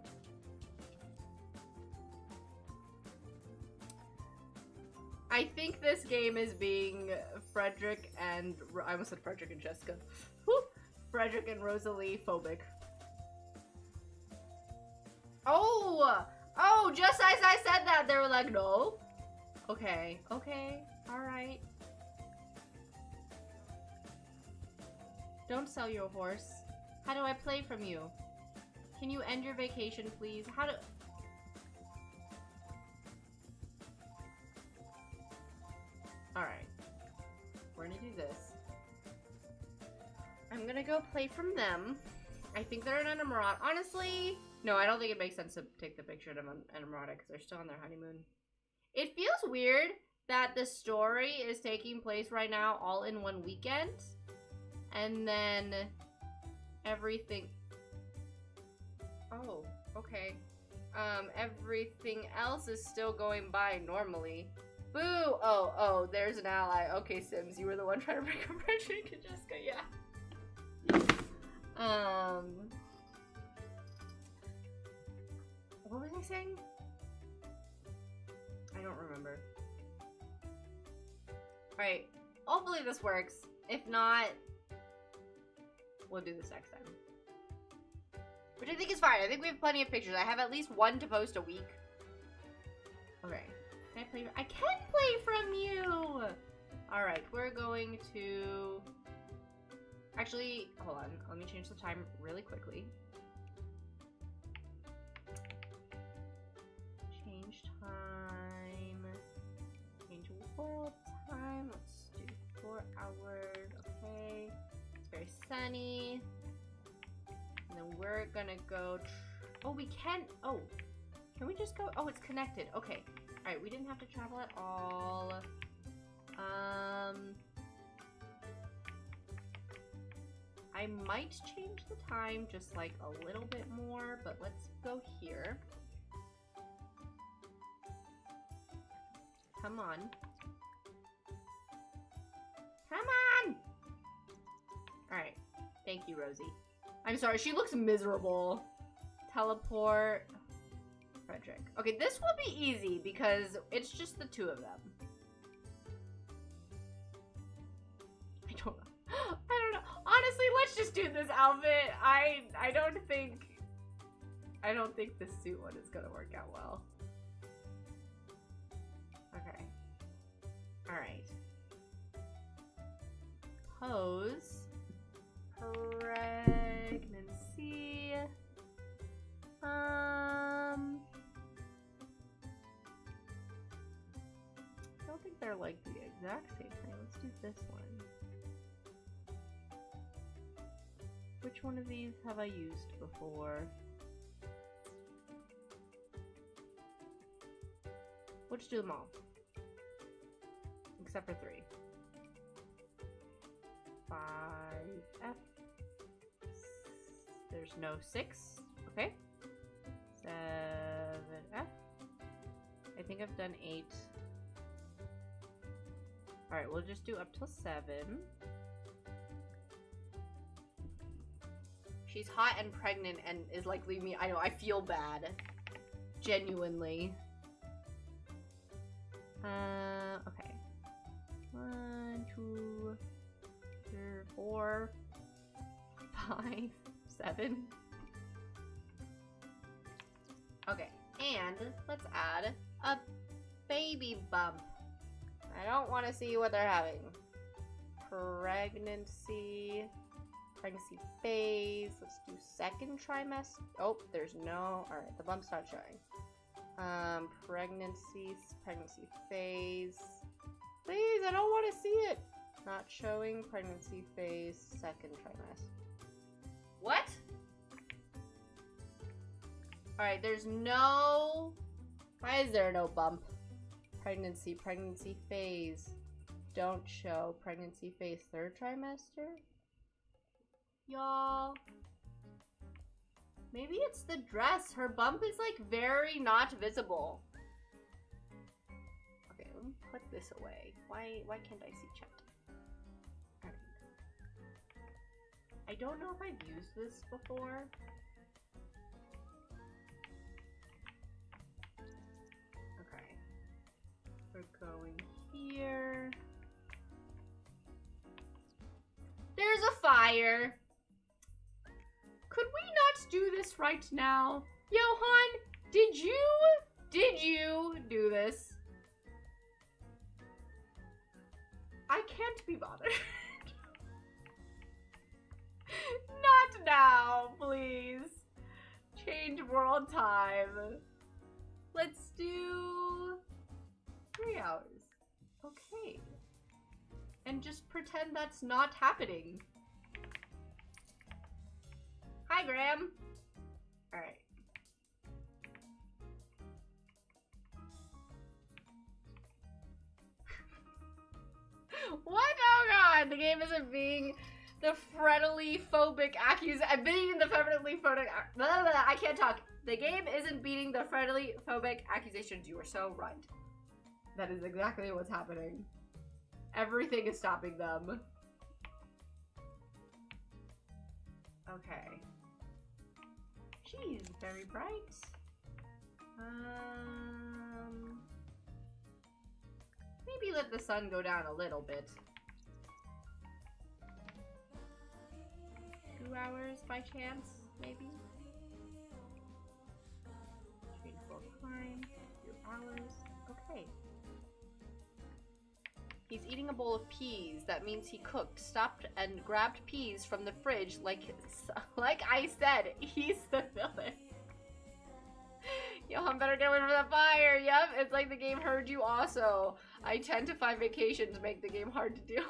S1: I think this game is being Frederick and I almost said Frederick and Jessica. Frederick and Rosalie phobic. Oh, just as I said that, they were like, no. Okay, all right. Don't sell your horse. How do I play from you? Can you end your vacation, please? How do... Alright. We're gonna do this. I'm gonna go play from them. I think they're in an emirate. Honestly, no, I don't think it makes sense to take the picture of them in an emirate because they're still on their honeymoon. It feels weird that the story is taking place right now all in one weekend. And then everything... Oh, okay. Everything else is still going by normally. Boo! Oh, there's an ally. Okay, Sims, you were the one trying to break up Frederick and Jessica, yeah. What was I saying? I don't remember. Alright, hopefully this works. If not, we'll do this next time. Which I think is fine. I think we have plenty of pictures. I have at least one to post a week. Okay. Can I play? I can play from you! Alright, we're going to... Actually, hold on. Let me change the time really quickly. Change time. Change world time. Let's do 4 hours. Okay. It's very sunny. And then we're gonna go... Oh, we can... Oh. Can we just go... Oh, it's connected. Okay. Alright, we didn't have to travel at all. I might change the time just like a little bit more, but let's go here. Come on. Come on! Alright. Thank you, Rosie. I'm sorry, she looks miserable. Teleport. Frederick. Okay, this will be easy because it's just the two of them. I don't know. I don't know. Honestly, let's just do this outfit. I don't think this suit one is gonna work out well. Okay. Alright. Pose. Pregnancy. I don't think they're like the exact same thing. Let's do this one. Which one of these have I used before? We'll just do them all. Except for 3. 5F. There's no 6. Okay. 7F. I think I've done 8. Alright, we'll just do up till 7. She's hot and pregnant and is like, leave me. I know, I feel bad. Genuinely. Okay. 1, 2, 3, 4, 5, 7. Okay, and let's add a baby bump. I don't want to see what they're having. Pregnancy phase. Let's do 2nd trimester. Oh, there's no. All right, the bump's not showing. Pregnancy phase. Please, I don't want to see it. Not showing. Pregnancy phase, 2nd trimester. What? All right, there's no. Why is there no bump? Pregnancy phase. Don't show. Pregnancy phase, 3rd trimester. Y'all. Maybe it's the dress. Her bump is like very not visible. Okay, let me put this away. Why can't I see chat? Right. I don't know if I've used this before. Okay. We're going here. There's a fire. Could we not do this right now? Johan, did you do this? I can't be bothered. Not now, please. Change world time. Let's do 3 hours. Okay. And just pretend that's not happening. Hi, Graham. All right. What? Oh God! The game isn't being the friendly phobic accusation. Beating the friendly phobic. I can't talk. The game isn't beating the friendly phobic accusations. You are so right. That is exactly what's happening. Everything is stopping them. Okay. She's very bright. Maybe let the sun go down a little bit. 2 hours by chance, maybe? Change full time. 2 hours. Okay. He's eating a bowl of peas. That means he cooked, stopped, and grabbed peas from the fridge like I said. He's the villain. Johan better get away from the fire. Yep, it's like the game heard you also. I tend to find vacations make the game hard to do.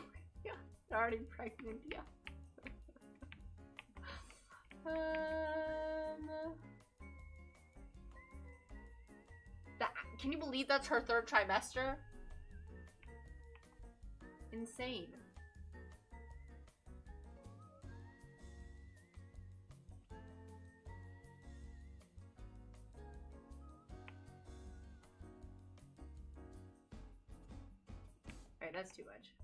S1: Yeah, already pregnant, yeah. Can you believe that's her 3rd trimester? Insane. Alright, that's too much.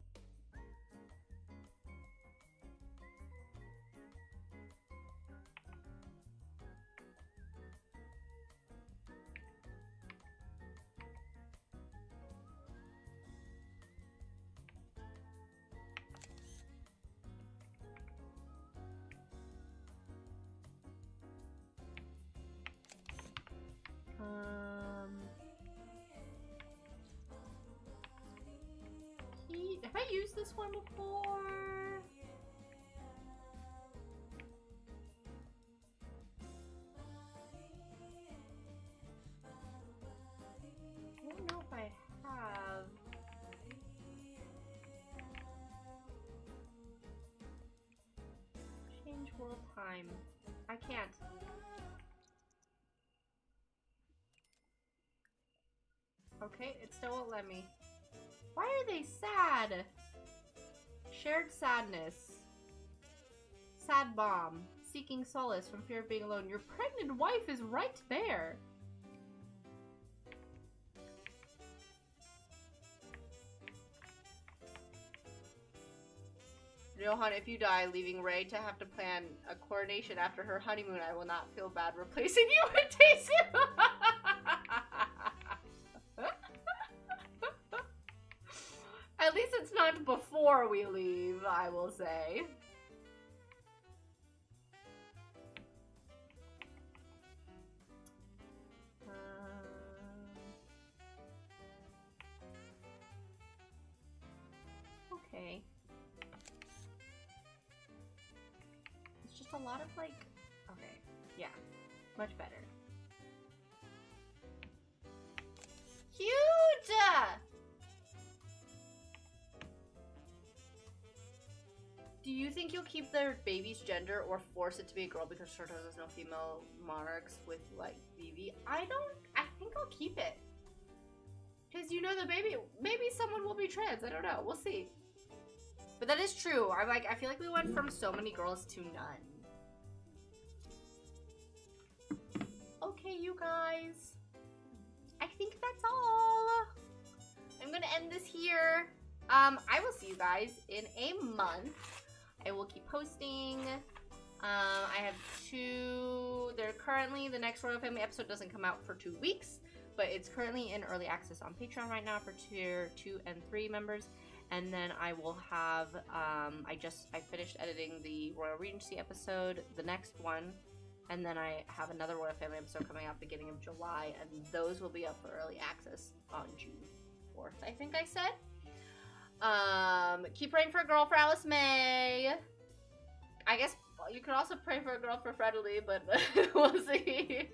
S1: Have I used this one before? I don't know if I have. Change world time. I can't. Okay, it still won't let me. Why are they sad? Shared sadness. Sad bomb. Seeking solace from fear of being alone. Your pregnant wife is right there. Johan, if you die, leaving Ray to have to plan a coronation after her honeymoon, I will not feel bad replacing you with Taysu. At least it's not before we leave, I will say. Okay. It's just a lot of like, okay, yeah, much better. Huge! Do you think you'll keep their baby's gender or force it to be a girl because Shorto has no female monarchs with like Vivi? I think I'll keep it. Because you know the baby, maybe someone will be trans, I don't know, we'll see. But that is true, I feel like we went from so many girls to none. you guys, I think that's all. I'm gonna end this here. I will see you guys in a month. I will keep posting. I have 2. They're currently, the next Royal Family episode doesn't come out for 2 weeks, but it's currently in early access on Patreon right now for tier 2 and 3 members. And then I will have, I finished editing the Royal Regency episode, the next one. And then I have another Royal Family episode coming out beginning of July, and those will be up for early access on June 4th, I think I said. Keep praying for a girl for Alice May. I guess you could also pray for a girl for Fredley, but we'll see.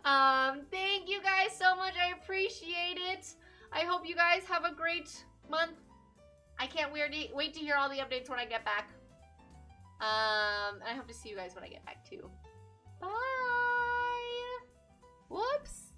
S1: Thank you guys so much. I appreciate it. I hope you guys have a great month. I can't wait to hear all the updates when I get back. I hope to see you guys when I get back too. Bye. Whoops.